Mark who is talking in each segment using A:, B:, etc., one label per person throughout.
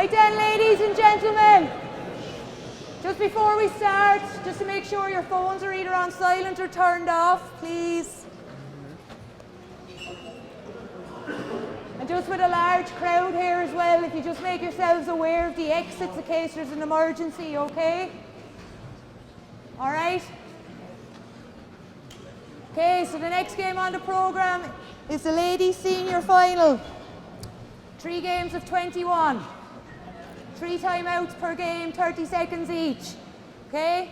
A: Right then, ladies and gentlemen, just before we start, just to make sure your phones are either on silent or turned off, please. And just with a large crowd here as well, if you just make yourselves aware of the exits in case there's an emergency, okay? All right? Okay, so the next game on the programme is the ladies' senior final. 3 games of 21. 3 timeouts per game, 30 seconds each. Okay?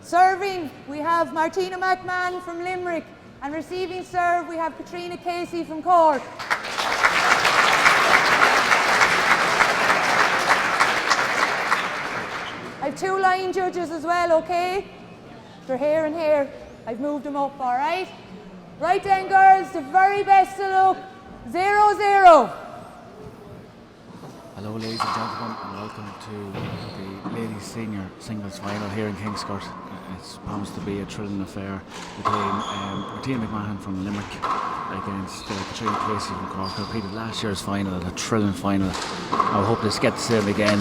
A: Serving, we have Martina McMahon from Limerick, and receiving serve, we have Catriona Casey from Cork. I have 2 line judges as well, okay? They're here and here. I've moved them up, all right? Right then, girls, the very best of luck. 0-0.
B: Hello ladies and gentlemen, and welcome to the ladies senior singles final here in Kingscourt. It's promised to be a thrilling affair between Martina McMahon from Limerick against Catriona Casey from Cork. I repeated last year's final, a thrilling final. I hope this gets the same again.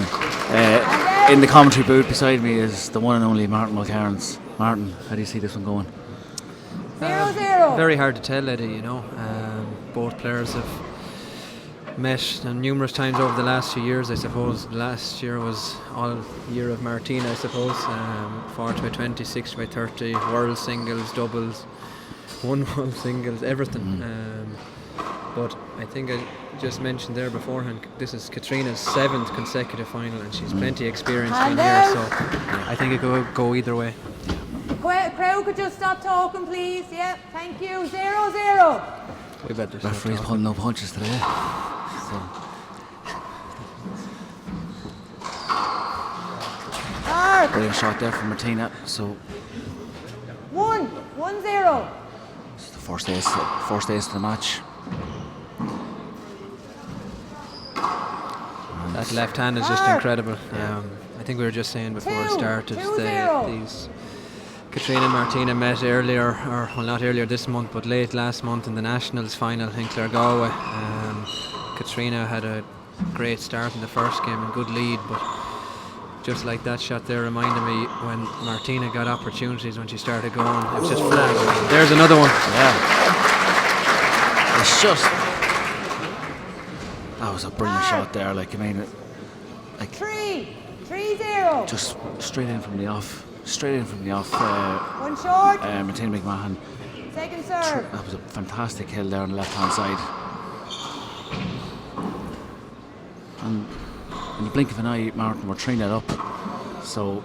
B: In the commentary booth beside me is the one and only Martin Mulcairns. Martin, how do you see this one going?
A: 0-0.
C: Very hard to tell, Eddie, you know. Both players have met numerous times over the last few years. I suppose last year was all year of Martina, I suppose. 40 by 20, 60 by 30, world singles, doubles, one world singles, everything. But I think I just mentioned there beforehand, this is Catriona's 7th consecutive final, and she's plenty experienced in here, so I think it could go either way.
A: Crowd could just stop talking, please. Yep, thank you. 0-0.
C: We better stop
B: Referee's
C: talking.
B: pulling no punches today. So. Brilliant shot there from Martina. So
A: 1-0.
B: it's the first ace of the match.
C: That left hand is just incredible. I think we were just saying before it started, these Catriona and Martina met earlier, or well, not earlier this month, but late last month in the Nationals final in Claregalway. Catriona had a great start in the first game and good lead, but just like that shot there reminded me when Martina got opportunities when she started going. It was just flat. There's another one.
B: Yeah. It's just. That was a brilliant shot there. Like, I mean, like
A: 3-0.
B: just straight in from the off.
A: One short.
B: Martina McMahon.
A: Second serve.
B: That was a fantastic hill there on the left hand side. And in the blink of an eye, Martin, we're 3-0 up. So.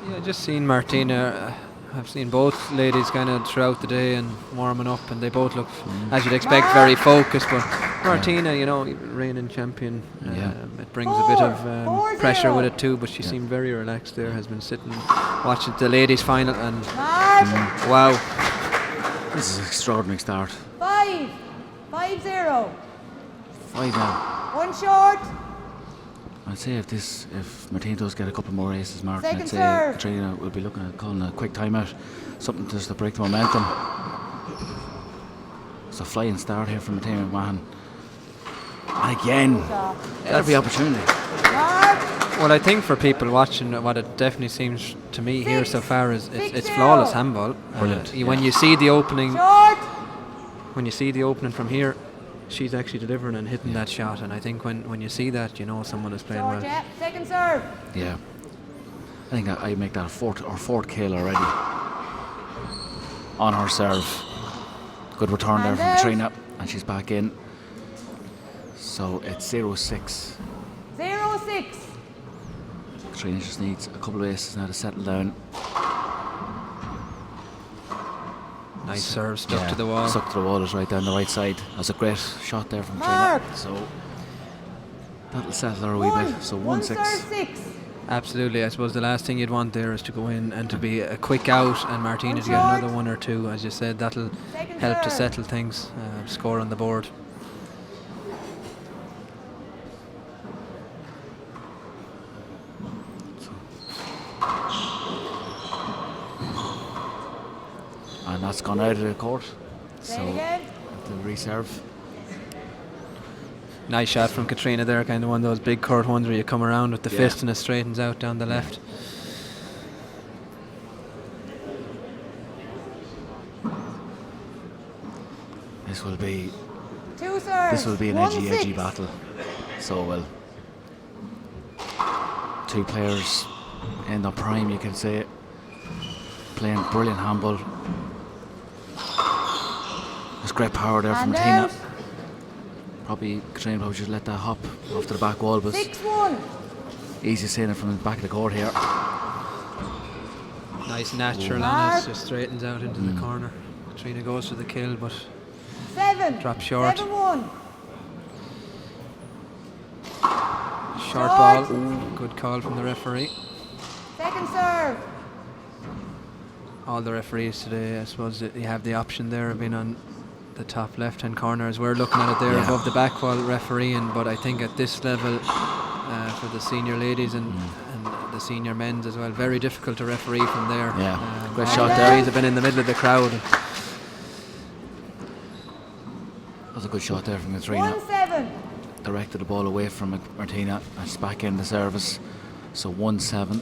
C: Yeah, just seen Martina. I've seen both ladies kind of throughout the day and warming up, and they both look, as you'd expect, very focused. But Martina, you know, reigning champion, it brings a bit of pressure with it too. But she seemed very relaxed there. Has been sitting watching the ladies' final, and wow,
B: this is an extraordinary start.
A: 5-0.
B: 5 now.
A: One short.
B: I'd say if Martina does get a couple more aces, Martin,
A: Second
B: I'd say
A: serve.
B: Catriona will be looking at calling a quick timeout, something just to break the momentum. It's a flying start here from Martina McMahon. And again, every opportunity.
C: Well, I think for people watching, what it definitely seems to me here so far is it's flawless handball.
B: Brilliant.
C: When you see the opening,
A: Short.
C: from here, she's actually delivering and hitting that shot, and I think when you see that, you know someone is playing well.
A: Second serve.
B: Yeah. I think I make that a fourth kill already. On her serve. Good return there from Catriona, and she's back in. So it's 0-6.
A: 0-6.
B: Catriona just needs a couple of aces now to settle down.
C: Nice serve, stuck to the wall.
B: Stuck to the wall is right down the right side. That's a great shot there from Catriona. So that'll settle her a wee bit. So 1-6.
C: Absolutely. I suppose the last thing you'd want there is to go in and to be a quick out, and Martina to get another 1 or 2. As you said, that'll help to settle things, score on the board.
B: And that's gone out of the court. So the reserve.
C: Nice shot from Catriona there, kind of one of those big court ones where you come around with the
B: Yeah.
C: fist and it straightens out down the left.
B: This will be
A: 2 serves.
B: This will be an
A: 1-6.
B: edgy battle. So well. Two players in their prime, you can say, playing brilliant handball. There's great power there from
A: And
B: Martina. Catriona probably just let that hop off to the back wall, but
A: 6-1.
B: easy seeing it from the back of the court here.
C: Nice natural on it, just straightens out into the corner. Catriona goes for the kill, but
A: 7.
C: Drop short.
A: 7-1.
C: short ball. Good call from the referee.
A: Second serve.
C: All the referees today, I suppose, that you have the option there of being on the top left-hand corner as we're looking at it there above the back wall refereeing, but I think at this level for the senior ladies and the senior men's as well, very difficult to referee from there.
B: Great
C: All
B: shot
C: the
B: there.
C: referees have been in the middle of the crowd.
B: That was a good shot there from Catriona.
A: 1-7.
B: Directed the ball away from Martina and it's back in the service. So 1-7.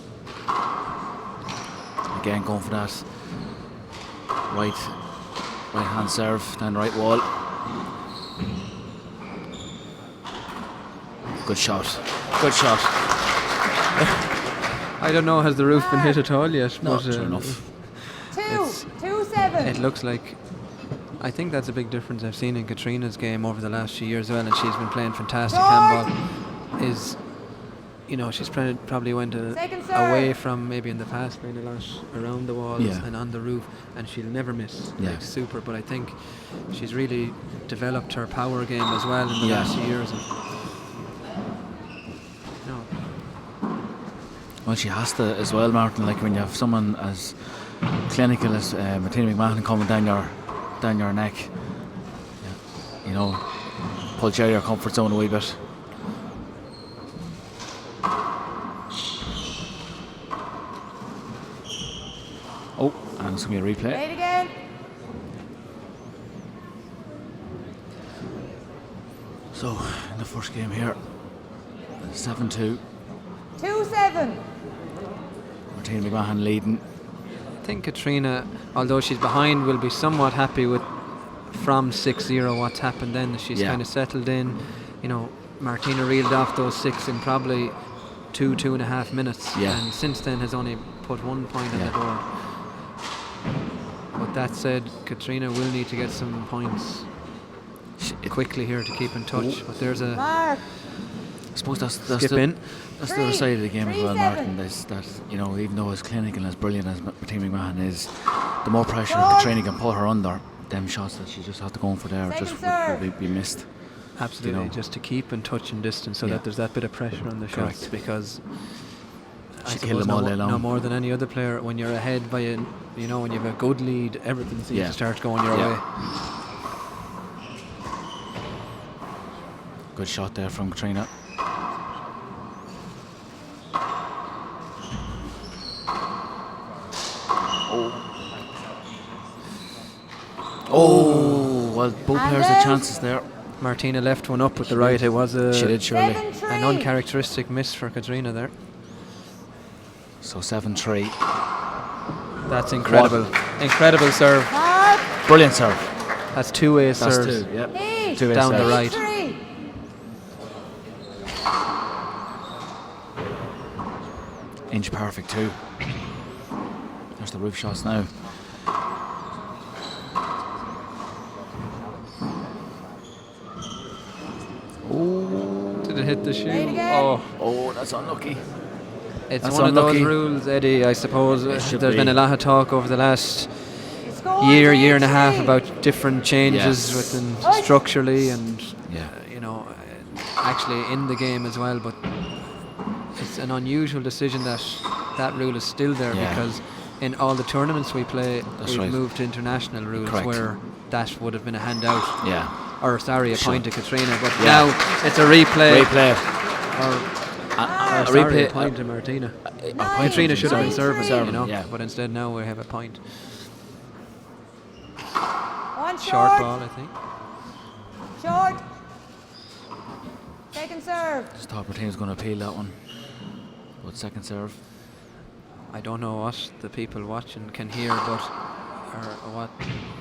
B: Again going for that right hand serve down the right wall. Good shot. Good shot.
C: I don't know, has the roof been hit at all yet?
B: No,
C: but,
B: true enough.
A: 2-7.
C: It looks like, I think that's a big difference I've seen in Catriona's game over the last few years as well, and she's been playing fantastic handball. Is, you know, she's probably went away from maybe in the past playing a lot around the walls and on the roof, and she'll never miss. Like super, but I think she's really developed her power game as well in the last few years. And
B: well, she has to as well, Martin. Like when you have someone as clinical as Martina McMahon coming down your neck, you know, pulls you out of your comfort zone a wee bit. Oh, and it's going to be a replay.
A: Play it again.
B: So, in the first game here, 7-2.
A: 2-7.
B: Martina McMahon leading.
C: I think Catriona, although she's behind, will be somewhat happy with from 6-0 what's happened then. She's kind of settled in. You know, Martina reeled off those 6 in probably 2.5 minutes, and since then has only put 1 point on the board. But that said, Catriona will need to get some points quickly here to keep in touch. But there's a
A: Mark.
B: I suppose that's
C: skip
B: the,
C: in.
B: that's the other side of the game as well,
A: 3-7.
B: Martin. Is that, you know, even though as clinical and as brilliant as Martina McMahon is, the more pressure Catriona can put her under, them shots that she just has to go in for there just will be missed.
C: Absolutely,
B: you know.
C: just to keep in touch and distance so that there's that bit of pressure on the shots, because
B: She kill them all day long.
C: no more than any other player, when you're ahead by you know, when you have a good lead, everything seems to start going your way.
B: Good shot there from Catriona. Oh, well, both players had chances there.
C: Martina left one up with the right. It was
B: She did surely.
A: 7-3.
C: an uncharacteristic miss for Catriona there.
B: So 7-3.
C: That's incredible. Incredible serve.
A: Mark.
B: Brilliant serve.
C: That's two-way
B: That's
C: serves.
B: 2, yep.
A: 8.
B: Two-way
C: Down the
B: serve.
C: right.
A: 3.
B: Inch perfect too. There's the roof shots now.
C: Did it hit the shoe?
A: Play it again.
B: Oh, that's unlucky.
C: It's
B: That's
C: one
B: unlucky.
C: of those rules, Eddie, I suppose.
B: should
C: There's
B: be.
C: been a lot of talk over the last
A: Score
C: year and a half
A: 3-3.
C: about different changes within structurally and you know, actually in the game as well, but it's an unusual decision that that rule is still there, because in all the tournaments we play, we've moved to international rules where that would have been a handout. Or sorry, a point to Catriona, but now it's a replay.
B: A
C: Sorry,
B: replay.
C: a point to Martina.
B: Point
C: Catriona should have been
A: 9-3.
C: serving, you know,
B: Yeah.
C: but instead now we have a point.
A: One
C: Short ball, I think.
A: Short. Second serve.
B: Just thought Martina's going to appeal that one. But second serve.
C: I don't know what the people watching can hear, but or what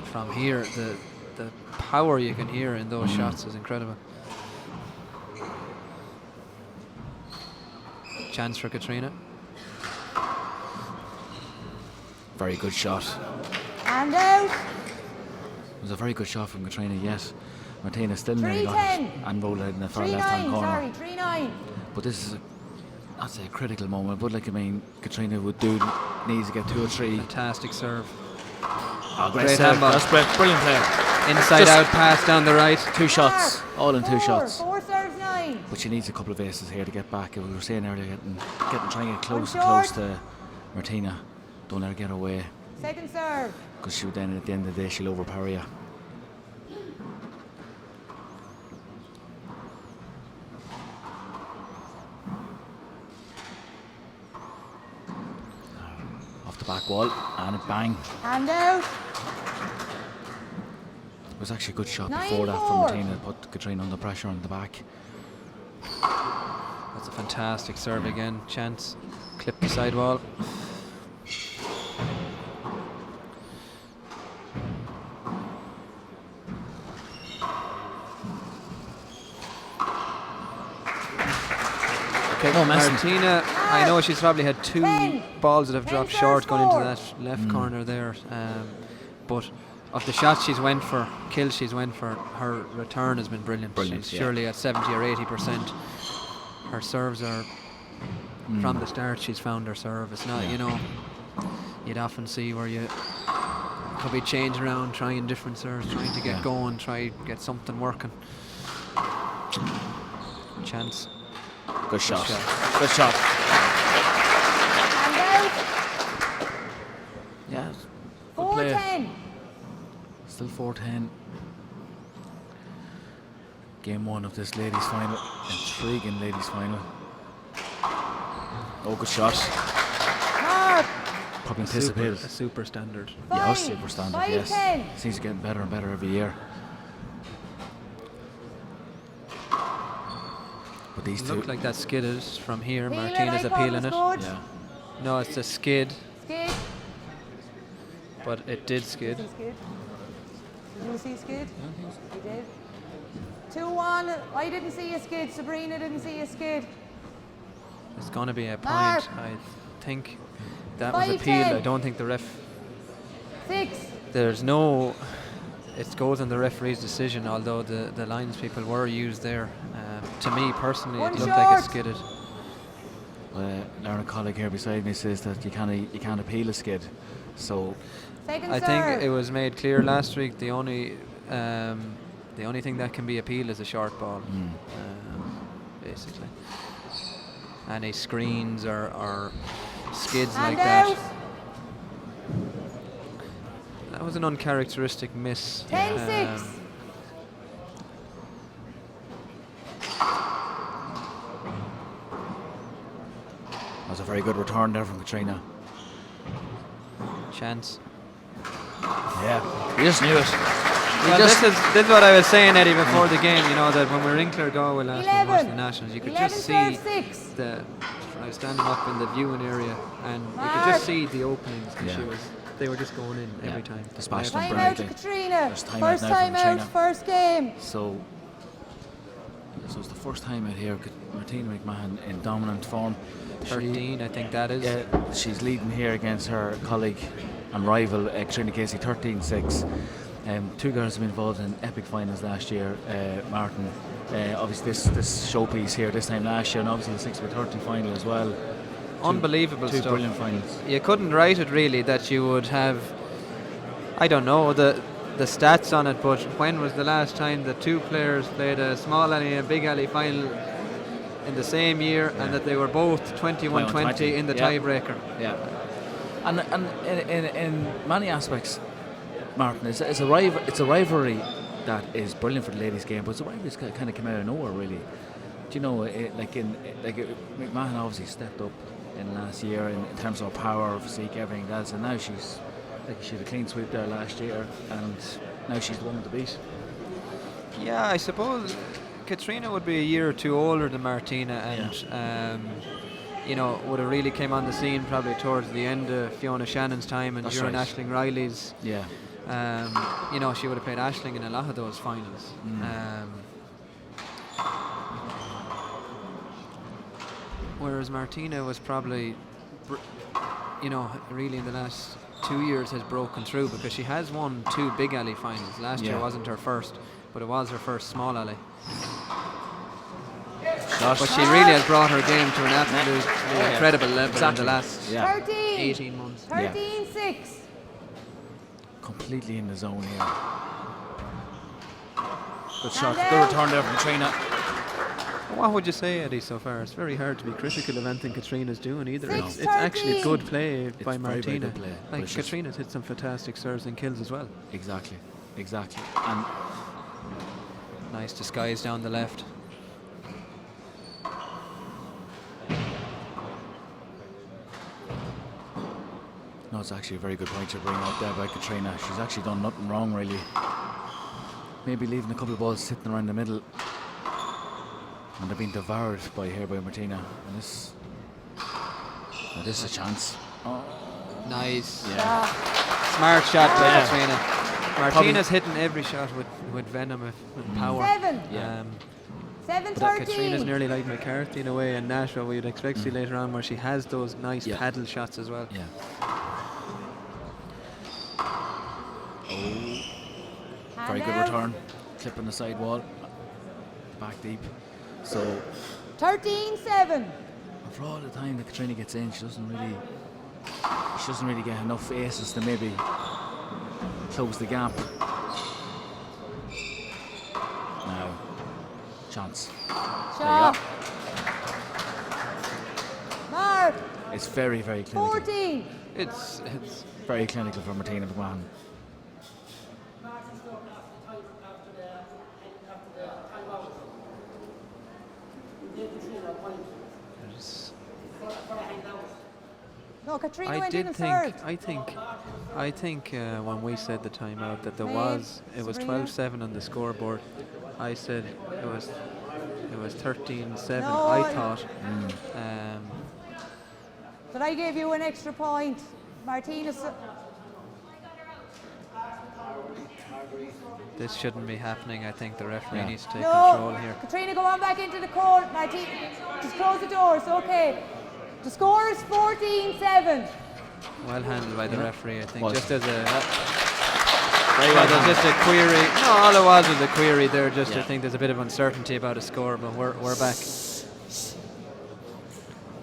C: from here, the power you can hear in those shots is incredible. Chance for Catriona.
B: Very good shot.
A: And out.
B: It was a very good shot from Catriona, yes. Martina still nearly got it
A: 3-10.
B: and rolled it in the far
A: 3-9,
B: left-hand corner.
A: sorry, 3-9.
B: But this is I'd say a critical moment. But like, I mean, Catriona needs to get 2 or 3.
C: Fantastic serve.
B: Oh, great
C: Great
B: serve.
C: handball.
B: That's great. Brilliant player.
C: Inside
B: Just
C: out pass down the right.
B: 2 shots, all in 2
A: 4,
B: shots.
A: 4 serves 9.
B: But she needs a couple of aces here to get back. We were saying earlier, trying to get close
A: short.
B: to Martina. Don't let her get away,
A: Second serve.
B: because she would then at the end of the day she'll overpower you. Off the back wall and a bang.
A: And out.
B: It was actually a good shot
A: 9-4.
B: before that from Martina. Put Catriona under pressure on the back.
C: That's a fantastic serve again. Chance. Clip the sidewall. Okay,
B: No messing.
C: Martina, I know she's probably had 2
A: 10.
C: balls that have
A: 10
C: dropped
A: serves
C: short going into
A: score.
C: that left corner there. But of the shots she's went for, kills she's went for, her return has been brilliant.
B: Brilliant,
C: She's
B: yeah.
C: surely at 70 or 80%. Her serves are, from the start she's found her serve. It's not, you know, you'd often see where you could be changing around, trying different serves, trying to get going, try get something working. Chance.
B: Good shot.
C: shot.
B: Good shot.
A: And out.
B: Yeah. Good play.
A: 4-10.
B: Still 4-10. Game 1 of this ladies' final. Intriguing ladies' final. Oh, good shot.
A: Mark.
B: Probably anticipated.
C: A super standard.
B: Yeah,
A: Five.
B: super standard,
A: 5-10.
B: yes. Seems to get better and better every year. But these two.
C: Looked like that skidded from here.
A: Peel it,
C: Martina's
A: I thought
C: appealing
A: was
C: it.
A: good.
B: Yeah.
C: No, it's a skid,
A: Skid.
C: but it did skid.
A: See skid. Did you see skid? You did. 2-1. I didn't see a skid. Sabrina didn't see a skid.
C: It's going to be a point.
A: Mark.
C: I think that was appealed.
A: 5-10.
C: I don't think the ref.
A: 6.
C: There's no. It goes on the referee's decision, although the lines people were used there. To me personally,
A: One
C: it looked like it
A: short.
C: skidded.
B: Lauren, a colleague here beside me, says that you can't appeal a skid. So
A: Second
C: I
A: serve.
C: think it was made clear last week. The only thing that can be appealed is a short ball, basically. Any screens or skids
A: And
C: like
A: out.
C: that was an uncharacteristic miss.
A: 10-6.
B: that was a very good return there from Catriona.
C: Chance.
B: Yeah, you just knew it.
C: Well, this is what I was saying, Eddie, before the game. You know that when we were in Claredoe last time
A: 11.
C: watching the Nationals, you could
A: 11
C: just
A: serve
C: see
A: 6.
C: I was standing up in the viewing area, and you could
A: Mark.
C: just see the openings. And
B: Yeah.
C: they were just going in
B: Yeah,
C: every time.
B: they smashed them
A: Time out to
B: brilliantly.
A: Catriona.
B: There's time
A: First
B: out now
A: time
B: from
A: out,
B: China.
A: first game.
B: So it's the first time out here. Martina McMahon in dominant form.
C: 13, I think that is.
B: Yeah, she's leading here against her colleague and rival Catriona Casey, 13-6. 2 girls have been involved in epic finals last year. Martin, obviously this showpiece here this time last year, and obviously the 6x30 final as well.
C: Unbelievable
B: Two
C: stuff.
B: brilliant finals.
C: You couldn't write it really that you would have, I don't know the stats on it, but when was the last time that 2 players played a small alley and a big alley final in the same year, and that they were both 21-20 in the tiebreaker?
B: Yeah, and in many aspects, Martin, it's a rivalry that is brilliant for the ladies' game, but it's a rivalry that's kind of come out of nowhere, really. Do you know, McMahon obviously stepped up in last year in terms of power, physique, everything else, and now she had a clean sweep there last year, and now she's the woman to beat.
C: Yeah, I suppose Catriona would be a year or two older than Martina, and you know, would have really came on the scene probably towards the end of Fiona Shannon's time and during Aisling Riley's.
B: Yeah.
C: You know, she would have played Aisling in a lot of those finals. Whereas Martina was probably, you know, really in the last 2 years has broken through, because she has won 2 Big Alley finals. Last year wasn't her first, but it was her first Small Alley. But she really has brought her game to an absolute incredible level in the last 18 months.
A: 13-6.
B: Completely in the zone here. Good shot. Good return there from Catriona.
C: What would you say, Eddie, so far? It's very hard to be critical of anything Catriona's doing either. It's
A: 6-13.
C: actually good play by
B: very, very
C: Martina.
B: good play.
C: Like, Catriona's hit some fantastic serves and kills as well.
B: Exactly. And
C: nice disguise down the left.
B: no, it's actually a very good point to bring up there by Catriona. She's actually done nothing wrong, really. Maybe leaving a couple of balls sitting around the middle. And they're being devoured by Martina. And this is a chance. Oh.
C: Nice.
B: Yeah.
C: Smart shot by Catriona. Martina's hitting every shot with venom and power.
A: 7.
B: Yeah.
A: 7-13.
C: Catriona's nearly like McCarthy in a way, and Nash, what we'd expect to see later on, where she has those nice paddle shots as well.
B: Yeah. Very good return. Clipping the side wall. Back deep. So
A: 13-7.
B: for all the time that Catriona gets in, she doesn't really get enough aces to maybe close the gap. Now, chance.
A: Shot. Mark.
B: It's very, very clinical.
A: 14.
C: It's
B: Very clinical for Martina McMahon.
A: No, Catriona
C: I
A: went in
C: did
A: and
C: think.
A: served.
C: I think when we said the timeout that there it was
A: Sabrina.
C: 12-7 on the scoreboard. I said it was 13-7.
A: No,
C: I thought.
A: But I gave you an extra point. Martina.
C: This shouldn't be happening. I think the referee needs to take
A: No,
C: control here.
A: Catriona, go on back into the court. Martina, just close the doors. Okay. The score is 14-7.
C: Well handled by the referee, I think.
B: Was.
C: Just as a
B: Very well done.
C: just a query. No, all it was a query there. Just I think there's a bit of uncertainty about a score, but we're back.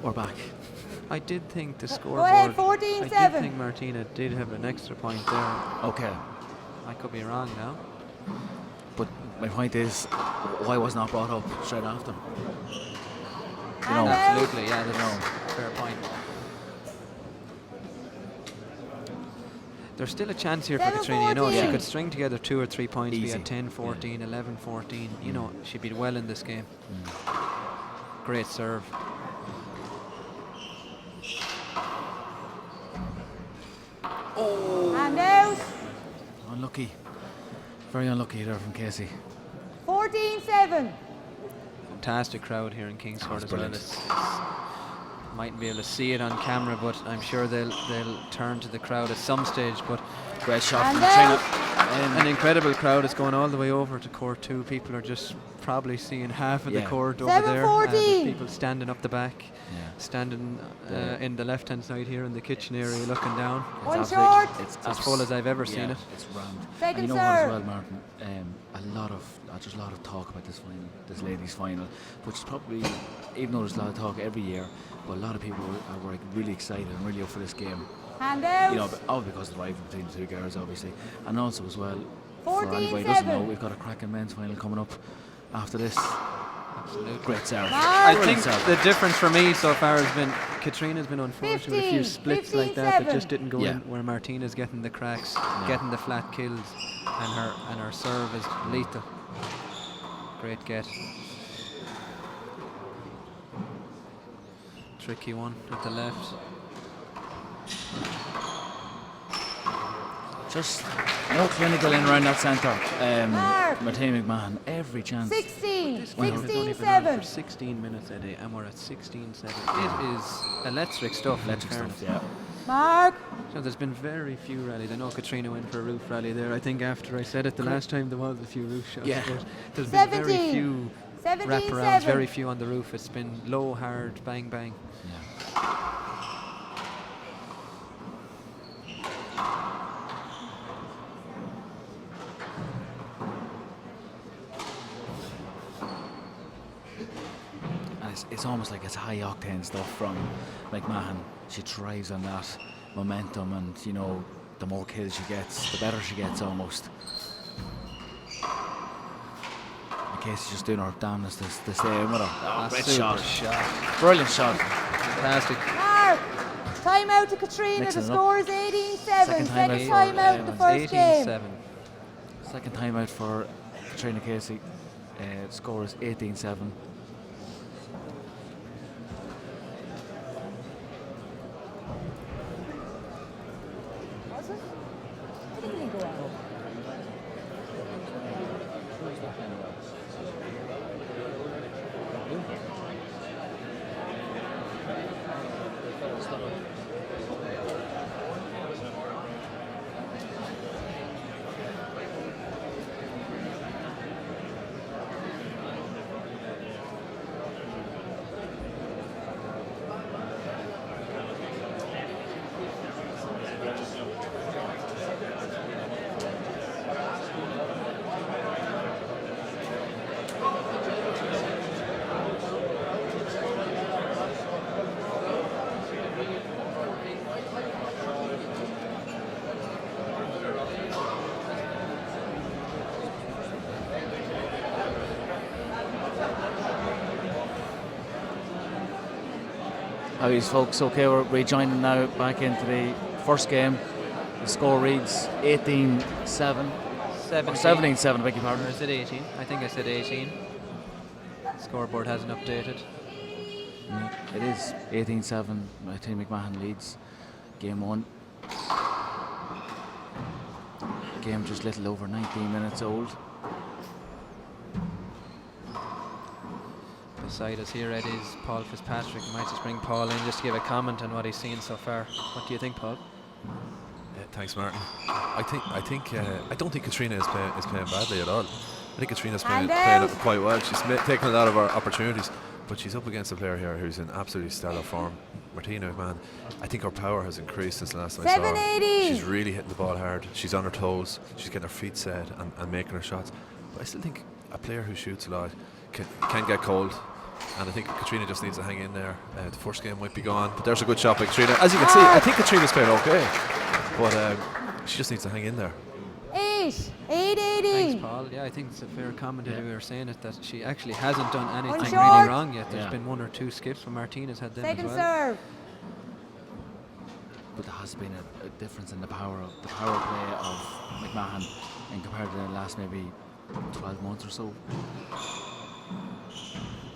B: We're back.
C: I did think the scoreboard.
A: Go ahead,
C: I
A: 14-7.
C: did think Martina did have an extra point there.
B: Okay.
C: I could be wrong now.
B: But my point is, why was not brought up straight after? You know,
C: Absolutely, yeah, that's a fair point. There's still a chance here for Catriona. You know, if she
A: 7-14.
C: could string together 2 or 3 points, be
B: Easy.
C: at 10-14, 11-14. You know, she'd be well in this game. Great serve.
A: And out.
B: unlucky. Very unlucky there from Casey.
A: 14-7.
C: Fantastic crowd here in Kingsford as well.
B: brilliant.
C: Mightn't be able to see it on camera, but I'm sure they'll turn to the crowd at some stage. But
B: Great shot
A: And
B: from
A: out.
B: Catriona.
C: an incredible crowd is going all the way over to court 2. People are just probably seeing half of the
B: Yeah.
C: court over there.
A: 7-14.
C: People standing up the back, standing in the left-hand side here in the kitchen area, looking down.
A: One
B: It's
A: short.
C: It's as full as I've ever seen it.
B: It's rammed.
A: Second
B: and you know what as
A: serve.
B: well, Martin? There's a lot of talk about this final, this ladies' final, which is probably, even though there's a lot of talk every year, but a lot of people were really excited and really up for this game.
A: Hand out.
B: You know, all because of the rivalry between the two girls, obviously, and also as well, for anybody who doesn't know,
A: 14-7.
B: we've got a cracking men's final coming up after this.
C: Absolutely.
B: Great serve.
C: I
A: Mark.
C: think
B: serve.
C: the difference for me so far has been Catriona's been unfortunate with a few
A: 15,
C: splits like that
A: 15-7.
C: just didn't go
B: Yeah.
C: in, where Martina's getting the cracks, getting the flat kills, and her serve is lethal. Great get. Tricky one at the left.
B: Just no clinical in around that centre.
A: Mark.
B: Martina McMahon, every chance.
A: 16.
C: It's only been on
A: 16-7.
C: for 16 minutes, Eddie, and we're at 16-7. It is electric stuff.
B: Electric stuff, yeah.
A: Mark.
C: So there's been very few rallies. I know Catriona went for a roof rally there. I think after I said it the last time, there was a few roof shots.
B: Yeah.
C: But there's been very
A: 17.
C: few
A: 17-7.
C: wraparounds, very few on the roof. It's been low, hard, bang, bang.
B: Yeah. And it's almost like it's high octane stuff from McMahon. She thrives on that momentum, and you know, the more kills she gets, the better she gets almost. Casey's just doing her damnedest to stay in with her. Oh, great shot. Brilliant shot.
C: Fantastic.
A: Mark. Time out to Catriona.
B: Mixing
A: The
B: it up.
A: score is 18-7.
B: Second time
A: Second
B: out
A: time
B: for,
A: out in the first game.
C: 18-7.
B: Second time out for Catriona Casey. Score is 18-7.
A: Was it? I didn't think it was.
B: How is folks? Okay, we're rejoining now back into the first game. The score reads 18-7. 17-7, beg your
C: Or
B: pardon.
C: is it 18? I think I said 18. Scoreboard hasn't updated.
B: It is 18-7. Martina McMahon leads game one. Game just a little over 19 minutes old.
C: Beside us here, Ed, is Paul Fitzpatrick. Might just bring Paul in just to give a comment on what he's seen so far. What do you think, Paul?
D: Thanks, Martin. I don't think Catriona is playing badly at all. I think Katrina's playing quite well. She's taken a lot of our opportunities, but she's up against a player here who's in absolutely stellar form. Martina McMahon. I think her power has increased since the last time I saw her. She's really hitting the ball hard. She's on her toes. She's getting her feet set and making her shots. But I still think a player who shoots a lot can get cold. And I think Catriona just needs to hang in there. The first game might be gone, but there's a good shot by Catriona. As you can see, I think Katrina's playing okay, but she just needs to hang in there.
A: 8-18.
C: Thanks, Paul. Yeah, I think it's a fair comment that we were saying it, that she actually hasn't done anything
A: One
C: really
A: short.
C: wrong yet. There's
B: Yeah.
C: been one or two skips, but Martina's had them
A: Second
C: as well.
A: serve.
B: But there has been a difference in the power play of McMahon in compared to the last maybe 12 months or so.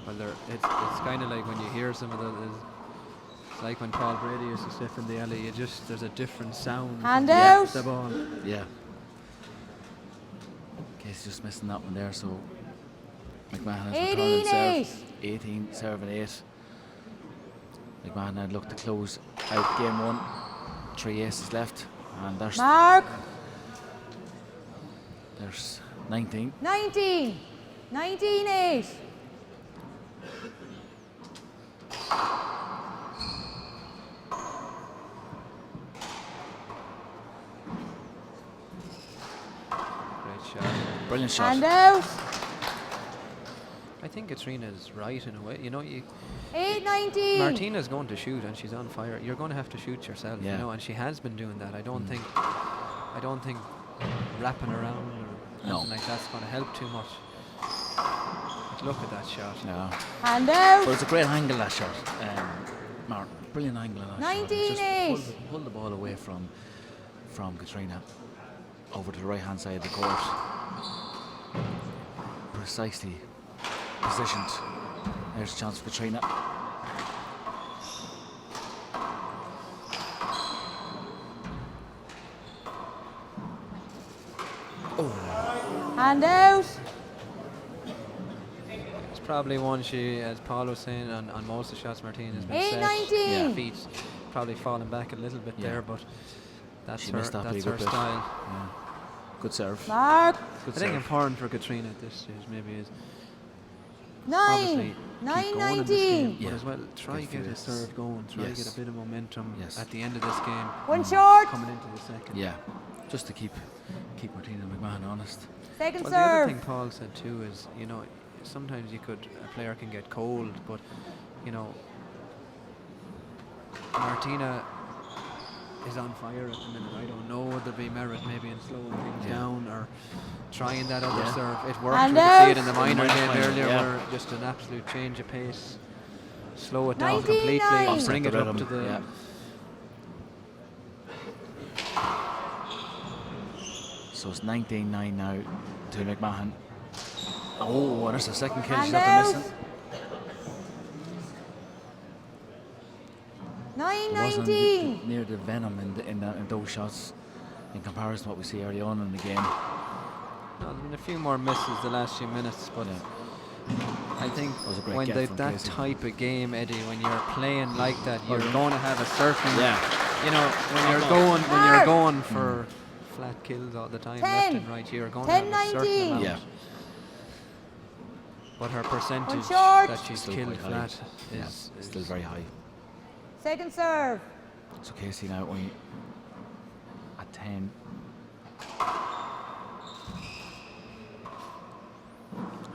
C: Well, it's kind of like when you hear some of the. It's like when Paul Brady used to step in the alley. There's a different sound.
A: Hand
C: from
A: out.
C: the ball.
B: Yeah. Casey's just missing that one there, so McMahon has returned and serve. 18 serving 8. McMahon had looked to close out game one. 3 aces left, and there's
A: Mark.
B: 19.
A: 19. 19-8.
C: Great shot.
B: Brilliant shot.
A: Hand out.
C: I think Katrina's right in a way. You know,
A: 8-19.
C: Martina's going to shoot and she's on fire. You're going to have to shoot yourself,
B: Yeah.
C: you know, and she has been doing that. I don't think wrapping around or
B: No.
C: anything like that's going to help too much. But look at that shot.
B: No.
A: Hand out.
B: But it's a great angle, that shot. Martin, brilliant angle on that
A: 19-8.
B: shot. Just pull the ball away from Catriona over to the right hand side of the court. Precisely positioned. There's a chance for Catriona.
A: Hand out.
C: probably one she, as Paul was saying, on most of the shots Martina has been
A: 8-19.
C: set. Feet probably falling back a little bit there, but that's
B: She
C: her,
B: missed that
C: that's
B: big
C: her
B: bit.
C: style.
B: Yeah. Good serve.
A: Mark.
B: Good
C: I think
B: serve.
C: important for Catriona at this stage maybe is
A: 9.
C: obviously keep going in this game,
A: 9-19.
C: but as well try
B: Good
C: get a
B: fierce.
C: serve going, try
B: Yes.
C: get a bit of momentum
B: Yes.
C: at the end of this game.
A: One short.
C: Coming into the second.
B: Yeah, just to keep Martina McMahon honest.
A: Second
C: Well, the other
A: serve.
C: thing Paul said too is, you know, sometimes a player can get cold, but you know, Martina is on fire at the minute. I don't know whether there be merit maybe in slowing things down or trying that other serve. It worked.
A: And
C: We could see
A: out.
C: it in the minor game
B: Minor,
C: earlier,
B: yeah.
C: where just an absolute change of pace, slow it down
A: 19-9.
C: completely,
A: Offset
C: bring
B: the
C: it up
B: rhythm,
C: to the.
B: yeah. So it's 19-9 now to McMahon. Oh, there's a second kill she's
A: And
B: after
A: out.
B: missing. It wasn't
A: 9-19.
B: near the venom in those shots in comparison to what we see early on in the game.
C: No, there's been a few more misses the last few minutes, but I think
B: was a great
C: when
B: get
C: they've
B: from
C: that
B: Casey.
C: type of game, Eddie, when you're playing like that, you're going to have a certain, you know, when you're going for flat kills all the time,
A: 10.
C: left and right, you're going to have a certain
A: 10-19.
C: amount.
B: Yeah.
C: But her percentage
A: short.
C: that she's
B: Still
C: killed
B: quite high.
C: flat
B: Yeah,
C: is
B: still very high.
A: Second serve.
B: So Casey now only at 10.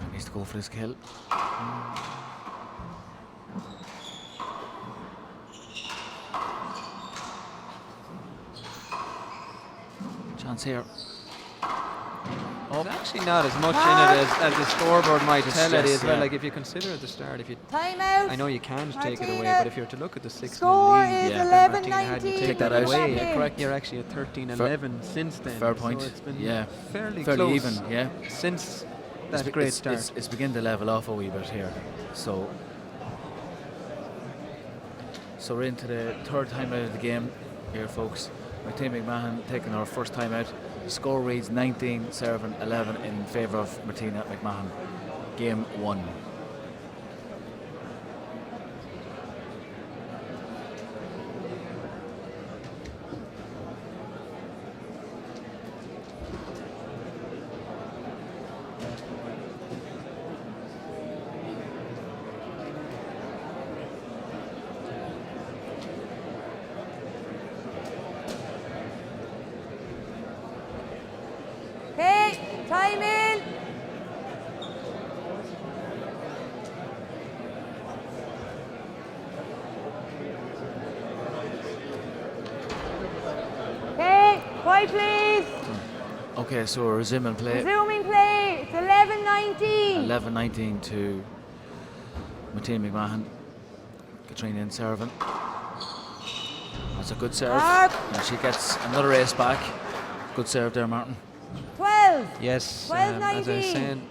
B: He needs to go for this kill. Chance here.
C: There's actually not as much in it as the scoreboard might
B: It's
C: tell Eddie
B: just,
C: as well.
B: yeah.
C: Like if you consider at the start, if you
A: Timeout.
C: I know you can't take it away,
A: Martina.
C: but if you're to look at the 6-0
A: Score
C: lead,
A: is
C: that Martina had, you
A: 11-19.
C: take
B: that
C: that
B: out.
C: away.
A: Yeah,
B: correct.
C: You're actually at 13-11 since then.
B: Fair
C: so
B: point.
C: it's been
B: Yeah.
C: fairly
B: Fairly
C: close
B: even, yeah.
C: since that great start.
B: It's beginning to level off a wee bit here. So we're into the third time out of the game here, folks. Martina McMahon taking our first time out. The score reads 19-11 in favour of Martina McMahon. Game 1.
A: Okay, time in. Okay, quiet please.
B: Okay, so we're resuming play.
A: Resuming play. It's 11-19.
B: 11-19 to Martina McMahon. Catriona in serving. That's a good serve.
A: Mark.
B: And she gets another ace back. Good serve there, Martin.
A: 12.
C: Yes,
A: 12-19.
C: as I was saying,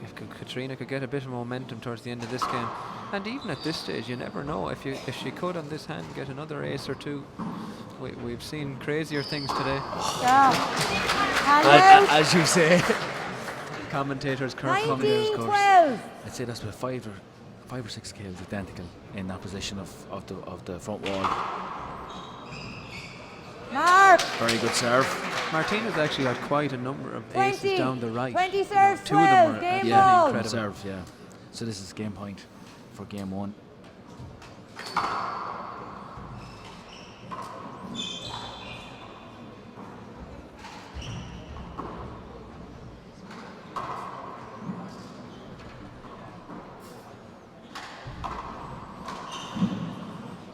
C: if Catriona could get a bit of momentum towards the end of this game, and even at this stage, you never know if she could on this hand get another ace or two. We've seen crazier things today.
A: Yeah. And out.
B: As you say.
C: Commentators, current commentators, of course.
A: 19-12.
B: I'd say that's about five or six kills identical in that position of the front wall.
A: Mark.
B: Very good serve.
C: Martina's actually got quite a number of
A: 20.
C: aces down the right.
A: 20 serves,
C: Two of them
A: 12.
C: are
A: Game
C: absolutely
A: ball.
B: Good
C: incredible.
B: serve, yeah. So this is game point for game 1.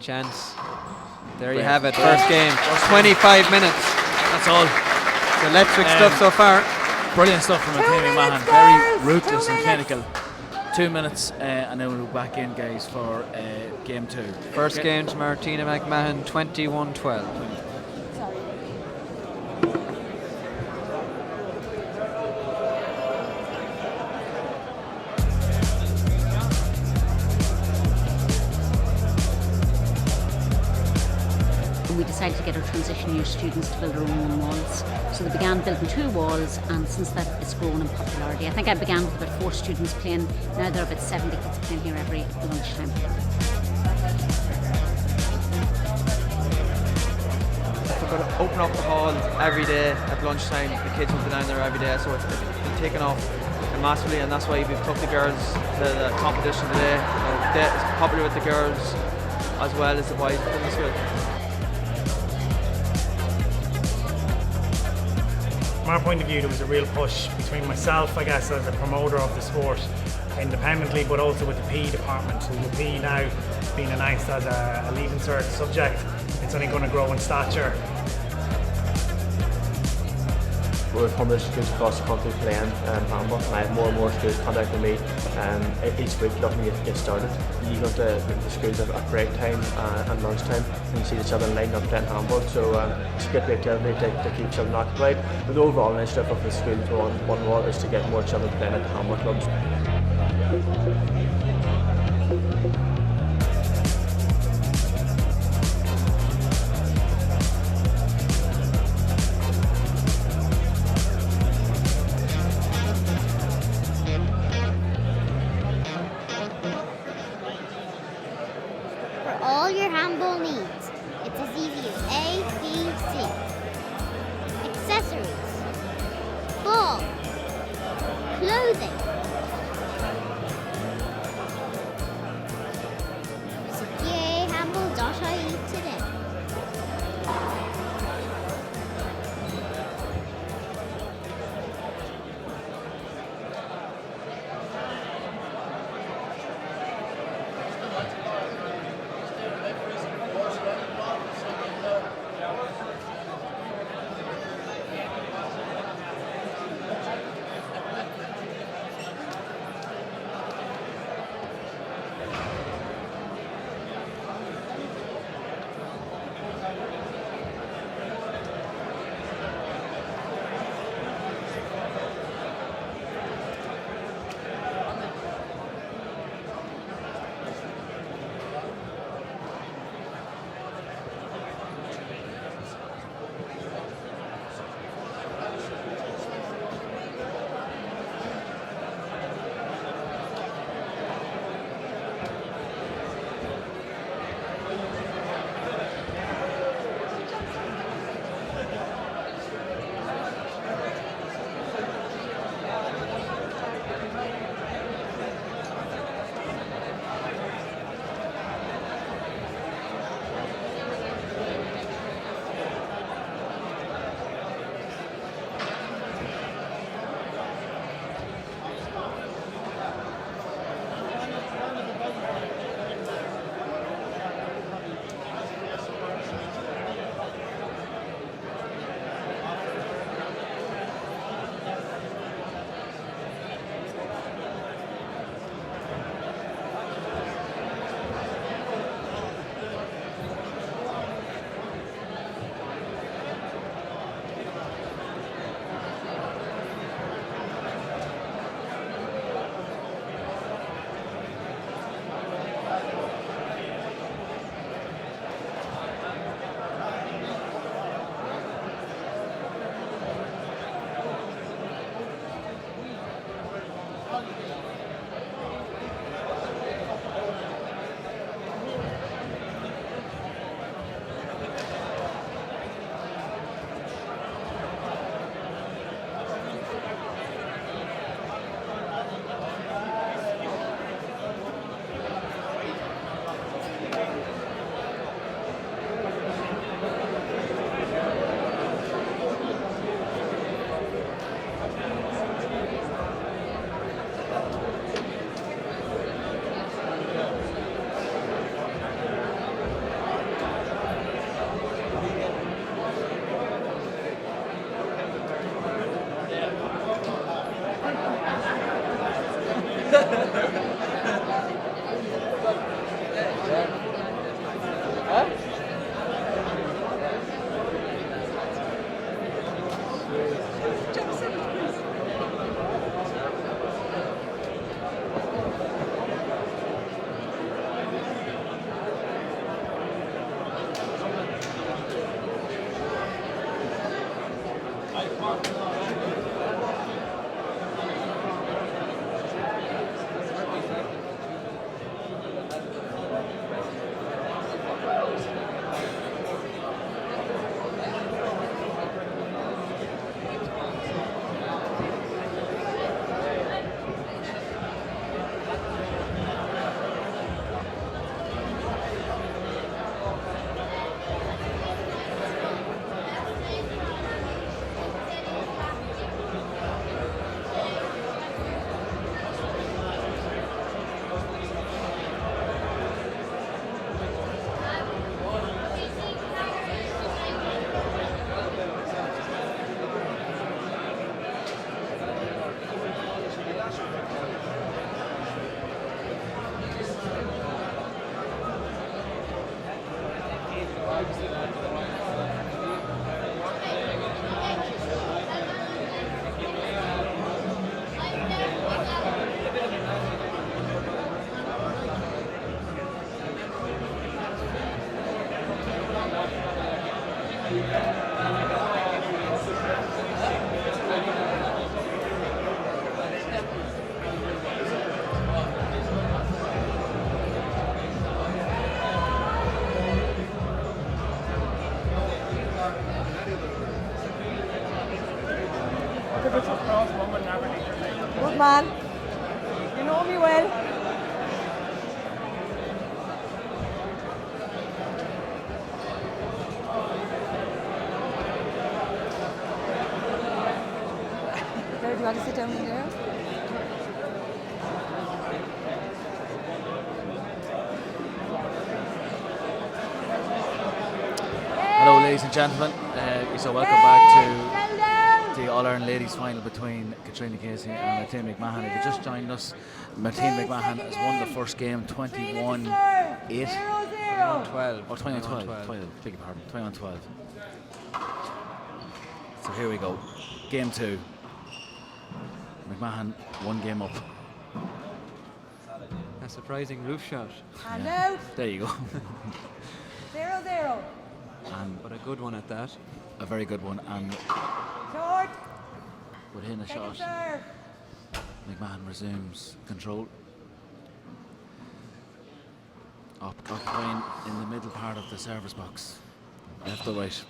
C: Chance. There you
B: Great.
C: have it. First game. 25 minutes.
B: That's all.
C: It's electric stuff so far.
B: Brilliant stuff from
A: 2
B: Martina McMahon.
A: minutes,
B: Very
A: guys.
B: ruthless
A: 2
B: and
A: minutes.
B: clinical. 2 minutes, and then we'll be back in, guys, for game 2.
C: First game to Martina McMahon, 21-12.
A: Sorry.
E: We decided decided to get our transition year students to build their own walls. So they began building 2 walls, and since that it's grown in popularity. I think I began with about 4 students playing, now there are about 70 kids playing here every lunchtime.
F: We're going to open up the hall every day at lunchtime. The kids will be down there every day, so it's been taken off massively, and that's why we've took the girls to the competition today. It's popular with the girls as well as the boys in the school.
G: From our point of view, there was a real push between myself, I guess, as a promoter of the sport independently, but also with the PE department. So with PE now being announced as a leaving cert subject, it's only going to grow in stature.
H: We've hundreds of schools across the country playing handball, and I have more and more schools contacting me each week looking to get started. You go to the schools at break time and lunchtime, and you see the children lining up playing handball, so it's a great way to keep children occupied. But the overall initiative of the school to one wall is to get more children playing at the handball clubs.
I: All your handball needs. It's as easy as A, B, C. Accessories, ball, clothing. Visit gahandball.ie today.
A: Good man. You know me well. Do you want to sit down in there?
B: Hello, ladies and gentlemen. So welcome back to the All-Ireland Ladies Final between Catriona Casey and Martina McMahon. If you just joined us, Martina McMahon has won the first game 21-8.
C: 12.
B: Or 21-12. Beg your pardon. 21-12. So here we go. Game 2. McMahon 1 game up.
C: A surprising roof shot.
A: And out.
B: There you go.
A: 0-0.
B: And
C: But a good one at that.
B: a very good one. And
A: Short.
B: within a
A: Second
B: shot,
A: serve.
B: McMahon resumes control. Occupying in the middle part of the service box. Left or right.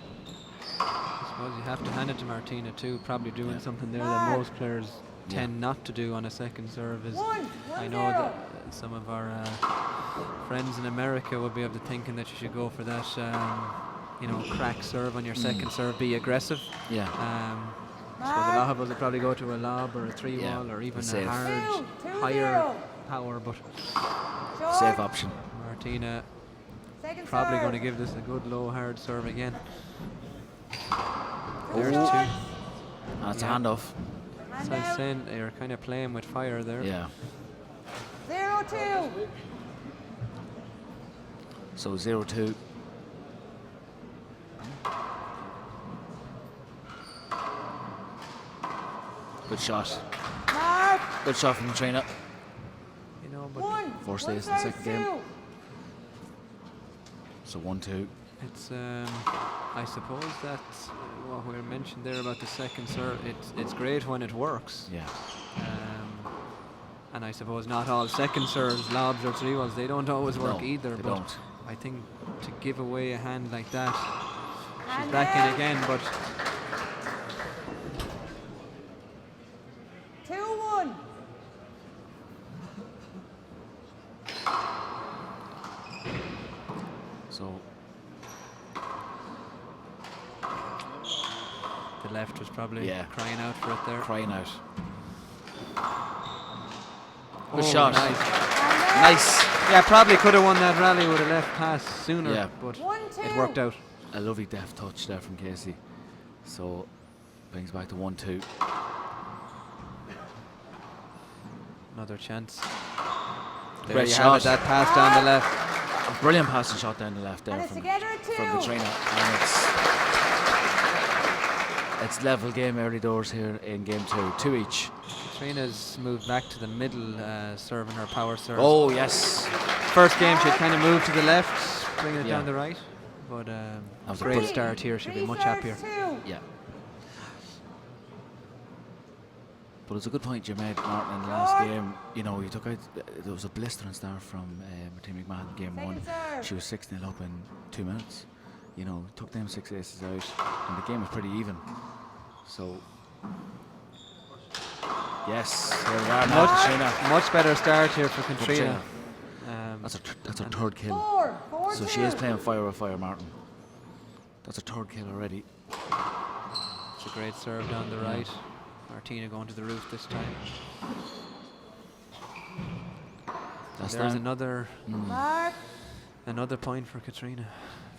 C: I suppose you have to hand it to Martina too, probably doing something there that most players tend not to do on a second serve. Is I know that some of our friends in America would be able to thinking that you should go for that, crack serve on your second serve, be aggressive.
B: Yeah.
C: So a lot of us would probably go to a lob or a 3-wall or even a hard, higher power, but
B: safe option.
C: Martina
A: Second
C: probably
A: serve.
C: going to give this a good low hard serve again.
A: There's
C: There's two.
B: That's a handoff.
C: So I'm saying you're kind of playing with fire there.
B: Yeah.
A: 0-2.
B: So 0-2. Good shot.
A: Mark.
B: Good shot from Catriona.
C: You know, but
B: 4 stays in the second game. So 1-2.
C: it's I suppose that's what we mentioned there about the second serve. It's great when it works.
B: Yeah.
C: And I suppose not all second serves, lobs or 3-walls, they don't always work
B: No,
C: either.
B: they
C: But
B: don't.
C: I think to give away a hand like that, she's back in again. But
A: 2-1.
B: So
C: the left was probably
B: Yeah.
C: crying out for it there.
B: crying out.
C: Oh,
B: Good shot.
C: Nice. Yeah, probably could have won that rally with a left pass sooner,
B: Yeah.
C: but
A: 1-2.
C: it worked out.
B: A lovely deft touch there from Casey. So brings back to 1-2.
C: Another chance. There
B: Great
C: you
B: shot.
C: have it, that pass down the left.
B: A brilliant passing shot down the left there
A: And it's
B: from
A: together at 2.
B: Catriona. And it's level game early doors here in game 2. 2 each.
C: Catriona's moved back to the middle, serving her power serve.
B: Oh, yes.
C: First game she'd kind of moved to the left, bringing it
B: Yeah.
C: down the right. But
B: was a
C: great
B: good-
C: start here. She'll be
A: 3
C: much
A: serves,
C: happier.
A: 2.
B: Yeah. But it's a good point you made, Martin, in the last game. You know, you took out, there was a blistering start from Martina McMahon in game 1.
A: Second serve.
B: She was 6-0 up in 2 minutes. You know, took them 6 aces out, and the game was pretty even. So, yes, here we are now, Catriona.
C: Much better start here for
B: Catriona.
C: Catriona.
B: That's her third kill.
A: 4.
B: So she is playing fire with fire, Martin. That's her third kill already.
C: It's a great serve down the right. Martina going to the roof this time.
B: That's
C: There's
B: down.
A: Mark.
C: another point for Catriona.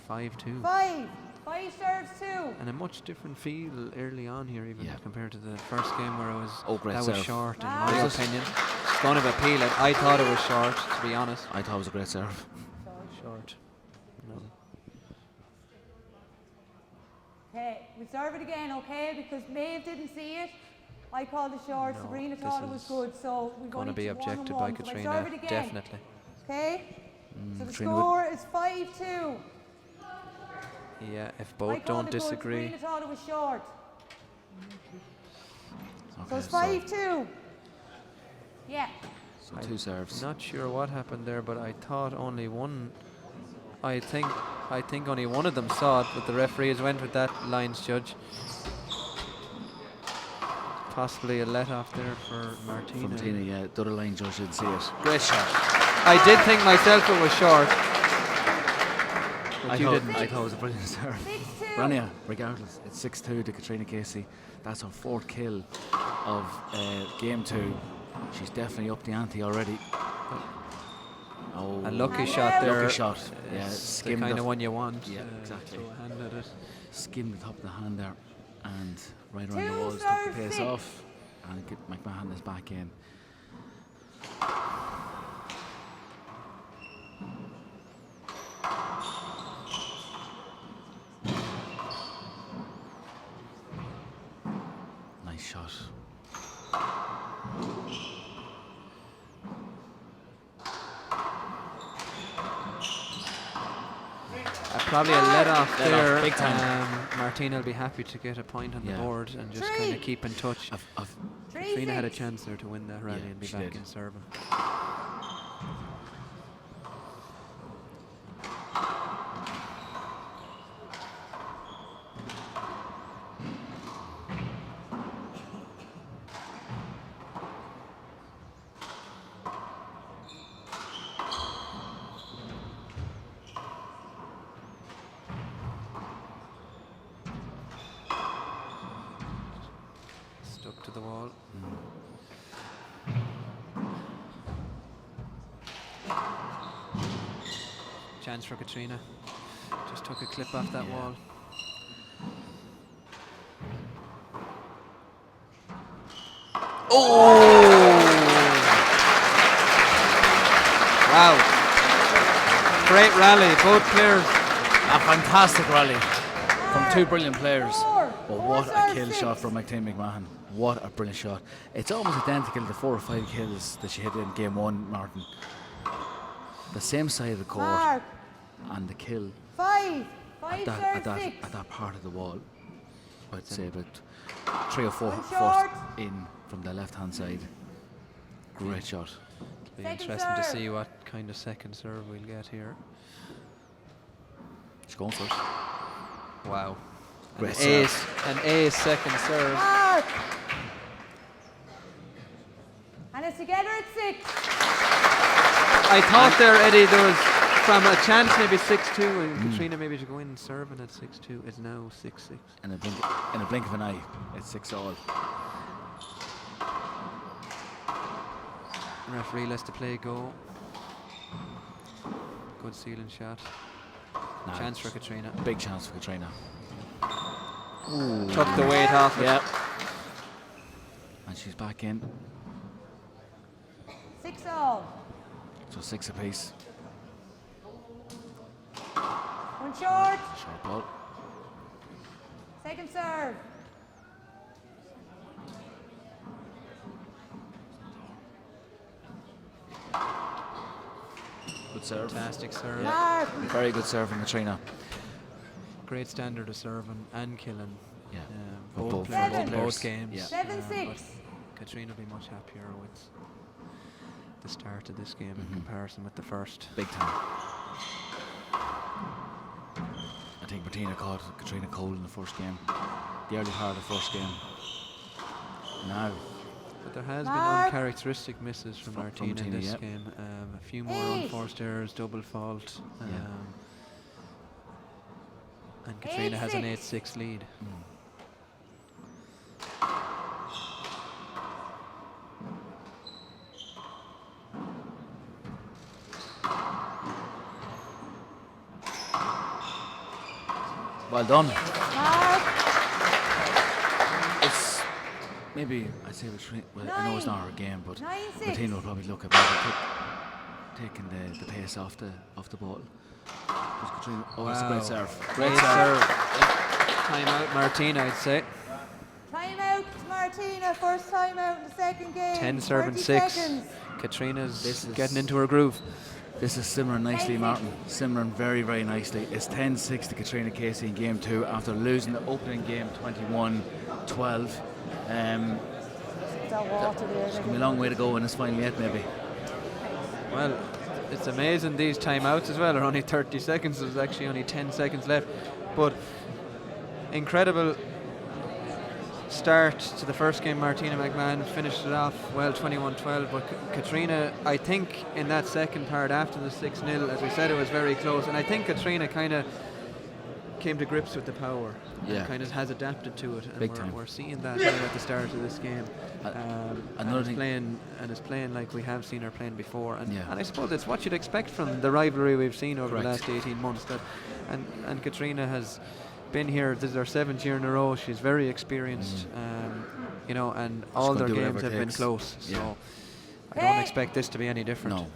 C: 5-2.
A: 5. 5 serves, 2.
C: And a much different feel early on here, even
B: Yeah.
C: compared to the first game where it was
B: Great
C: that
B: serve.
C: was short. In
A: Wow.
C: my
B: Was it?
C: opinion, it's going to appeal it. I thought it was short, to be honest.
B: I thought it was a great serve.
C: Short. No.
A: Okay, we serve it again, okay? Because Maeve didn't see it. I called it short.
C: No,
A: Sabrina
C: this
A: thought it was
C: is
A: good, so we're
C: Going to
A: going
C: be
A: to
C: objected by
A: 1-1. So I serve
C: Catriona,
A: it again.
C: definitely.
A: Okay? So the
B: Catriona
A: score is 5-2.
C: Yeah, if
A: I
C: both
A: called
C: don't
A: it good,
C: disagree.
A: Sabrina thought it was short. So
B: Okay,
A: it's 5-2. Yeah.
B: so 2 serves.
C: Not sure what happened there, but I thought only one. I think only one of them saw it, but the referees went with that lines judge. Possibly a let off there for Martina.
B: From Tina, yeah. The other line judge didn't see it. Great shot.
C: I did think myself it was short. But
B: I
C: you
B: thought,
C: didn't.
B: I thought it was a brilliant serve.
A: 6-2.
B: Rania, regardless, it's 6-2 to Catriona Casey. That's her 4th kill of game 2. She's definitely up the ante already. Oh,
C: A lucky
A: And
C: shot
A: out.
C: there.
B: lucky shot. Yeah,
C: It's the
B: skimmed
C: kind
B: the-
C: of one you want.
B: Yeah, exactly.
C: throw a hand at it.
B: skimmed the top of the hand there, and right around the
A: Two
B: walls, took the
A: serve
B: pace
A: six.
B: off, and McMahon is back in. Nice shot.
C: Probably a let off
B: Let off,
C: there.
B: big time.
C: Martina will be happy to get a point on the
B: Yeah.
C: board and just
A: Three.
C: kind of keep in touch.
B: I've
A: 3-6.
C: Katrina had a chance there to win that rally
B: Yeah,
C: and be
B: she
C: back
B: did.
C: in serving. Stuck to the wall. Chance for Katrina. Just took a clip off that
B: Yeah.
C: wall. Wow. Great rally, both players.
B: A fantastic rally from two brilliant players.
A: Four.
B: But
A: Four
B: what a
A: serve
B: kill
A: six.
B: shot from Martina McMahon. What a brilliant shot. It's almost identical to the 4 or 5 kills that she hit in game 1, Martin. The same side of the court
A: Mark.
B: and the kill
A: 5.
B: at
A: 5
B: that,
A: serve 6.
B: at that part of the wall. I'd say about 3 or 4
A: One
B: foot
A: short.
B: in from the left hand side. Great shot.
C: Be
A: Second
C: interesting to
A: serve.
C: see what kind of second serve we'll get here.
B: She's going for it.
C: Wow.
B: Great
C: An ace second serve.
A: Mark. And it's together at 6.
C: I thought there, Eddie, there was from a chance maybe 6-2 and Katrina maybe to go in and serving at 6-2. It's now 6-6.
B: In a blink of an eye, it's 6-all.
C: Referee lets the play go. Good ceiling shot.
B: Nah,
C: Chance for Katrina.
B: Big chance for Catriona.
C: Took the weight off it.
B: Yep. And she's back in.
A: 6-all.
B: So 6 apiece.
A: 1 short.
B: Short ball.
A: Second serve.
B: Good serve.
C: Fantastic serve.
A: Mark.
B: Very good serve from Martina.
C: Great standard of serving and killing.
B: Yeah. For
C: Both
B: both-
C: players
A: for
C: in
A: both
C: both
B: players.
C: games.
B: Yeah.
A: 7-6.
C: But Katrina will be much happier with the start of this game
B: Mhm.
C: in comparison with the first.
B: Big time. I think Martina caught Catriona cold in the first game. The early part of the first game. Now,
C: But there has been
A: Mark.
C: uncharacteristic misses from
B: From
C: Martina in
B: Martina,
C: this
B: yeah.
C: game. A few more
A: Eight.
C: unforced errors, double fault.
B: Yeah.
C: And Katrina has an
A: 8-6.
C: 8-6 lead.
B: well done.
A: Mark.
B: It's maybe I'd say well, I know it's not her game, but
A: 9-6.
B: Martina will probably look at maybe taking the pace off the ball. Because Catriona, it's a great serve. Great
C: Great
B: serve.
C: Time out Martina, I'd say.
A: Time out, Martina. First time out in the second game.
C: 10 serving
A: 30
C: 6.
A: seconds.
C: Katrina's
B: This is-
C: getting into her groove.
B: This is simmering nicely, Martin. Simmering very, very nicely. It's 10-6 to Catriona Casey in game 2 after losing the opening game 21-12. There's going to be a long way to go in this final yet, maybe.
C: Well, it's amazing these timeouts as well are only 30 seconds. There's actually only 10 seconds left. But incredible start to the first game. Martina McMahon finished it off well, 21-12. But Catriona, I think in that second part after the 6-0, as we said, it was very close. And I think Catriona kind of came to grips with the power.
B: Yeah.
C: And kind of has adapted to it. And
B: Big time.
C: we're seeing that here at the start of this game.
B: Another
C: and
B: thing,
C: is playing like we have seen her playing before. And,
B: Yeah.
C: and I suppose it's what you'd expect from the rivalry we've seen over
B: Correct.
C: the last 18 months. And Catriona has been here. This is her 7th year in a row. She's very experienced, you know, and all
B: gonna
C: their
B: do whatever
C: games
B: it
C: have been
B: takes.
C: close.
B: Yeah.
C: So I don't expect this to be any different.
B: no.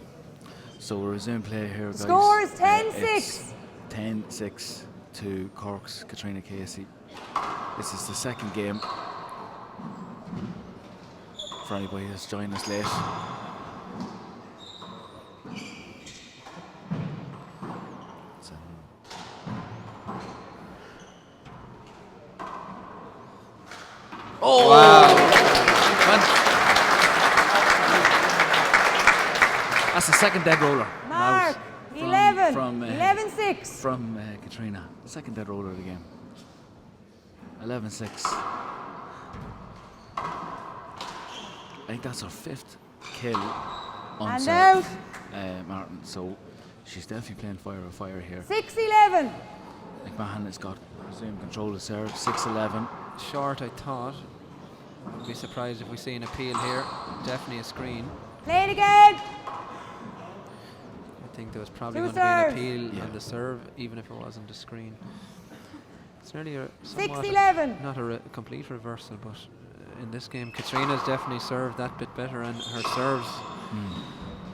B: So we'll resume play here, guys.
A: Score is 10-6.
B: It's 10-6 to Cork's Catriona Casey. This is the second game. For anybody who's joined us late. So, oh!
C: Wow.
B: That's the second dead roller.
A: Mark,
B: From-
A: 11,
B: from,
A: 11-6.
B: From Catriona. The second dead roller of the game. 11-6. I think that's her 5th kill on
A: And
B: serve,
A: out.
B: Martin. So she's definitely playing fire with fire here.
A: 6-11.
B: McMahon has got resumed control of serve. 6-11.
C: Short, I thought. I'd be surprised if we see an appeal here. Definitely a screen.
A: Play it again.
C: I think there was probably
A: Two
C: going to be an
A: serves.
C: appeal
B: Yeah.
C: on the serve, even if it wasn't a screen. It's nearly a somewhat
A: 6-11.
C: not a complete reversal, but in this game, Catriona's definitely served that bit better, and her serves,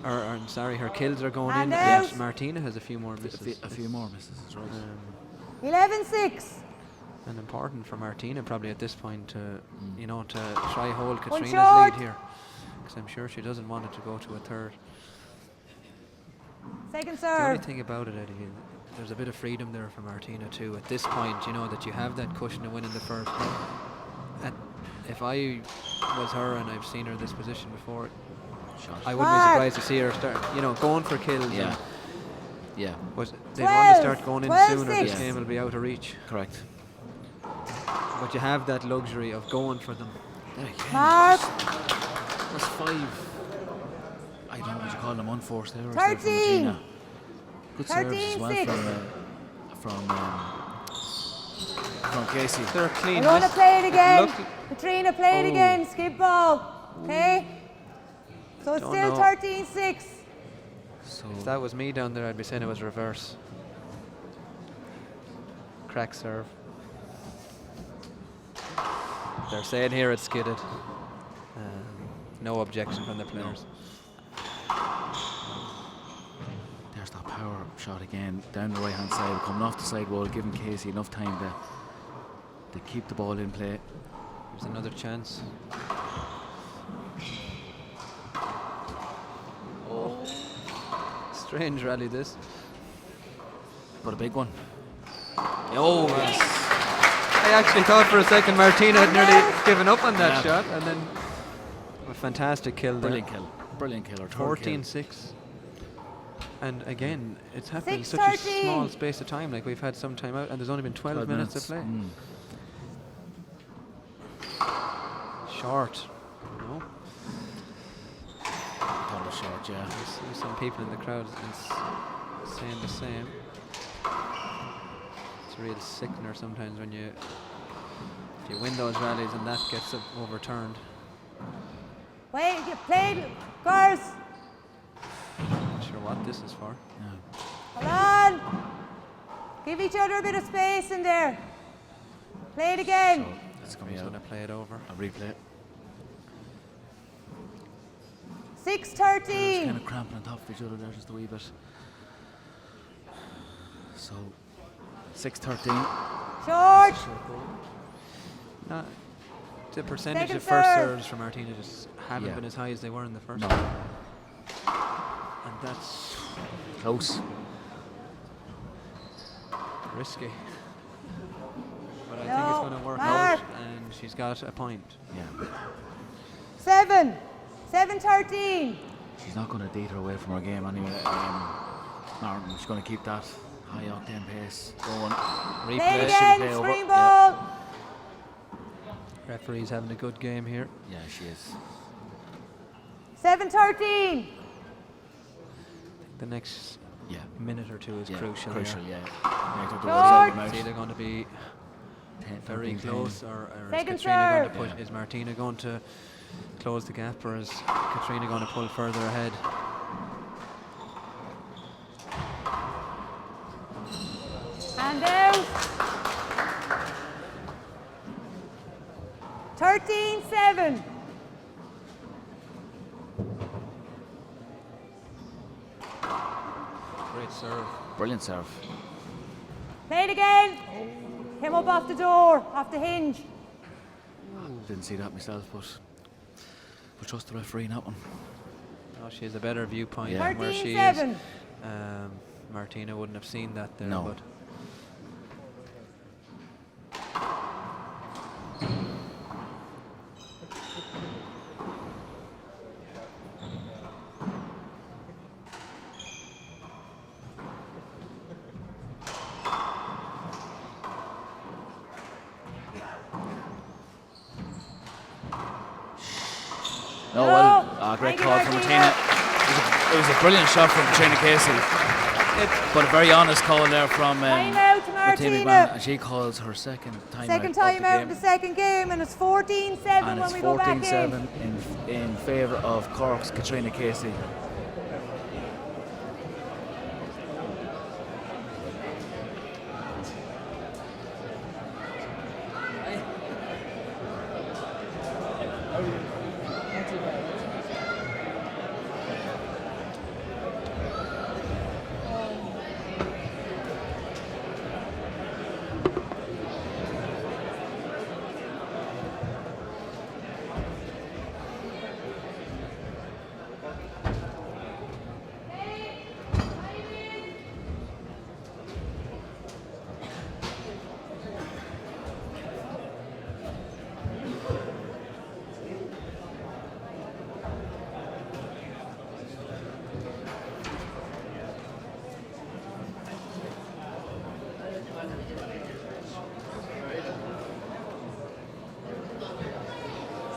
C: her kills are going
A: And
C: in.
A: out.
C: But Martina has a few more misses.
B: A few more misses, that's right.
A: 11-6.
C: And important for Martina probably at this point to, you know, to try hold
A: One
C: Catriona's
A: short.
C: lead here, because I'm sure she doesn't want it to go to a third.
A: Second
C: The only
A: serve.
C: thing about it, Eddie, there's a bit of freedom there for Martina too. At this point, you know that you have that cushion to win in the first. And if I was her and I've seen her in this position before, I wouldn't be surprised to see her start, you know, going for kills.
B: Yeah.
C: and
B: Yeah,
C: was they'd want to
A: 12,
C: start going in
A: 12,
C: sooner. This
A: 6.
C: game will be out of reach.
B: correct.
C: But you have that luxury of going for them.
B: There again,
A: Mark.
B: that's 5. I don't know what you call them, unforced errors.
A: 13.
B: There from Martina. Good serves as well
A: 13-6.
B: from Casey.
C: They're clean.
A: I'm going to play it again.
C: Look-
A: Katrina, play it
C: Oh.
A: again. Skip ball. Okay? So it's
C: Don't
A: still
C: know.
A: 13-6.
B: So
C: If that was me down there, I'd be saying it was reverse. Crack serve. They're saying here it's skidded. No objection from the players.
B: there's that power shot again down the right hand side, coming off the side wall, giving Casey enough time to keep the ball in play.
C: Here's another chance. Oh. Strange rally this.
B: But a big one. Oh, yes.
C: I actually thought for a second Martina had nearly given up on that
B: Yeah.
C: shot, and then a fantastic kill there.
B: Brilliant kill. Brilliant kill. Her third kill.
C: 14-6. And again, it's happened in such a
A: 6:13.
C: small space of time. Like we've had some time out, and there's only been 12 minutes to play. Short. No.
B: Total short, yeah.
C: I see some people in the crowd saying the same. It's a real sickener sometimes when if you win those rallies and that gets overturned.
A: Wait, you played, girls.
C: Not sure what this is for.
A: Come on. Give each other a bit of space in there. Play it again.
B: That's going
C: He's
B: to be
C: going to play it over.
B: a replay.
A: 6:13.
B: Kind of cramping on top of each other there just a wee bit. So 6:13.
A: Short.
C: No, the percentage
A: Second
C: of first
A: serve.
C: serves from Martina just haven't
B: Yeah.
C: been as high as they were in the first.
B: No.
C: And that's
B: Close.
C: Risky. But I
A: No,
C: think it's going to work
A: Mark.
C: out, and she's got a point.
B: Yeah.
A: 7. 7-13.
B: She's not going to date her away from her game anyway. Martin, she's going to keep that high octane pace going.
A: Play it
C: Replay.
A: again,
B: Play over.
A: screen ball.
C: Referee's having a good game here.
B: Yeah, she is.
A: 7-13.
C: The next
B: Yeah.
C: minute or two is
B: Yeah,
C: crucial.
B: Crucial,
C: here.
B: yeah. Make her the
A: George.
B: words out of her
C: It's
B: mouth.
C: either going to be
B: 10,
C: very
B: 13,
C: close, or is
A: Second
C: Catriona going
A: serve.
C: to push? Is Martina going to close the gap, or is Catriona going to pull further ahead?
A: And out. 13-7.
C: Great serve.
B: Brilliant serve.
A: Play it again. Came up off the door, off the hinge.
B: Didn't see that myself, but we'll trust the referee in that one.
C: Oh, she has a better viewpoint
B: Yeah.
C: than where she is.
A: 13-7.
C: Martina wouldn't have seen that there,
B: No.
C: but
B: No,
A: No.
B: well, great
A: Thank you,
B: call from
A: Martina.
B: Martina. It was a brilliant shot from Katrina Casey. But a very honest call there from
A: Time out to
B: Martina McMahon,
A: Martina.
B: and she calls her second time
A: Second
B: out
A: time
B: of the
A: out
B: game.
A: in the second game, and it's 14-7
B: And
A: when
B: it's
A: we go back
B: 14-7
A: in.
B: in favour of Cork's Katrina Casey.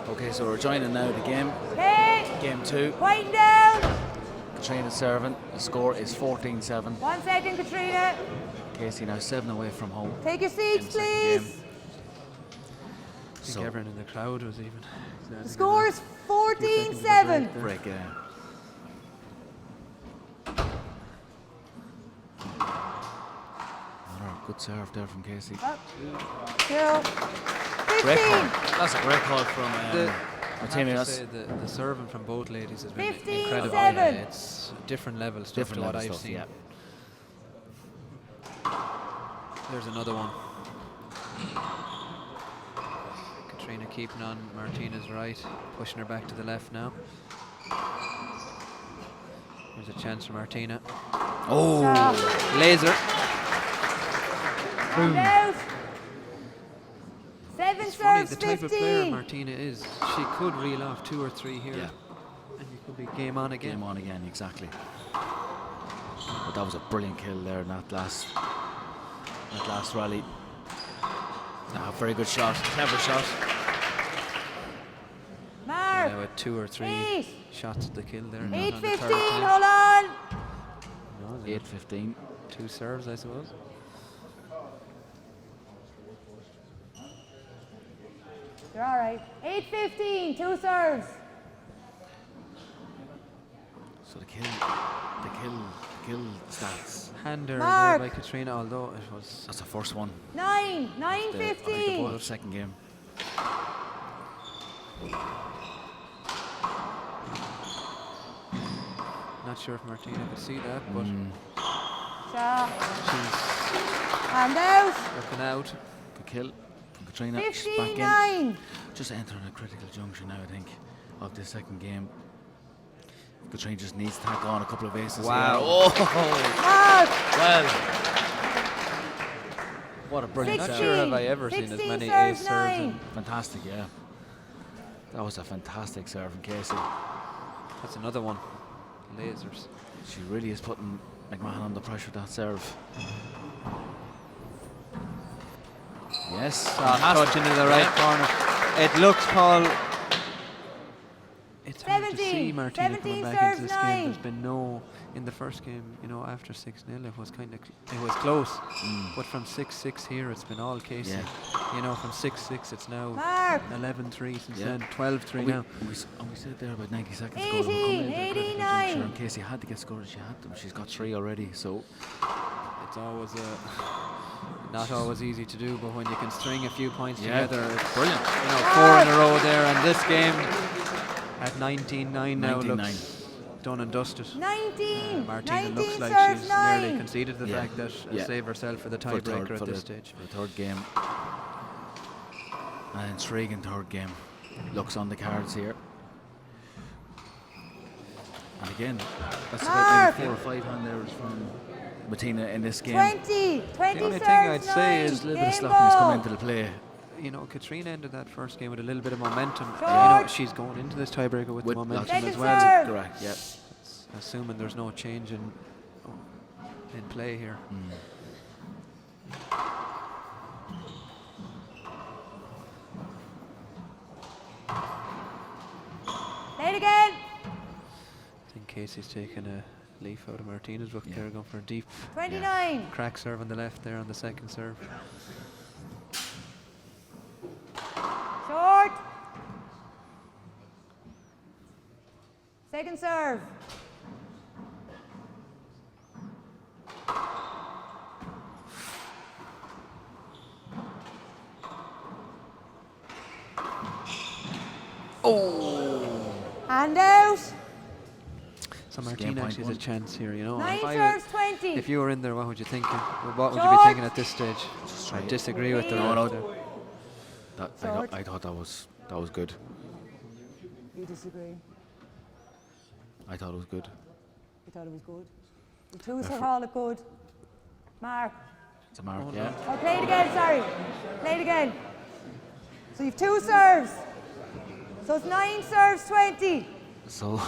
B: Okay, so we're joining now the game.
A: Okay,
B: Game 2.
A: quieten down.
B: Katrina serving. The score is 14-7.
A: 1 second, Catriona.
B: Casey now 7 away from home.
A: Take your
B: in
A: seats,
B: the second
A: please.
B: game.
C: I think
B: So-
C: everyone in the crowd was even.
A: The score is 14-7.
B: Break, Another good serve there from Casey.
A: Up. 2.
B: Great
A: 15.
B: call. That's a great call from
C: I
B: Martina.
C: have to
B: That's
C: say the serving from both ladies has been
A: 15-7.
C: incredible. Yeah, it's different level stuff
B: different
C: to what
B: level
C: I've
B: stuff,
C: seen.
B: yeah.
C: There's another one. Catriona keeping on Martina's right, pushing her back to the left now. There's a chance for Martina.
B: Oh,
C: Laser.
A: And out. 7
C: It's funny,
A: serves,
C: the type of player
A: 15.
C: Martina is. She could reel off 2 or 3 here,
B: yeah.
C: and you could be game on again.
B: Game on again, exactly. But that was a brilliant kill there in that last rally. Very good shot, clever shot.
A: Mark.
C: Yeah, with 2 or 3
A: 8.
C: shots at the kill there. not on the
A: 8-15,
C: third time.
A: hold on.
C: No, they
B: 8-15.
C: 2 serves, I suppose.
A: You're all right. 8-15, 2 serves.
B: So the kill stats.
C: Hander
A: Mark.
C: there by Catriona, although it was.
B: That's the first one.
A: 9,
B: I think the
A: 9-15.
B: second game.
C: Not sure if Martina could see that, but
A: Shot.
C: she's
A: And out.
C: looking out.
B: Good kill from Katrina. She's back in.
A: 15-9.
B: Just entering a critical juncture now, I think, of this second game. Catriona just needs to tack on a couple of aces.
C: Wow.
B: Here. Oh,
A: Mark.
B: well. What a brilliant
C: Not
A: 16.
C: sure have I ever seen as
A: 16
C: many
A: serves,
C: ace serves.
A: 9.
B: Fantastic, yeah. That was a fantastic serve from Casey.
C: That's another one. Lasers.
B: She really is putting McMahon under pressure with that serve. Yes.
C: Touch into the right corner. It looks, Paul. It's hard to
A: 17.
C: see Martina coming
A: 17
C: back into
A: serves,
C: this
A: 9.
C: game. There's been no, in the first game, you know, after 6-0, it was kind of, it was close. But from 6-6 here, it's been all Casey.
B: Yeah.
C: You know, from 6-6, it's now
A: Mark.
C: 11-3 since
B: Yeah.
C: then, 12-3 now.
B: We said there about 90 seconds
A: 18,
B: ago.
A: 89.
B: Sure, in case he had to get scored, she had them. She's got 3 already, so
C: It's always not always easy to do, but when you can string a few points
B: Yeah.
C: together, it's
B: brilliant.
C: you know, 4 in a row there, and this game at 19-9 now
B: 19-9.
C: looks done and dusted.
A: 19.
C: Martina
A: 19
C: looks like
A: serves,
C: she's
A: 9.
C: nearly conceded the
B: Yeah.
C: fact that
B: Yeah.
C: save herself for the
B: For third-
C: tiebreaker
B: for
C: at this
B: the-
C: stage.
B: For the third game. An intriguing third game. Looks on the cards here. And again, that's
A: Mark.
B: about maybe 4 or 5 hand errors from Martina in this game.
A: 20. 20
C: The only
A: serves,
C: thing I'd
A: 9.
C: say is
B: A little bit of
A: Game
B: sloppiness
A: ball.
B: coming into the play.
C: You know, Catriona ended that first game with a little bit of momentum. You
A: Short.
C: know, she's going into this tiebreaker with the momentum
B: lots
A: Second
C: as well.
A: serve.
B: Correct, yeah.
C: Assuming there's no change in play here.
A: Play it again.
C: I think Casey's taking a leaf out of Martina's book
B: Yeah.
C: there, going for a deep
A: 29.
C: crack serve on the left there on the second serve.
A: Short. Second serve. And out.
C: So
B: Game
C: Martina
B: point
C: actually has
B: one.
C: a chance here, you know.
A: 9
C: If I
A: serves,
C: were-
A: 20.
C: If you were in there, what would you think? What would you be
A: Short.
C: thinking at this stage? I disagree with the
B: No,
C: ref
B: no.
C: there.
B: I thought that was good.
A: You disagree.
B: I thought it was good.
A: You thought it was good. The twos are all it good. Mark.
B: It's a mark, yeah.
A: Oh, play it again, sorry. Play it again. So you've 2 serves. So it's 9 serves, 20.
B: So,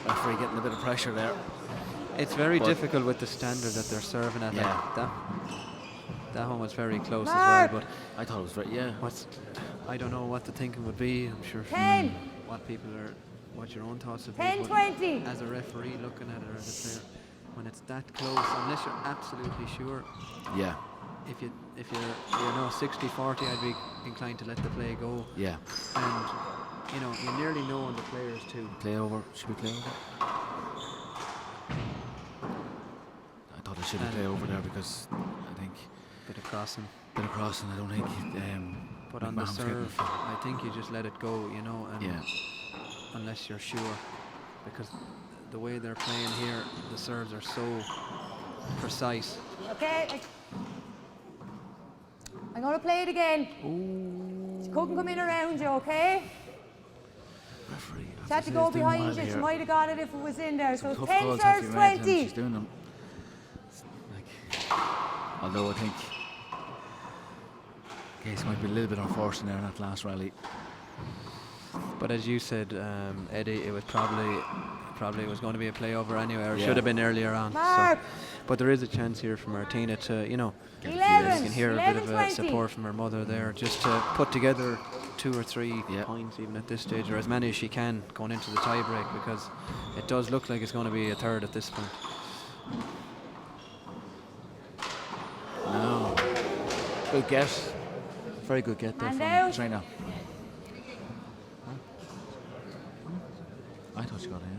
B: referee getting a bit of pressure there.
C: It's very
B: But-
C: difficult with the standard that they're serving at.
B: Yeah.
C: That one was very close
A: Mark.
C: as well,
B: I thought it was very, yeah.
C: but I don't know what the thinking would be. I'm sure
A: 10.
C: what your own thoughts would
A: 10,
C: be. but
A: 20.
C: As a referee looking at it as a player, when it's that close, unless you're absolutely sure,
B: Yeah,
C: if you're 60-40, I'd be inclined to let the play go.
B: yeah.
C: And you know, you nearly know on the players too.
B: Play over. Should we play over? I thought it should be play over there because I think
C: Bit of crossing.
B: bit of crossing. I don't think.
C: But on the
B: McMahon's getting
C: serve, I think you just let it go, you know, and
B: Yeah.
C: unless you're sure, because the way they're playing here, the serves are so precise.
A: Okay. I'm going to play it again. She couldn't come in around you, okay?
B: Referee.
A: She had to go behind you. She might have got it if it was in there. So it's 10 serves, 20.
B: She's doing them. Like, although I think Casey might be a little bit unfortunate there in that last rally.
C: But as you said, Eddie, it was probably was going to be a play over anyway, or
B: Yeah.
C: should have been earlier on.
A: Mark.
C: But there is a chance here for Martina to, you know,
A: 11.
C: you can hear a bit
A: 11,
C: of
A: 20.
C: support from her mother there, just to put together 2 or 3
B: Yeah.
C: points even at this stage, or as many as she can going into the tie break, because it does look like it's going to be a third at this point.
B: No. Good get. Very good get there
A: And
B: from
A: out.
B: Catriona. I thought she got it, yeah.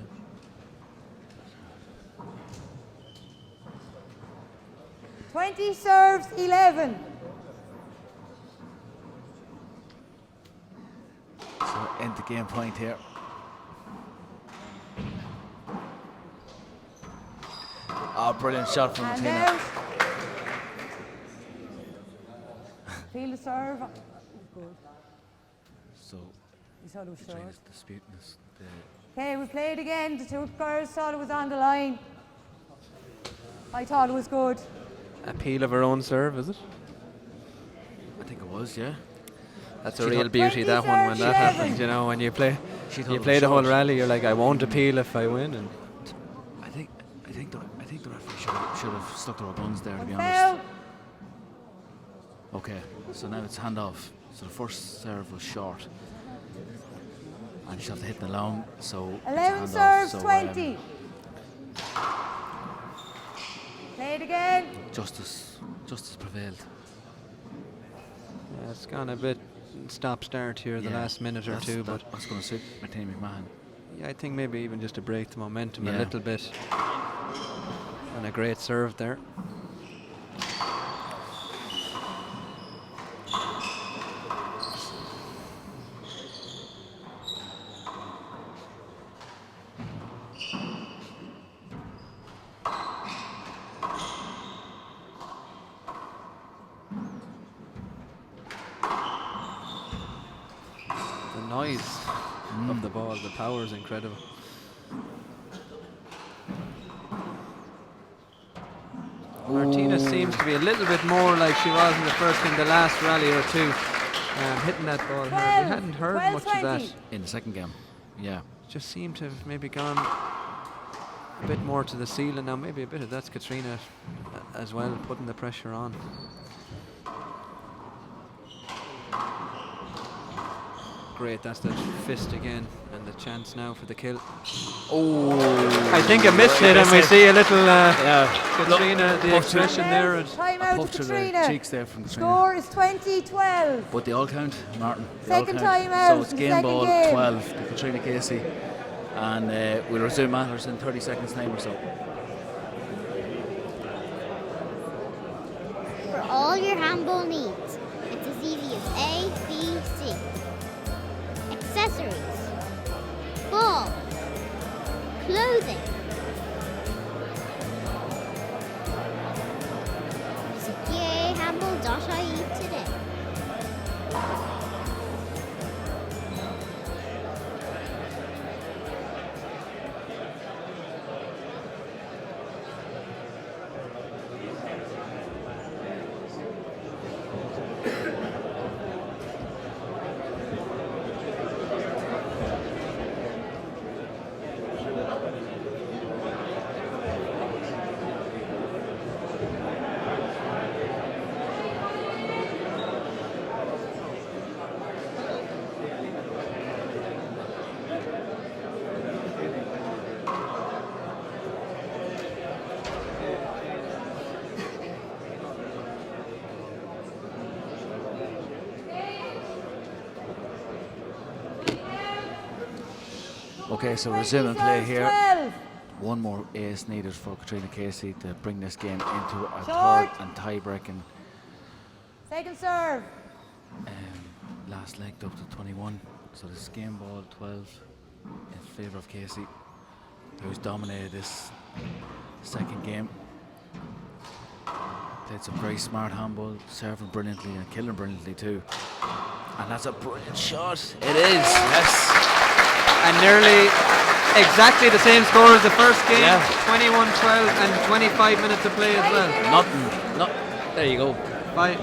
A: Twenty serves, 11.
B: So end the game point here. Oh, brilliant shot from
A: And
B: Martina.
A: out. Feel the serve. Good.
B: So
A: You thought it was short.
B: Catriona's disputing this, the
A: Okay, we played again. The two girls thought it was on the line. I thought it was good.
C: A peel of her own serve, is it?
B: I think it was, yeah.
C: That's a real beauty, that one, when that happens, you know, when you play the whole rally, you're like, I won't appeal if I win. And
B: I think the referee should have stuck to her guns there, to be honest. Okay, so now it's handoff. So the first serve was short, and she have to hit the long. So
A: 11
B: it's a handoff.
A: serves, 20. Play it again.
B: Justice prevailed.
C: yeah, it's gone a bit stop-start here the last minute or two, but
B: that's going to suit Martina McMahon.
C: yeah, I think maybe even just to break the momentum a
B: Yeah.
C: little bit. And a great serve there. The noise of the ball, the power is incredible. Martina seems to be a little bit more like she was in the last rally or two, hitting that ball. We hadn't heard much of that
B: In the second game, yeah.
C: just seemed to have maybe gone a bit more to the ceiling now. Maybe a bit of that's Catriona as well, putting the pressure on. Great, that's the fist again, and the chance now for the kill.
B: Oh,
C: I think a miss hit, and we see a little
B: yeah.
C: Catriona, the expression there. And
A: Time
B: A
A: out
B: puff
A: to
B: to the
A: Catriona.
B: cheeks there from Catriona.
A: Score is 20-12.
B: But they all count, Martin. They all
A: Second
B: count.
A: time out
B: So it's
A: in the
B: game
A: second
B: ball
A: game.
B: 12 to Catriona Casey. And we'll resume matters in 30 seconds time or so.
I: For all your handball needs, it's as easy as A, B, C. Accessories, ball, clothing. Visit gahandball.ie today.
B: Okay, so resuming play here.
A: 12.
B: One more ace needed for Catriona Casey to bring this game into a
A: Short.
B: third and tie-breaking
A: Second serve.
B: last leg up to 21. So this game ball 12 in favour of Casey, who's dominated this second game. Played some very smart handball, serving brilliantly and killing brilliantly too. And that's a brilliant shot. It is, yes.
C: And nearly exactly the same score as the first game.
B: Yeah.
C: 21-12 and 25 minutes to play as well.
B: There you go.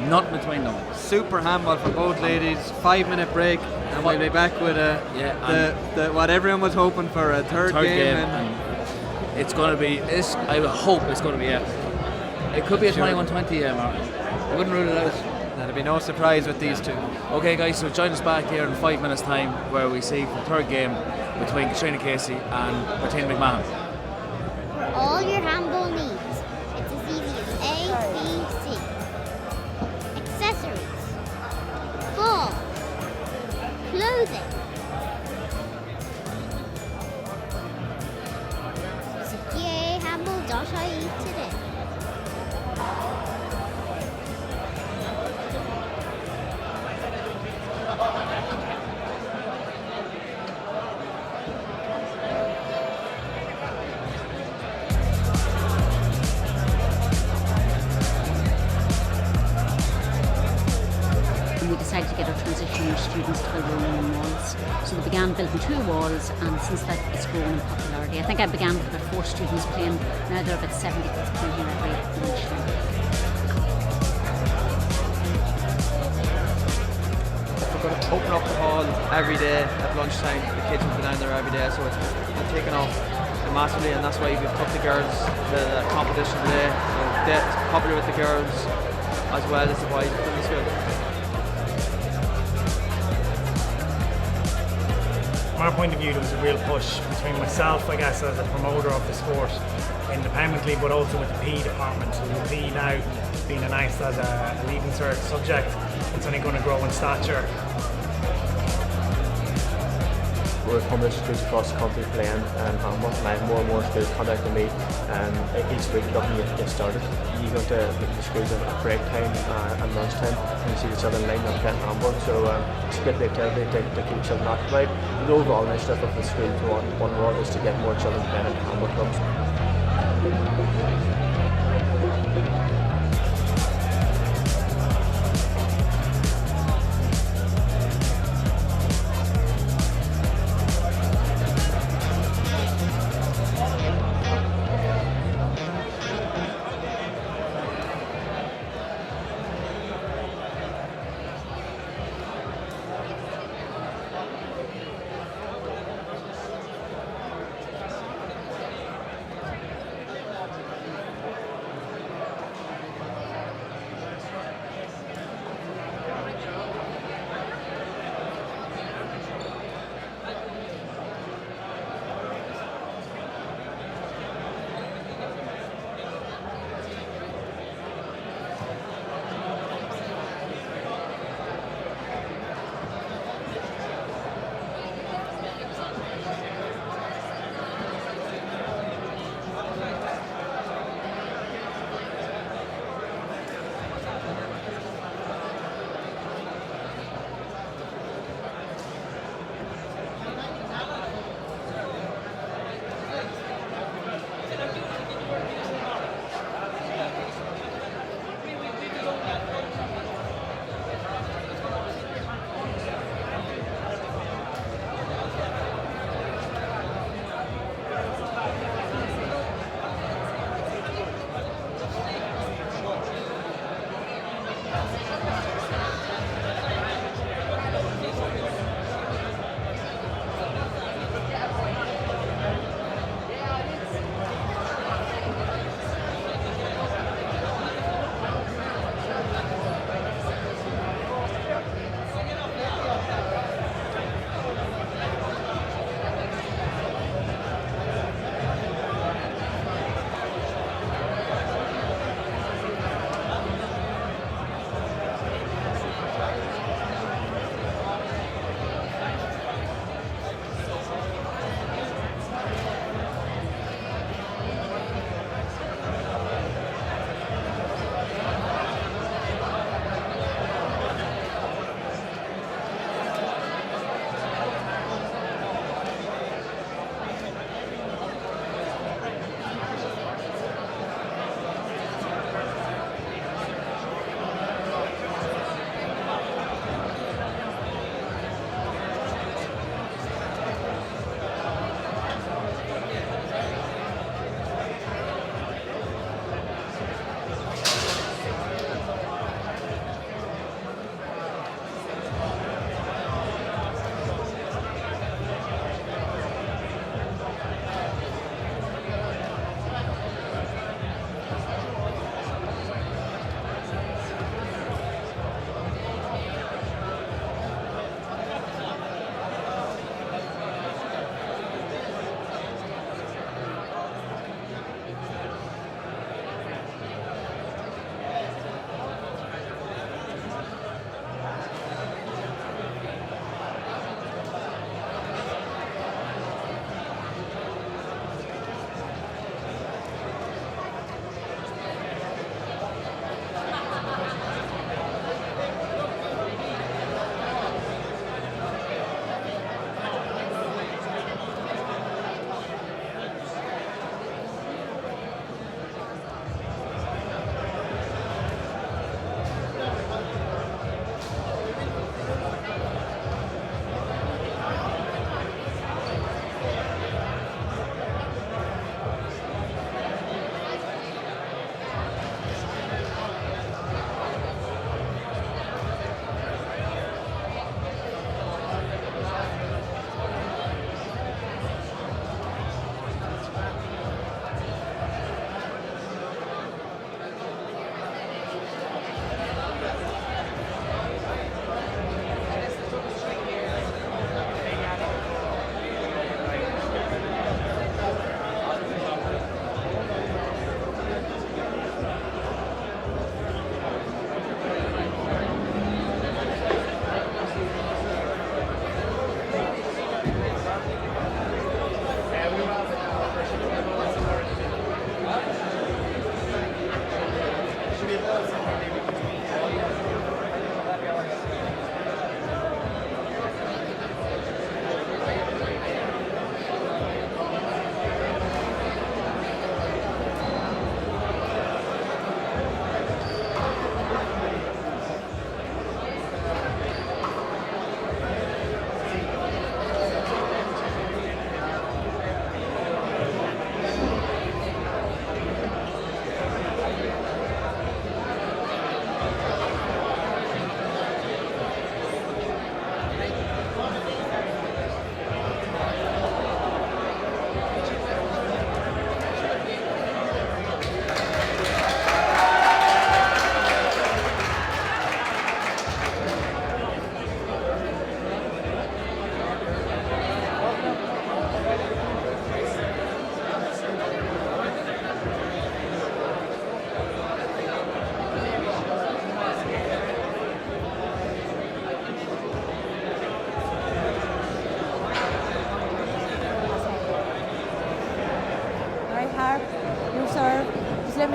B: Nothing between them.
C: Super handball for both ladies. 5-minute break, and we'll be back with the what everyone was hoping for, a third game.
B: And it's going to be. I hope it's going to be. It could be a 21-20. Martin. I wouldn't rule it out.
C: There'll be no surprise with these two.
B: Okay, guys. So join us back here in 5 minutes' time, where we see the third game between Catriona Casey and Martina McMahon.
I: For all your handball needs, it's as easy as A, B, C. Accessories, ball, clothing. Visit gahandball.ie today.
E: We decided to get our transitional students to build their own walls. So they began building 2 walls, and since that it's grown in popularity. I think I began with about 4 students playing, now there are about 70 kids playing here every lunchtime.
F: We're going to open up the hall every day at lunchtime. The kids will be down there every day, so it's taken off massively, and that's why we've took the girls to the competition today. So it's popular with the girls as well as the boys within the school.
G: From our point of view, there was a real push between myself, I guess, as a promoter of the sport independently, but also with the PE department. So the PE now being announced as a leaving cert subject, it's only going to grow in stature.
H: With 100 schools across the country playing handball, and I have more and more schools contacting me each week looking to get started. You go to the schools at break time and lunchtime, and you see the children lined up playing handball, so it's a great activity to keep children occupied. The overall initiative of the school to one role is to get more children playing at handball clubs.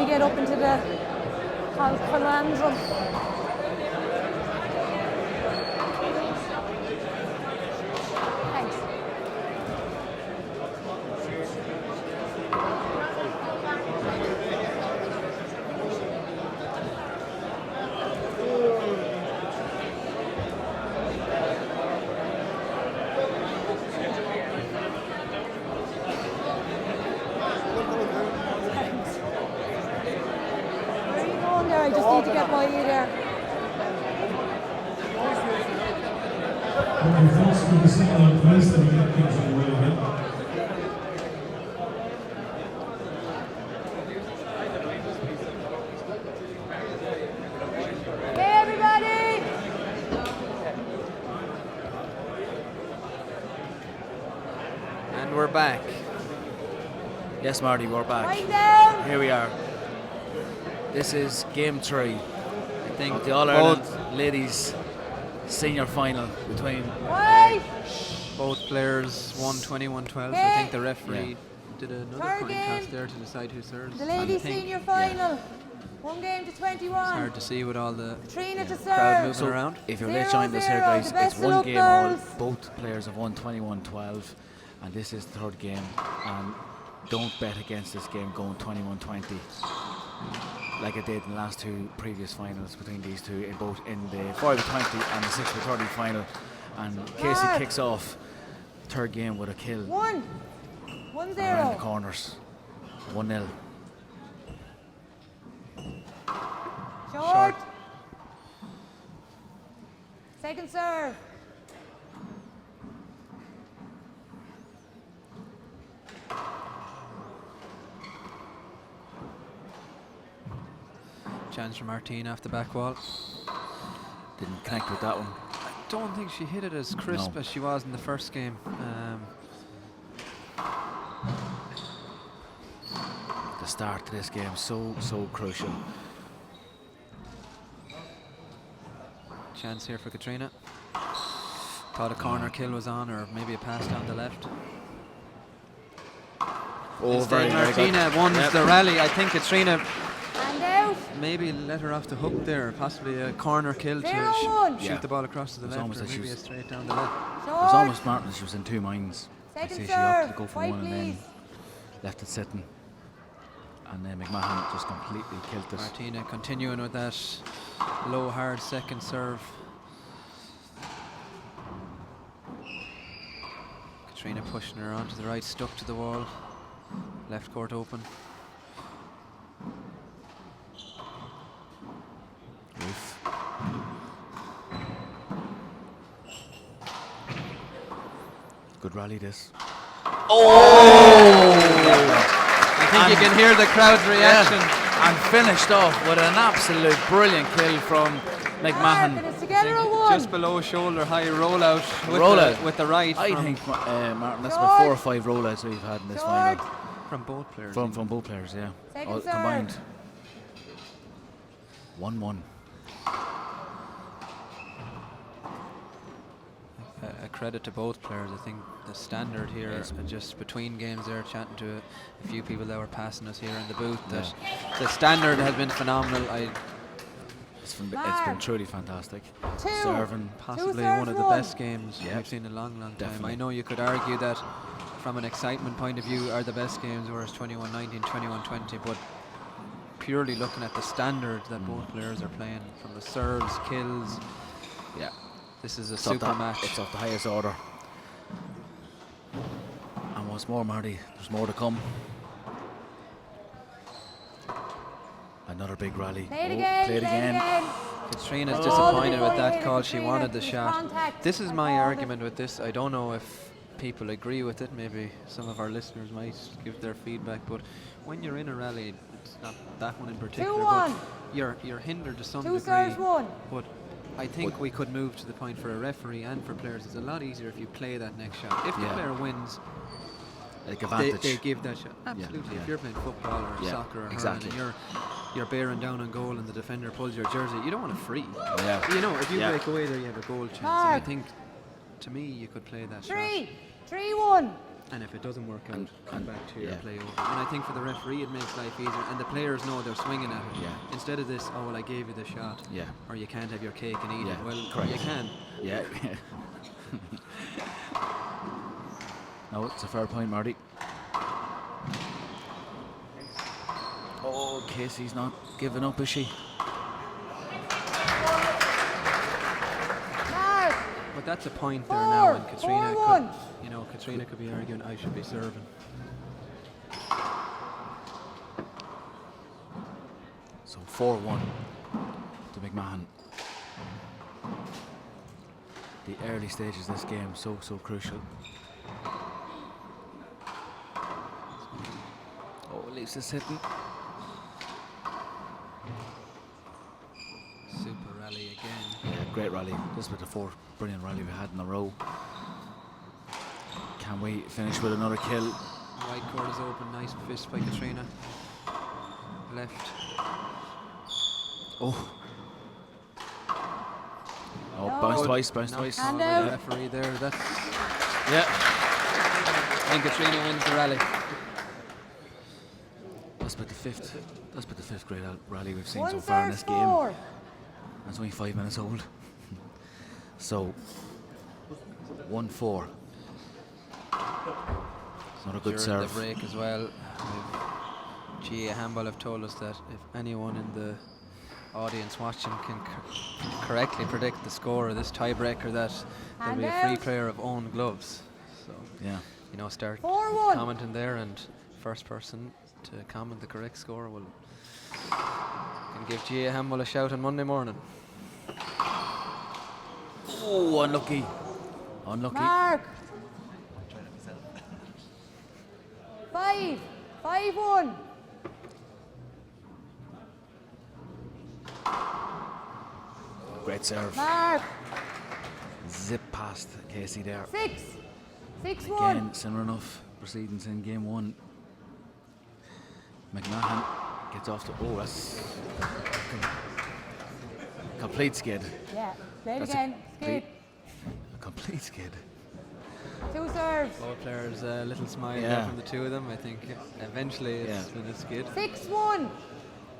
A: we get up into the conundrum. Thanks. I just need to get by you there. Hey everybody!
C: And we're back.
B: Yes, Marty, we're back.
A: Wind down!
B: Here we are. This is game 3.
C: I think
B: of the All-Ireland Ladies Senior Final between
C: both players won 21-12. I think the referee did another coin toss there to decide who serves.
A: The Ladies Senior Final. 1 game to 21.
C: It's hard to see with all the
A: Catriona to
C: crowd
A: serve.
C: moving around.
B: If you're late joining us here,
A: 0-0,
B: guys,
A: the
B: it's
A: best of
B: 1
A: luck,
B: game all.
A: girls.
B: Both players have won 21-12, and this is the 3rd game. And don't bet against this game going 21-20. Like I did in the last 2 previous finals between these two, in both in the 4x20 and the 6x30 final. And Casey kicks off 3rd game with a kill.
A: 1-0.
B: Around the corners. 1-0.
A: Short. Second serve.
C: Chance for Martina off the back wall.
B: Didn't connect with that one.
C: I don't think she hit it as crisp as she was in the first game.
B: The start to this game so crucial.
C: Chance here for Catriona. Thought a corner kill was on, or maybe a pass down the left. Instead, Martina wins the rally. I think Catriona maybe let her off the hook there, possibly a corner kill to shoot the ball across to the left, or maybe a straight down the left.
B: It was almost Martin, she was in 2 minds.
A: Second
B: she
A: serve.
B: opted to go for
A: White,
B: one and then
A: please.
B: left it sitting. And then McMahon just completely killed it.
C: Martina continuing with that low hard second serve. Catriona pushing her onto the right, stuck to the wall. Left court open.
B: Roof. Good rally this.
C: I think you can hear the crowd's reaction.
B: Yeah. And finished off with an absolute brilliant kill from McMahon.
C: Just below shoulder high rollout with the right.
B: I think, Martin, that's about 4 or 5 rollouts we've had in this final.
C: From both players.
B: From both players, yeah. All
A: serve.
B: combined. 1-1.
C: A credit to both players. I think the standard here, just between games there, chatting to a few people that were passing us here in the booth, that the standard has been phenomenal.
B: It's been truly fantastic. Serving.
C: Possibly one of the best games we've seen in a long time.
B: Definitely.
C: I know you could argue that from an excitement point of view are the best games, whereas 21-19, 21-20, but purely looking at the standard that both players are playing, from the serves, kills, this is a super match.
B: It's of the highest order. And what's more, Marty, there's more to come. Another big rally.
A: Play it again.
C: Catriona's disappointed with that call. She wanted the shot. This is my argument with this. I don't know if people agree with it. Maybe some of our listeners might give their feedback. But when you're in a rally, it's not that one in particular, but you're hindered to some degree. But I think we could move to the point for a referee and for players. It's a lot easier if you play that next shot. If the player wins, they give that shot. Absolutely. If you're playing football or soccer or hurling and you're bearing down on goal and the defender pulls your jersey, you don't want to free. You know, if you break away there, you have a goal chance. And I think, to me, you could play that shot.
A: 3-1.
C: And if it doesn't work out, come back to your play over. And I think for the referee it makes life easier, and the players know they're swinging at it.
B: Yeah.
C: Instead of this, oh well, I gave you the shot.
B: Yeah.
C: Or you can't have your cake and eat
B: Yeah,
C: it. Well,
B: correct.
C: you can.
B: Yeah. No, it's a fair point, Marty. Oh, Casey's not giving up, is she?
A: Mark.
C: But that's a point there now, and Catriona
A: 4-1.
C: could, you know, Catriona could be arguing I should be serving.
B: So 4-1 to McMahon. The early stages of this game so crucial. Oh, leaves us sitting.
C: Super rally again.
B: Yeah, great rally. This was the fourth brilliant rally we had in a row. Can we finish with another kill?
C: Right court is open, nice fist by Catriona. Left.
B: Oh. Oh,
A: No.
B: bounce twice.
A: Hand
C: The
A: out.
C: referee there, that's...
B: Yeah.
C: And Catriona wins the rally.
B: That's about the fifth great rally we've seen
A: One
B: so far in
A: serve
B: this game.
A: score.
B: It's only 5 minutes old. So 1-4. It's not a good
C: During
B: serve.
C: the break as well, Gia Handball have told us that if anyone in the audience watching can correctly predict the score of this tiebreaker, that there'll be a free
A: Hand out.
C: pair of own gloves. So,
B: Yeah.
C: you know, start
A: 4-1.
C: commenting there, and first person to comment the correct score will can give Gia Handball a shout on Monday morning.
B: Oh, unlucky. Unlucky.
A: Mark. 5-1.
B: Great serve.
A: Mark.
B: Zip past Casey there.
A: 6-1.
B: Again, similar enough proceedings in game one. McMahon gets off to, oh, that's complete skid.
A: Yeah, play it
B: That's
A: again. Skid.
B: A complete skid.
A: 2 serves.
C: Both players a little smile
B: Yeah.
C: there from the two of them. I think eventually it's
B: Yeah.
C: been a skid.
A: 6-1.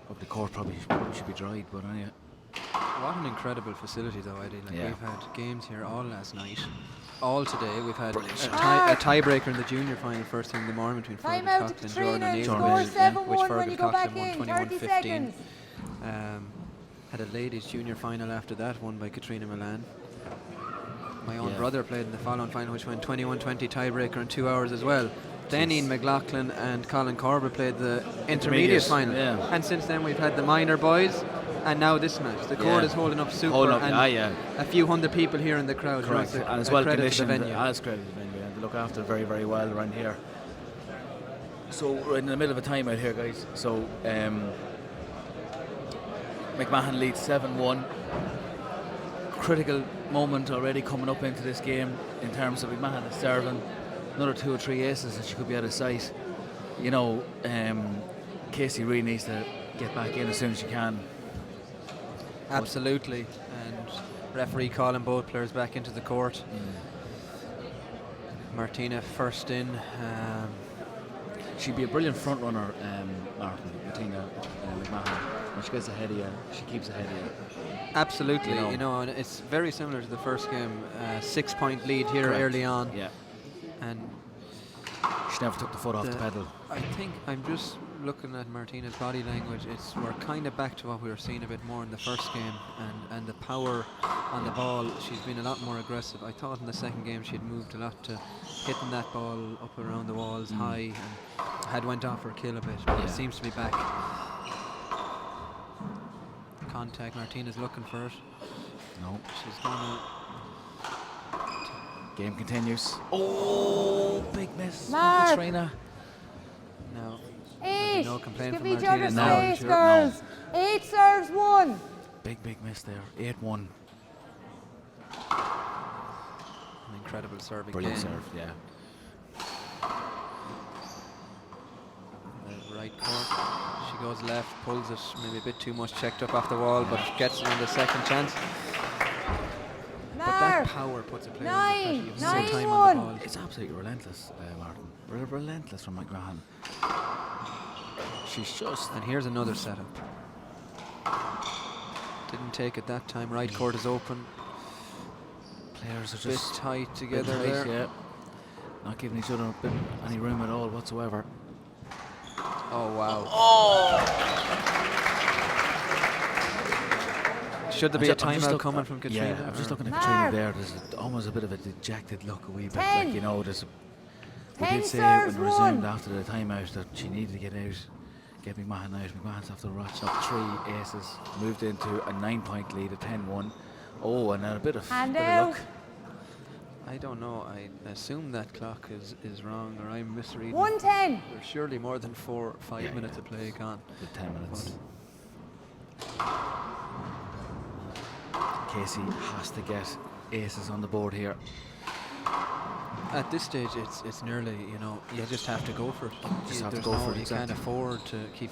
B: Up the court probably should be dried, but anyway.
C: What an incredible facility, though, Eddie. Like,
B: Yeah.
C: we've had games here all last night, all today. We've had
B: Brilliant
C: a
B: shot.
C: tiebreaker in the junior final first thing in the morning between
A: Time
C: Fergal
A: out
C: Coughlin
A: to
C: and
A: Catriona
C: Jordan
A: and
C: O'Neill,
A: score
C: which
A: 7-1 when
C: Fergal
A: you go back
C: Coughlin won
A: in. 30
C: 21-15.
A: seconds.
C: Had a ladies junior final after that, won by Catriona Milan. My own
B: Yeah.
C: brother played in the following final, which went 21-20 tiebreaker in 2 hours as well. Then Ian McLaughlin and Colin Corbett played the intermediate final.
B: Yeah.
C: And since then we've had the minor boys, and now this match. The court
B: Yeah.
C: is holding up super,
B: Holding up,
C: and
B: yeah.
C: a few hundred people here in the crowd.
B: Correct.
C: So it's
B: And it's
C: a
B: well
C: credit to the
B: conditioned.
C: venue.
B: As credit to the venue. And they look after it very, very well around here. So we're in the middle of a timeout here, guys. So McMahon leads 7-1. Critical moment already coming up into this game in terms of McMahon is serving another 2 or 3 aces and she could be out of sight. You know, Casey really needs to get back in as soon as she can.
C: Absolutely. And referee calling both players back into the court. Martina first in.
B: She'd be a brilliant front runner, Martina McMahon. When she gets ahead of you, she keeps ahead of you.
C: Absolutely,
B: You know.
C: and it's very similar to the first game. 6-point lead here
B: Correct.
C: early on.
B: Yeah.
C: And
B: She never took the foot off the pedal.
C: I think I'm just looking at Martina's body language. We're kind of back to what we were seeing a bit more in the first game, and the power on the ball. She's been a lot more aggressive. I thought in the second game she'd moved a lot to hitting that ball up around the walls high, and had went off her kill a bit. But it seems to be back. Contact. Martina's looking for it.
B: No.
C: She's gonna.
B: Game continues. Oh, big miss.
A: Mark.
B: Catriona.
C: No.
A: 8.
C: No complaint
A: Give
C: from
A: each
C: Martina
A: other
C: now.
A: space,
B: Sure.
A: girls. 8 serves, 1.
B: Big miss there. 8-1.
C: An incredible serve
B: Brilliant
C: again.
B: serve, yeah.
C: The right court. She goes left, pulls it maybe a bit too much, checked up off the wall, but gets it on the second chance. But that
A: Mark.
C: power puts a player
A: Nine.
C: under pressure. You have more time
A: 9-1.
C: on the ball.
B: It's absolutely relentless, Martin. Relentless from McMahon. She's just.
C: And here's another setup. Didn't take it that time. Right court is open.
B: Players are
C: Bit
B: just
C: tight
B: bit
C: together
B: tight,
C: there.
B: yeah. Not giving each other any room at all whatsoever.
C: Oh wow. Should there be a timeout coming from Catriona?
B: Yeah, I'm just looking at
A: Mark.
B: Catriona there. There's almost a bit of a dejected look, a wee bit.
A: 10.
B: Like, you know, there's. We
A: 10
B: did say
A: serves,
B: when resumed
A: 1.
B: after the timeout that she needed to get out, get McMahon out. McMahon's after rotched up 3 aces, moved into a 9-point lead at 10-1. Oh, and then a bit of
A: Hand
B: bit of
A: out.
B: luck.
C: I don't know. I assume that clock is wrong, or I'm misreading.
A: 110.
C: There's surely more than 4 or 5
B: Yeah,
C: minutes
B: yeah.
C: to play gone.
B: The 10 minutes. Casey has to get aces on the board here.
C: At this stage, it's nearly, you know, you just have to go for it.
B: Just have to
C: There's
B: go
C: no-
B: for it,
C: You
B: exactly.
C: can't afford to keep,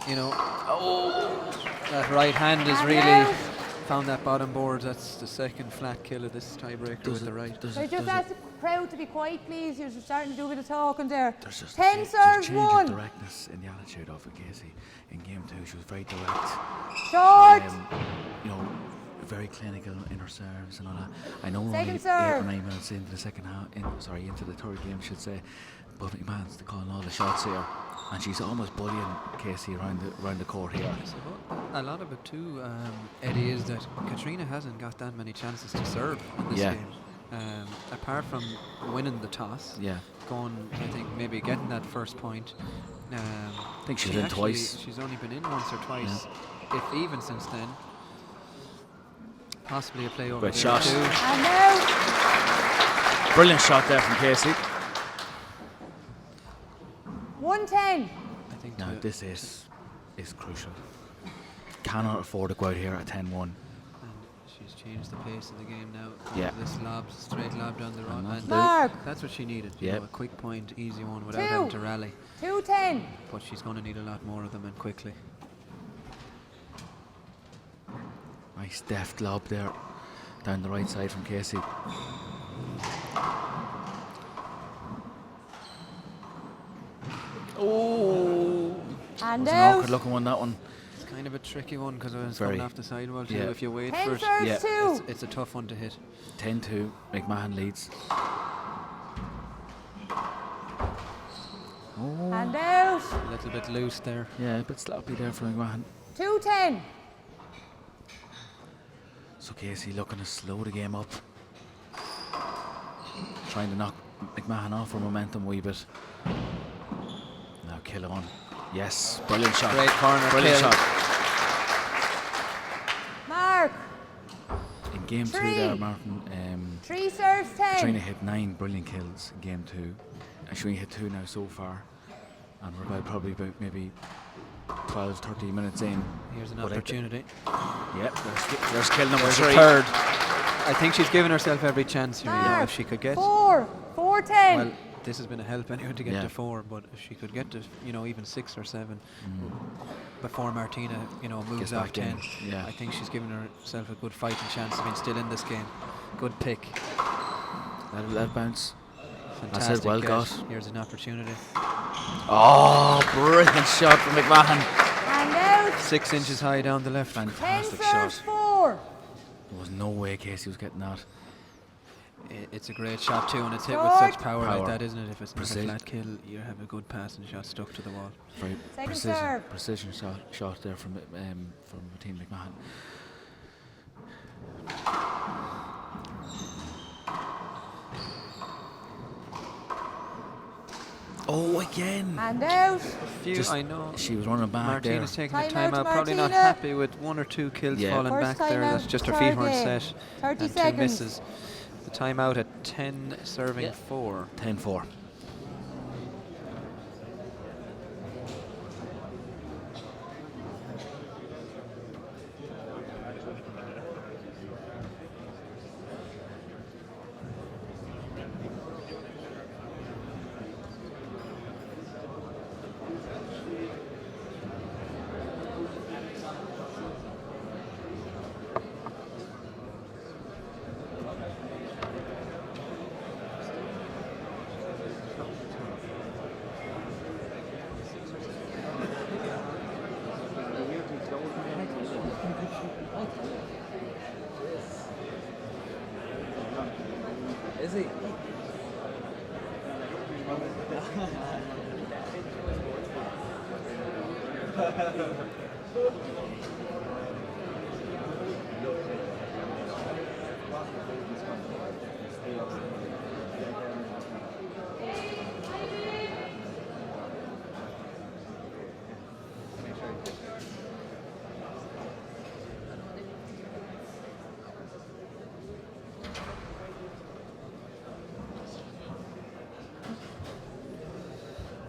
C: you know. Oh, that right hand is
A: Hand
C: really
A: out.
C: found that bottom board. That's the second flat kill of this tiebreaker with the right.
A: I just ask the crowd to be quiet, please. You're starting to do a bit of talking there.
B: There's just
A: 10
B: there's a
A: serves,
B: change of
A: 1.
B: directness in the attitude of it, Casey. In game 2, she was very direct.
A: Short.
B: You know, very clinical in her serves and all that. I know we're
A: Second
B: only 8
A: serve.
B: or 9 minutes into the second half, into the third game, I should say. But McMahon's calling all the shots here, and she's almost bullying Casey around the court here.
C: I suppose a lot of it too, Eddie, is that Catriona hasn't got that many chances to serve in this
B: Yeah.
C: game. Apart from winning the toss,
B: Yeah,
C: going, I think maybe getting that first point.
B: I think she's
C: she
B: in
C: actually-
B: twice.
C: She's only been in once or twice, if even since then. Possibly a play over
B: Great
C: there
B: shot.
C: too.
A: And out.
B: Brilliant shot there from Casey.
A: 110.
C: I think
B: Now
C: to-
B: this is crucial. Cannot afford to go out here at 10-1.
C: and she's changed the pace of the game now.
B: Yeah.
C: This lob, straight lob down the run, and
A: Mark.
C: that's what she needed. You
B: Yep.
C: know, a quick point, easy one without
A: 2.
C: having to rally.
A: 210.
C: But she's going to need a lot more of them, and quickly.
B: Nice deft lob there down the right side from Casey. Oh,
A: And
B: was an
A: out.
B: awkward looking one, that one.
C: It's kind of a tricky one because it's
B: Very.
C: coming off the sidewall too.
B: Yeah.
C: If you wait
A: 10
C: for it,
A: serves,
B: Yeah.
A: 2.
C: it's a tough one to hit.
B: 10-2, McMahon leads. Oh,
A: And out.
C: A little bit loose there.
B: yeah, a bit sloppy there for McMahon.
A: 210.
B: So Casey looking to slow the game up. Trying to knock McMahon off her momentum a wee bit. Now kill on. Yes, brilliant shot.
C: Great corner
B: Brilliant
C: kill.
B: shot.
A: Mark.
B: In game 2
A: Three.
B: there, Martin,
A: 3 serves, 10.
B: Catriona hit 9 brilliant kills in game 2. And she only hit 2 now so far. And we're about maybe 12, 13 minutes in.
C: Here's an
B: But I thi-
C: opportunity.
B: Yep, there's kill number
C: There's
B: 3.
C: a third. I think she's given herself every chance here. You know,
A: Mark.
C: if she could get.
A: 4. 410.
C: Well, this has been a help anyway to get
B: Yeah.
C: to 4, but if she could get to, you know, even 6 or 7 before Martina, you know, moves
B: Gets
C: off
B: back in,
C: 10,
B: yeah.
C: I think she's given herself a good fighting chance of being still in this game. Good pick.
B: That bounce.
C: Fantastic
B: well
C: get.
B: got.
C: Here's an opportunity.
B: Oh, brilliant shot from McMahon.
A: And out.
C: 6 inches high down the left.
A: 10
B: Fantastic
A: serves,
B: shot.
A: 4.
B: There was no way Casey was getting that.
C: It's a great shot too, and it's hit with
A: Short.
C: such power like
B: Power.
C: that, isn't it? If it's not a
B: Precision.
C: flat kill, you have a good passing shot stuck to the wall.
B: Very
A: Second serve.
B: precision shot there from Martina McMahon. Oh, again.
A: And out.
B: Just-
C: I know.
B: She was running back there.
C: Martina's taking the
A: Time out,
C: timeout, probably not
A: Martina.
C: happy with 1 or 2 kills
B: Yeah.
C: falling
A: First
C: back there.
A: timeout,
C: That's just her
A: third
C: feet weren't
A: game.
C: set.
A: 30
C: and 2
A: seconds.
C: misses. The timeout at 10 serving
B: Yeah.
C: 4.
B: 10-4.
C: Is he?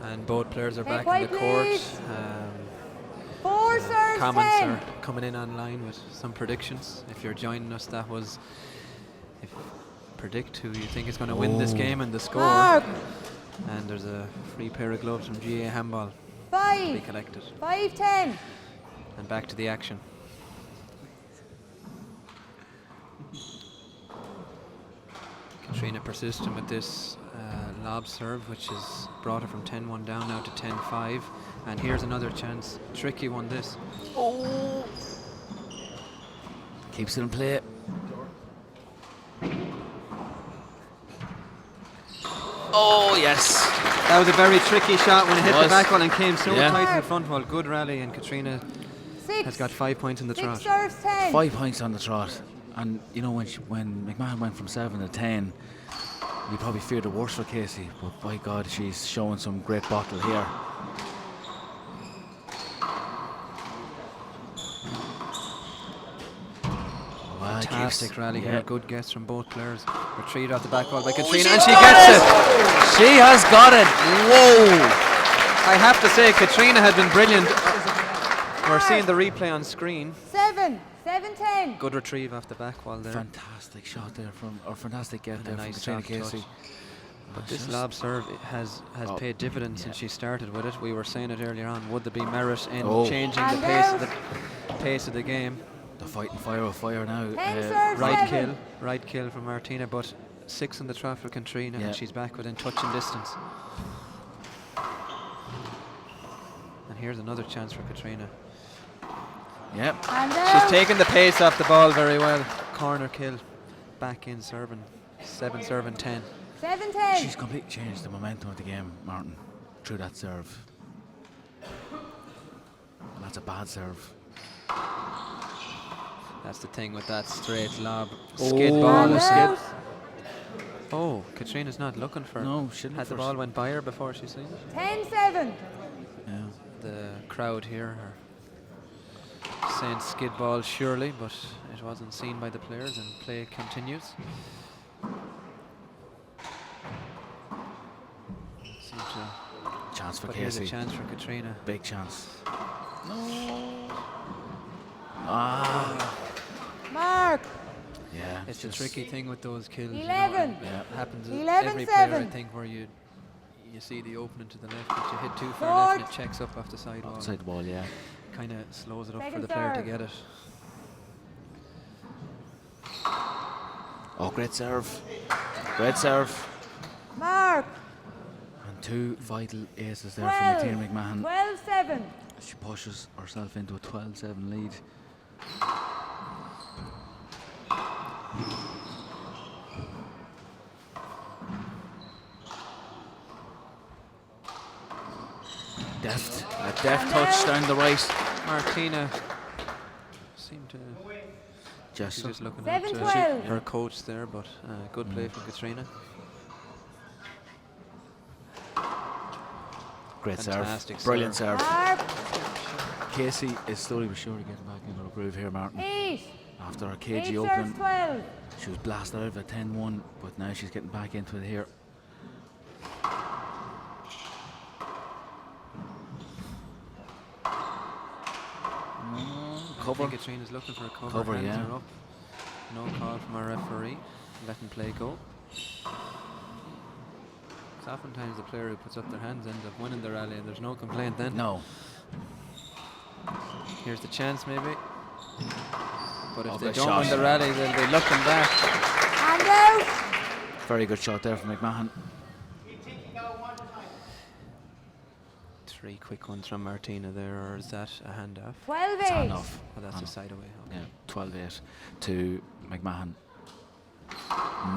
C: And both players are back in the court.
A: Four serves,
C: Comments
A: 10.
C: are coming in online with some predictions. If you're joining us, that was predict who you think is going to win this game and the score.
A: Mark.
C: And there's a free pair of gloves from GA Handball to be
A: 5.
C: collected.
A: 5-10.
C: And back to the action. Catriona persisting with this lob serve, which has brought her from 10-1 down now to 10-5. And here's another chance. Tricky one, this.
B: Oh! Keeps it in play. Oh, yes.
C: That was a very tricky shot when it hit the
B: Was.
C: back wall and came so
B: Yeah.
C: tight in the front wall. Good rally, and Catriona
A: 6.
C: has got 5 points in the
A: 6
C: trot.
A: serves, 10.
B: 5 points on the trot. And you know, when McMahon went from 7 to 10, you probably feared the worst for Casey. But by God, she's showing some great bottle here. Well,
C: Fantastic rally
B: yeah.
C: here. Good guess from both players. Retreat off the back wall by Catriona,
B: she
C: and she
B: got
C: gets
B: it!
C: it.
B: She has got it. Whoa!
C: I have to say, Catriona had been brilliant. We're seeing the replay on screen.
A: 7. 7-10.
C: Good retrieve off the back wall there.
B: Fantastic shot there fantastic get
C: And
B: there
C: a
B: from
C: nice
B: Catriona
C: soft
B: Casey.
C: touch. But this
B: Just-
C: lob serve has
B: Oh,
C: paid dividends
B: yeah.
C: since she started with it. We were saying it earlier on. Would there be merit in
B: Oh.
C: changing
A: And
C: the pace of the game?
B: The fighting fire of fire now.
A: 10 serves,
C: Right
A: 7.
C: kill from Martina, but 6 on the trot for Catriona,
B: Yeah.
C: and she's back within touching distance. And here's another chance for Catriona.
B: Yep.
A: And
C: She's
A: out.
C: taken the pace off the ball very well. Corner kill, back in serving, 7 serving 10.
A: 7-10.
B: She's completely changed the momentum of the game, Martin, through that serve. And that's a bad serve.
C: That's the thing with that straight lob. Skid ball.
A: And out.
C: Oh, Catriona's not looking for it.
B: No, she didn't
C: Had the
B: first.
C: ball went by her before she seen it.
A: 10-7.
B: Yeah.
C: The crowd here are saying skid ball surely, but it wasn't seen by the players, and play continues. Seem to
B: Chance for
C: But here's a
B: Casey.
C: chance for Catriona.
B: Big chance. No. Ah.
A: Mark.
B: Yeah.
C: It's a
B: just-
C: tricky thing with those kills.
A: 11.
C: You know, it happens with
A: 11,
C: every player, I
A: 7.
C: think, where you see the opening to the left, but you hit too far left and it checks up off the side wall.
B: Outside the wall, yeah.
C: Kind of slows it up for
A: Second
C: the player to
A: serve.
C: get it.
B: Oh, great serve. Great serve.
A: Mark.
B: And 2 vital aces there
A: 12.
B: from Martina McMahon.
A: 12-7.
B: She pushes herself into a 12-7 lead. Deft. A deft touch down the right.
C: Martina seemed to. She's
B: Just
C: just looking
A: 7-12.
C: at her coach there, but good play from Catriona.
B: great
C: Fantastic
B: serve. Brilliant serve.
A: Mark.
B: Casey is slowly but surely getting back into her groove here, Martin.
A: 8.
B: After her
A: 8
B: cagey
A: serves,
B: opening,
A: 12.
B: she was blasted out of a 10-1, but now she's getting back into it here.
C: I
B: Cover.
C: think Catriona's looking for a cover.
B: Cover,
C: hands
B: yeah.
C: her up. No call from our referee. Letting play go. It's oftentimes the player who puts up their hands ends up winning the rally, and there's no complaint then.
B: No.
C: Here's the chance, maybe. But if
B: Oh,
C: they
B: good
C: don't
B: shot.
C: win the rally, they'll be looking back.
A: And out.
B: Very good shot there from McMahon.
C: 3 quick ones from Martina there, or is that a handoff?
A: 12-8.
B: It's hand off.
C: Oh, that's
B: Hand
C: a
B: off.
C: side away. Okay.
B: Yeah, 12-8 to McMahon.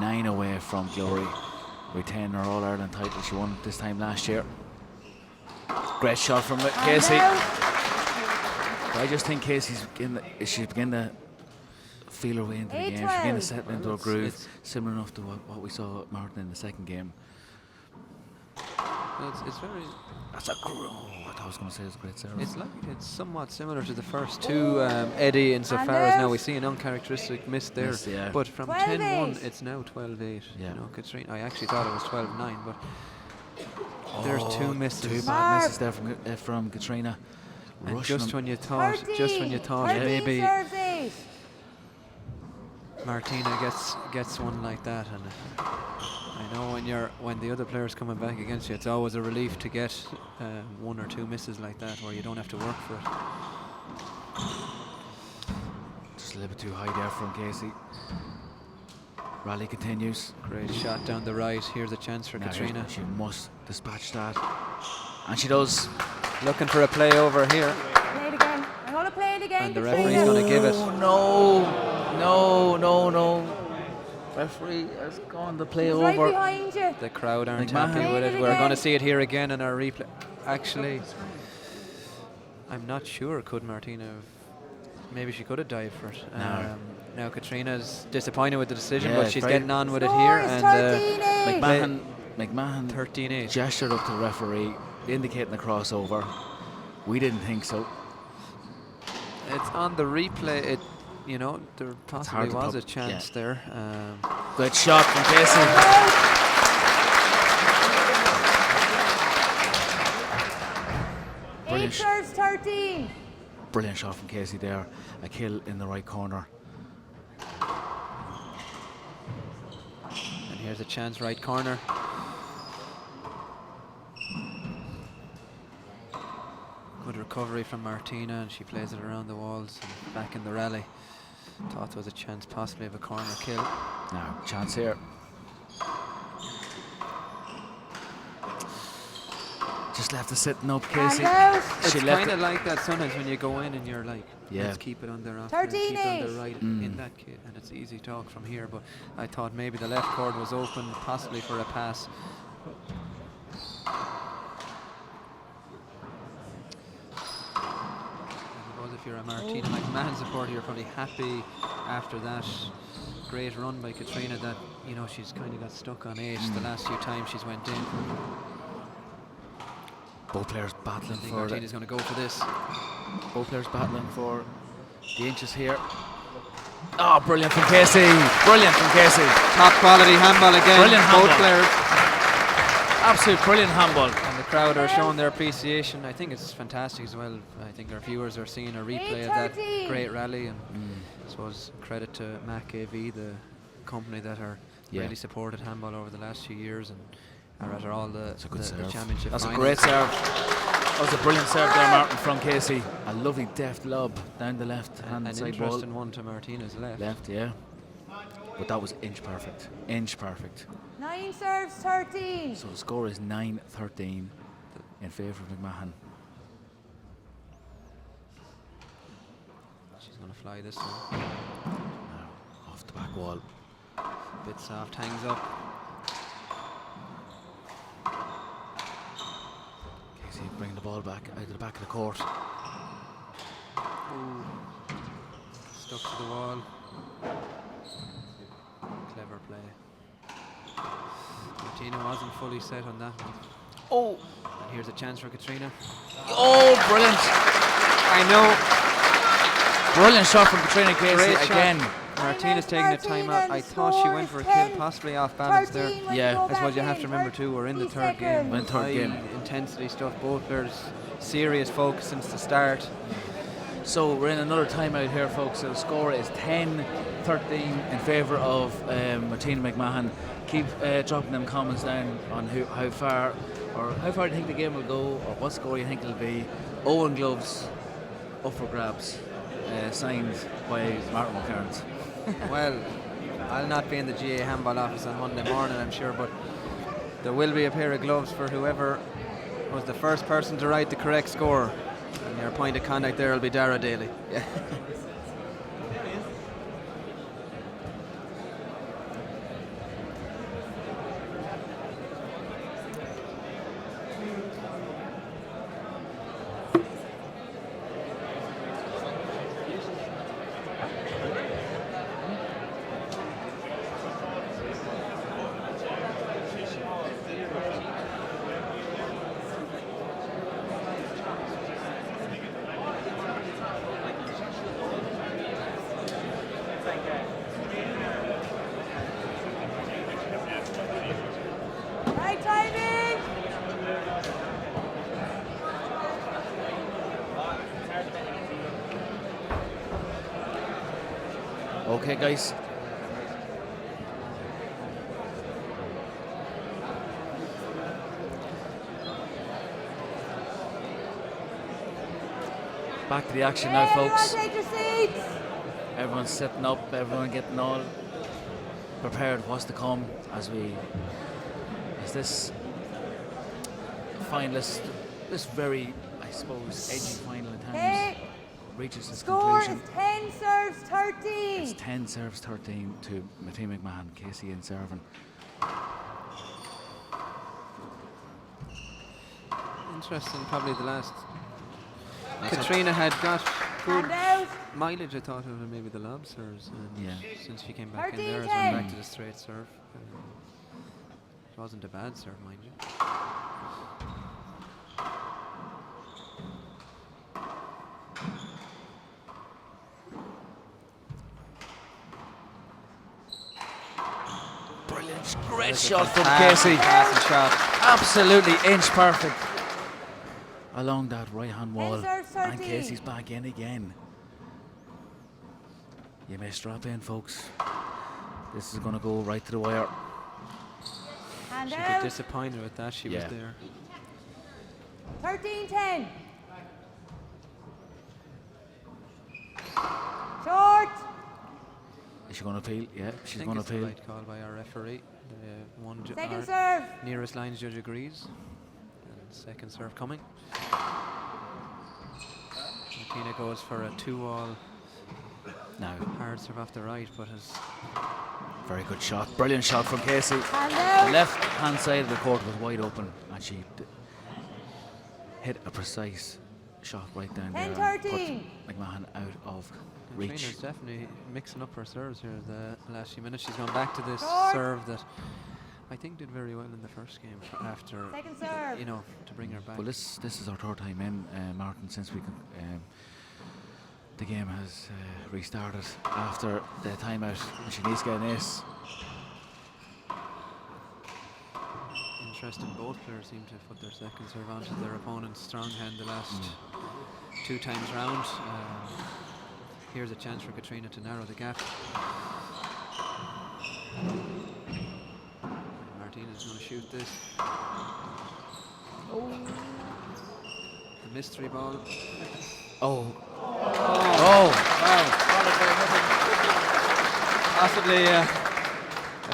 B: 9 away from glory, retaining her All-Ireland title. She won this time last year. Great shot from Casey. I just think Casey's she's beginning to feel her way into the game. She's beginning to settle into a groove, similar enough to what we saw at Martin in the second game.
C: It's very.
B: That's a I thought I was going to say it's a great service.
C: It's somewhat similar to the first two, Eddie, insofar as now we see an uncharacteristic miss there.
B: Yeah.
C: But from 10-1, it's now 12-8.
B: Yeah.
C: You know, Catriona. I actually thought it was 12-9, but there's two misses.
B: Two bad misses there from Catriona.
C: And just when you thought, maybe Martina gets one like that, and I know when the other player's coming back against you, it's always a relief to get one or two misses like that, where you don't have to work for it.
B: Just a little bit too high there from Casey. Rally continues.
C: Great shot down the right. Here's a chance for Catriona.
B: She must dispatch that, and she does.
C: Looking for a play over here.
A: Play it again. I'm going to play it again.
C: And the referee's going to give it.
B: No. Referee has gone to play over.
A: Right behind you.
C: The crowd aren't
B: McMahon.
C: happy with it. We're going to see it here again in our replay. Actually, I'm not sure. Could Martina have? Maybe she could have dived for it. Now Catriona's disappointed with the decision, but she's getting on with it here. And
B: McMahon
C: 13-8.
B: gestured up to the referee, indicating the crossover. We didn't think so.
C: It's on the replay. There possibly was a chance there.
B: Good shot from Casey.
A: Brilliant. 8 serves 13.
B: Brilliant shot from Casey there. A kill in the right corner.
C: And here's a chance, right corner. Good recovery from Martina, and she plays it around the walls and back in the rally. Thought there was a chance possibly of a corner kill.
B: Now, chance here. Just left it sitting up, Casey.
C: It's kind of like that sometimes when you go in and you're like, let's keep it on their keep it on the right in that kit, and it's easy talk from here, but I thought maybe the left cord was open, possibly for a pass. If you're a Martina McMahon supporter, you're probably happy after that great run by Catriona that, she's kind of got stuck on 8 the last few times she's went in.
B: Both players battling for it.
C: Martina's going to go for this.
B: Both players battling for the inches here. Oh, brilliant from Casey. Brilliant from Casey.
C: Top quality handball again.
B: Brilliant
C: Both
B: handball.
C: players.
B: Absolute brilliant handball.
C: And the crowd are showing their appreciation. I think it's fantastic as well. I think our viewers are seeing a replay of that great rally, and I suppose credit to Mac AV, the company that are really supported handball over the last few years and are at all the championship.
B: That's
C: finals.
B: a great serve. That was a brilliant serve there, Martin, from Casey. A lovely deft lob down the left hand side wall.
C: An interesting one to Martina's left.
B: Left, yeah. But that was inch perfect. Inch perfect.
A: 9 serves 13.
B: So the score is 9-13 in favour of McMahon.
C: She's going to fly this one.
B: Now, off the back wall.
C: Bit soft, hangs up.
B: Casey bringing the ball back out of the back of the court.
C: Ooh. Stuck to the wall. Clever play. Martina wasn't fully set on that one.
B: Oh!
C: And here's a chance for Catriona.
B: Oh, brilliant!
C: I know.
B: Brilliant shot from Catriona Casey
C: Great
B: again.
C: Shot. Martina's taking a timeout. I thought she went for a kill, possibly off balance there.
B: Yeah.
C: I suppose you have to remember too, we're in the third game.
B: We're in third game.
C: Intensity stuff, both players serious focus since the start.
B: So we're in another timeout here, folks. So the score is 10-13 in favour of Martina McMahon. Keep dropping them comments down on how far do you think the game will go, or what score you think it'll be. Owen gloves up for grabs, signed by Martin McCarns.
C: Well, I'll not be in the GA handball office on Monday morning, I'm sure, but there will be a pair of gloves for whoever was the first person to write the correct score. And your point of contact there will be Dara Daly. Yeah.
B: Okay, guys. Back to the action now, folks.
A: Take your seats.
B: Everyone's sitting up, everyone getting all prepared what's to come as this finalist, this very, I suppose, edgy final at times reaches its
A: Score
B: conclusion.
A: is 10 serves 13.
B: It's 10 serves 13 to Martina McMahon, Casey in serving.
C: Interesting, probably the last. Catriona had got good mileage, I thought, of maybe the lob serves. And since she came back in there, it's went back to the straight serve. It wasn't a bad serve, mind you.
B: Brilliant, great shot from Casey.
C: Shot.
B: Absolutely inch perfect along that right hand wall, and Casey's back in again. You may strap in, folks. This is going to go right to the wire.
A: And
C: She'd be disappointed with that. She was there.
A: 13-10. Short.
B: Is she going to appeal? Yeah, she's going to appeal.
C: I think it's the right call by our referee. The
A: Second serve.
C: Nearest lines judge agrees. And second serve coming. Martina goes for a 2-all.
B: Now,
C: hard serve off the right, but has
B: very good shot, brilliant shot from Casey.
A: And
B: the left hand side of the court was wide open, and she hit a precise shot right down there and put McMahon out of reach.
C: Martina's definitely mixing up her serves here the last few minutes. She's gone back to this serve that I think did very well in the first game after, you know, to bring her back.
B: Well, this is our third time in, Martin, since we the game has restarted after the timeout, and she needs to get an ace.
C: Interesting, both players seem to put their second serve onto their opponent's strong hand the last 2 times round. Here's a chance for Catriona to narrow the gap. Martina's going to shoot this. The mystery ball. Possibly a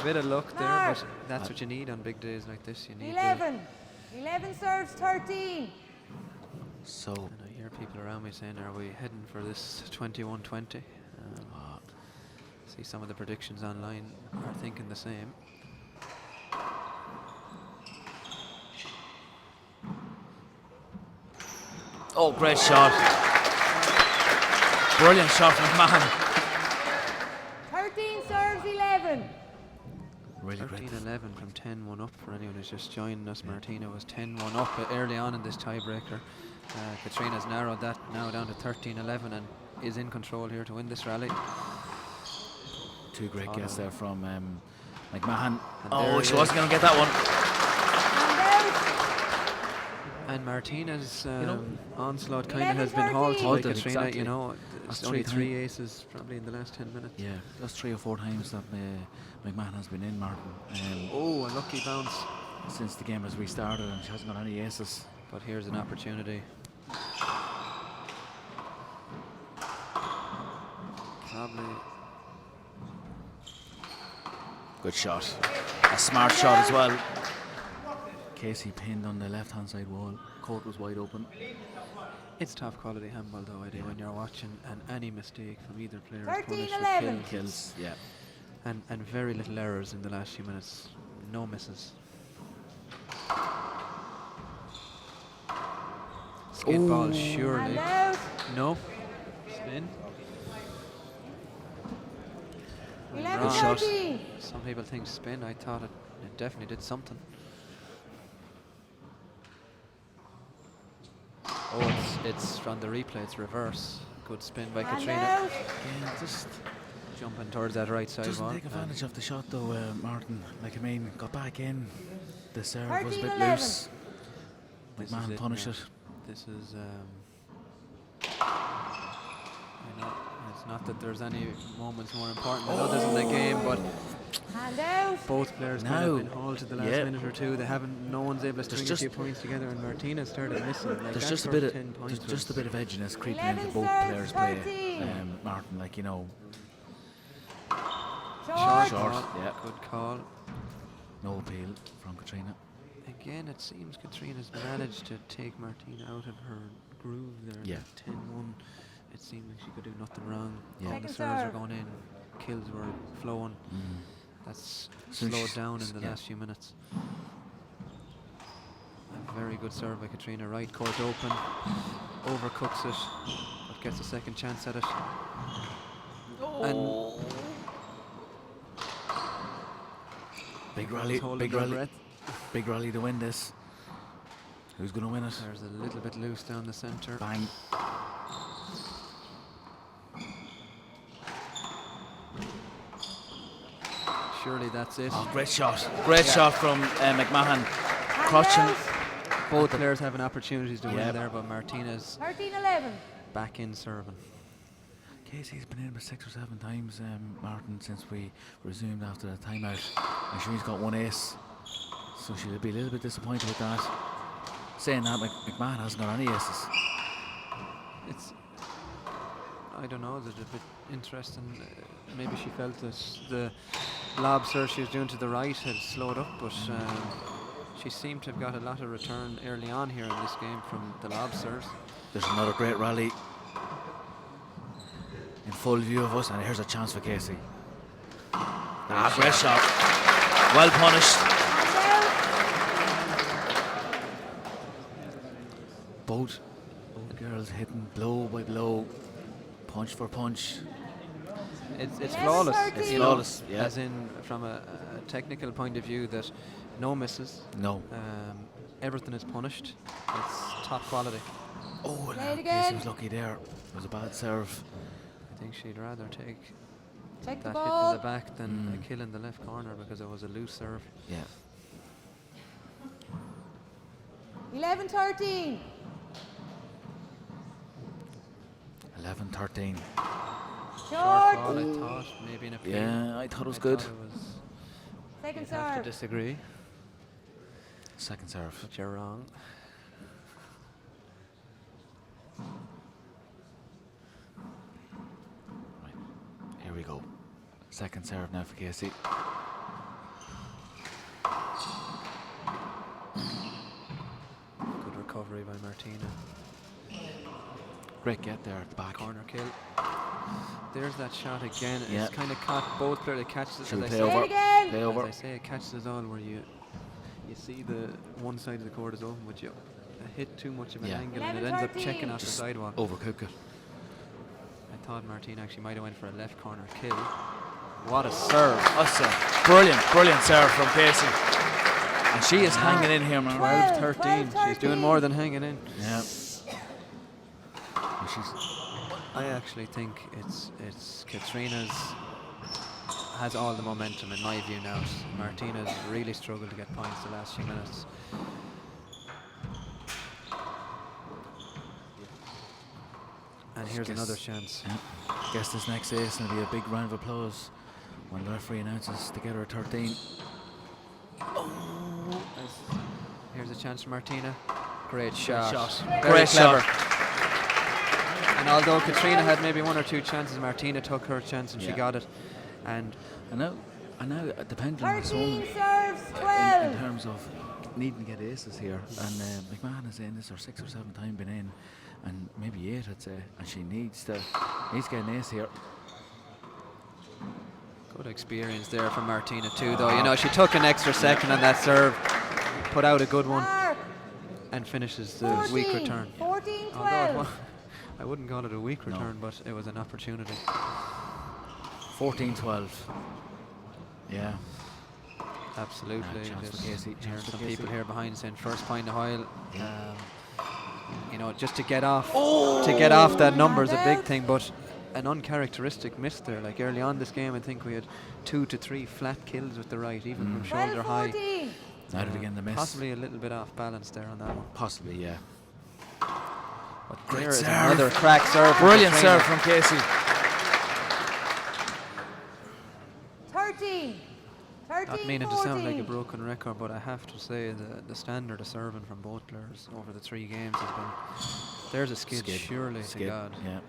C: bit of luck there, but that's what you need on big days like this. You need
A: 11 serves 13.
B: So,
C: and I hear people around me saying, are we heading for this 21-20? See some of the predictions online are thinking the same.
B: Oh, great shot. Brilliant shot from McMahon.
A: 13 serves 11.
B: Really great.
C: 13-11 from 10-1 up for anyone who's just joining us. Martina was 10-1 up early on in this tiebreaker. Catriona's narrowed that now down to 13-11 and is in control here to win this rally.
B: 2 great gets there from McMahon. She wasn't going to get that one.
C: And Martina's onslaught kind of has been halted by Catriona.
B: Exactly.
C: You know, it's only 3 aces probably in the last 10 minutes.
B: Yeah, that's 3 or 4 times that McMahon has been in, Martin.
C: A lucky bounce.
B: Since the game has restarted, and she hasn't got any aces.
C: But here's an opportunity. Probably.
B: Good shot. A smart shot as well. Casey pinned on the left-hand side wall. Court was wide open.
C: It's top quality handball though, Eddie, when you're watching, and any mistake from either player is punished with
B: kills. Yeah.
C: And very little errors in the last few minutes. No misses. Skid ball, surely. No. Spin.
A: 11-13.
C: Some people think spin. I thought it definitely did something. It's from the replay, it's reverse. Good spin by Catriona.
B: Yeah, just
C: jumping towards that right side
B: doesn't
C: wall.
B: take advantage of the shot though, Martin. Like, I mean, got back in. The serve was a bit loose. McMahon punished it.
C: This is It's not that there's any moments more important than others in the game, but
A: Hand out.
C: both players kind of been hauled to the last
B: Yeah.
C: minute or two. They haven't. No one's able to string a
B: just-
C: few points together, and Martina started missing. Like
B: There's
C: that
B: just a
C: first
B: bit of
C: 10 points
B: there's just a
C: was-
B: bit of edginess creeping
A: 11
B: into both
A: serves,
B: players' play.
A: 13.
B: Martin, like, you know,
A: Short.
B: short.
C: Call.
B: Yeah.
C: Good call.
B: No appeal from Catriona.
C: Again, it seems Catriona's managed to take Martina out of her groove there.
B: Yeah.
C: 10-1. It seemed like she could do nothing wrong.
B: Yeah.
C: All the
A: Second
C: serves were
A: serve.
C: going in, kills were flowing. That's
B: So
C: slowed
B: she's-
C: down in the
B: yeah.
C: last few minutes. A very good serve by Catriona. Right court open, overcooks it, but gets a second chance at it. And
B: Big rally,
C: holding
B: big
C: her
B: rally,
C: breath.
B: big rally to win this. Who's going to win it?
C: There's a little bit loose down the centre.
B: Bang.
C: Surely that's it.
B: Oh, great shot. Great shot from McMahon. Crotching.
C: Both players having opportunities to
B: Yeah.
C: win there, but Martina's
A: 13-11.
C: back in serving.
B: Casey's been in about 6 or 7 times, Martin, since we resumed after the timeout. And she's got 1 ace, so she'll be a little bit disappointed with that. Saying that, McMahon hasn't got any aces.
C: It's, I don't know, it's a bit interesting. Maybe she felt that the lob serve she was doing to the right had slowed up, but she seemed to have got a lot of return early on here in this game from the lob serves.
B: There's another great rally in full view of us, and here's a chance for Casey. Great shot. Well punished. Both girls hitting blow by blow, punch for punch.
C: It's flawless.
A: It's
C: you know,
B: flawless, yeah.
C: As in, from a technical point of view, that no misses.
B: No.
C: Everything is punished. It's top quality.
B: Oh,
A: Play it
B: Casey
A: again.
B: was lucky there. It was a bad serve.
C: I think she'd rather take
A: Check the
C: that hit in
A: ball.
C: the back than a kill in the left corner because it was a loose serve.
B: Yeah.
A: 11-13.
B: 11-13.
A: Short.
C: Ball, I thought maybe in a play.
B: Yeah, I thought it was good.
A: Second
C: You'd have to
A: serve.
C: disagree,
B: Second serve.
C: but you're wrong.
B: Right. Here we go. Second serve now for Casey.
C: Good recovery by Martina.
B: Great get there at the back.
C: Corner kill. There's that shot again.
B: Yeah.
C: It's kind of caught both players. It catches it,
B: Should we
C: as I
B: play
C: say.
A: Play
B: over?
A: it again.
B: Play
C: As
B: over.
C: I say, it catches us all where you see the one side of the court is open, but you hit too much of an
B: Yeah.
C: angle and it ends up
A: 11-13.
C: checking off the
B: Just
C: sidewall.
B: overcook it.
C: I thought Martina actually might have went for a left corner kill. What a serve.
B: That's a brilliant serve from Casey. And she is hanging in here, man.
C: 12-13. She's doing
A: 12-13.
C: more than hanging in.
B: Yeah. And she's
C: I actually think it's Catriona's has all the momentum in my view now. Martina's really struggled to get points the last few minutes. And here's
B: Guess-
C: another chance.
B: Yeah. Guess this next ace will be a big round of applause when the referee announces together at 13.
C: Here's a chance for Martina. Great shot. Very
B: Great
C: clever.
B: shot.
C: And although Catriona had maybe 1 or 2 chances, Martina took her chance and she
B: Yeah.
C: got it. And
B: I know, depending on the
A: 13
B: zone,
A: serves,
B: in
A: 12.
B: terms of needing to get aces here, and McMahon is in this her 6th or 7th time been in, and maybe 8 I'd say, and she needs to get an ace here.
C: good experience there from Martina too, though. You know, she took an extra second on that serve, put out a good one,
A: Mark.
C: and finishes the
A: 14.
C: weak return.
A: 14-12.
C: Although it I wouldn't call it a weak return, but it was an opportunity.
B: 14-12. Yeah.
C: Absolutely.
B: chance for
C: There's
B: Casey,
C: here
B: chance for
C: some
B: Casey.
C: people here behind saying first point in a while. You know, just to get off that number is a big thing, but an uncharacteristic miss there. Like early on this game, I think we had 2 to 3 flat kills with the right, even from shoulder high.
A: 12-14.
B: Now to begin the miss.
C: Possibly a little bit off balance there on that one.
B: Possibly, yeah.
C: But
B: Great
C: there is
B: serve.
C: another crack serve. from
B: Brilliant
C: Catriona.
B: serve from Casey.
C: Not meaning to sound like a broken record, but I have to say the standard of serving from both players over the 3 games has been. There's a skid. Surely to God.
B: Yeah,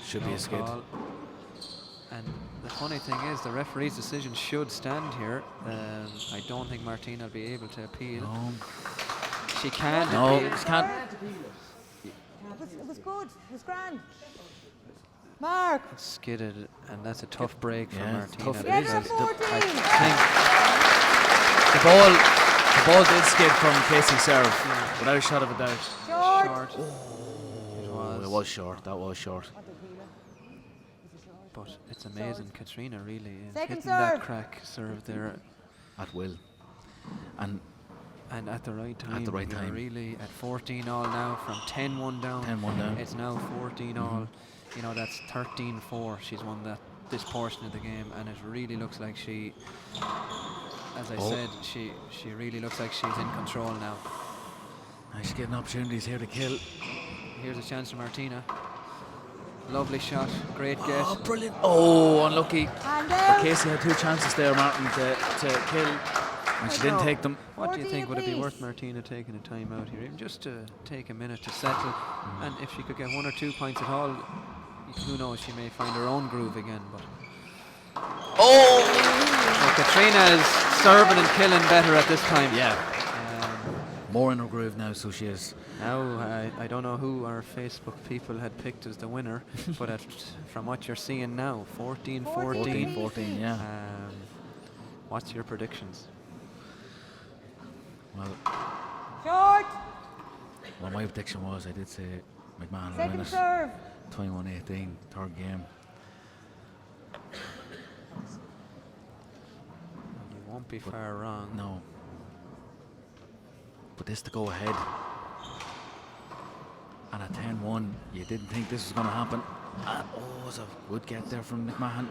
B: should be a skid.
C: Call. And the funny thing is, the referee's decision should stand here. I don't think Martina will be able to appeal.
B: No.
C: She can.
B: No, she can't.
A: It was good. It was grand. Mark.
C: It's skidded, and that's a tough break for Martina.
B: Tough.
A: Get
B: It is.
A: her 14.
B: I think the ball did skid from Casey's serve, without a shot of a doubt.
A: Short.
B: It was short. That was short.
C: But it's amazing. Catriona really is
A: Second
C: hitting
A: serve.
C: that crack serve there.
B: At will. And
C: at the right time.
B: At the right
C: You're
B: time.
C: Really at 14-all now from 10-1 down.
B: 10-1 down.
C: It's now 14-all. You know, that's 13-4. She's won this portion of the game, and it really looks like she, as I said, she really looks like she's in control now.
B: She's getting opportunities here to kill.
C: Here's a chance for Martina. Lovely shot, great get.
B: Oh, brilliant. Oh, unlucky.
A: And out.
B: Casey had 2 chances there, Martin, to kill, and she didn't take them.
C: What do you
A: 14
C: think? Would it be
A: apiece.
C: worth Martina taking a time out here, even just to take a minute to settle? And if she could get 1 or 2 points at all, who knows, she may find her own groove again. But Catriona is serving and killing better at this time.
B: Yeah. More in her groove now, so she is.
C: Now, I don't know who our Facebook people had picked as the winner, but from what you're seeing now, 14-14.
B: 14, yeah.
C: What's your predictions?
B: Well,
A: Short.
B: my prediction was, I did say McMahon will win
A: Second
B: it.
A: serve.
B: 21-18, third game.
C: You won't be far wrong.
B: No. But this to go ahead. And at 10-1, you didn't think this was going to happen. And it was a good get there from McMahon.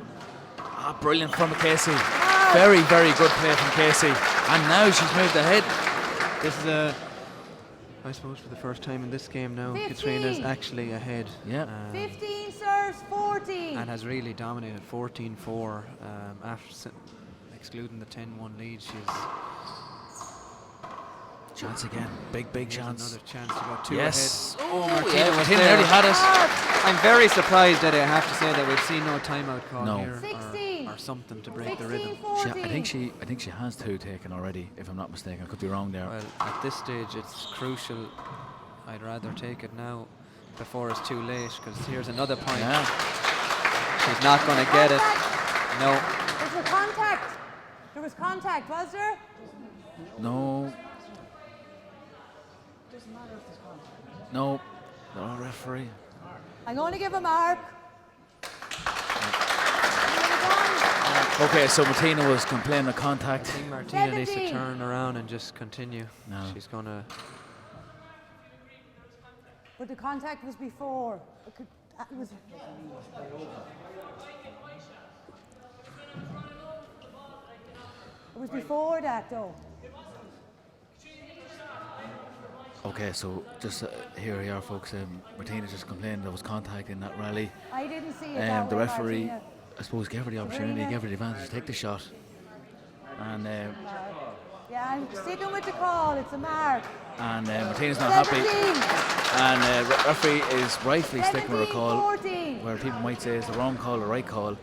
B: Brilliant from Casey. Very, very good play from Casey. And now she's moved ahead.
C: This is I suppose for the first time in this game now,
A: 15.
C: Catriona's actually ahead.
B: Yeah.
A: 15 serves 14.
C: And has really dominated 14-4 after excluding the 10-1 lead. She's
B: Chance again. Big chance.
C: Another chance to go 2
B: yes.
C: ahead.
B: Oh,
C: Martina was
B: Martina
C: there.
B: nearly had it.
C: I'm very surprised that I have to say that we've seen no timeout call
B: No.
C: here
A: 16.
C: or something to break the
A: 16,
C: rhythm.
A: 14.
B: I think she has 2 taken already, if I'm not mistaken. I could be wrong there.
C: Well, at this stage it's crucial. I'd rather take it now before it's too late, because here's another point.
B: Yeah.
C: She's not going to get it. No.
A: Was there contact? There was contact, was there?
B: No. No. No referee.
A: I'm going to give a mark.
B: Okay, so Martina was complaining of contact.
C: I think Martina needs to
A: 17.
C: turn around and just continue.
B: No.
C: She's going to...
A: But the contact was before. It was. It was before that, though.
B: Okay, so just here we are, folks. Martina just complained there was contact in that rally.
A: I didn't see it.
B: And
A: that
B: the
A: way,
B: referee,
A: Martina.
B: I suppose, gave her the opportunity, gave her the advantage to take the shot. And
A: Yeah, I'm sticking with the call. It's a mark.
B: Martina's not happy.
A: 17.
B: And referee is rightfully sticking with her call,
A: 14.
B: where people might say it's the wrong call or right call.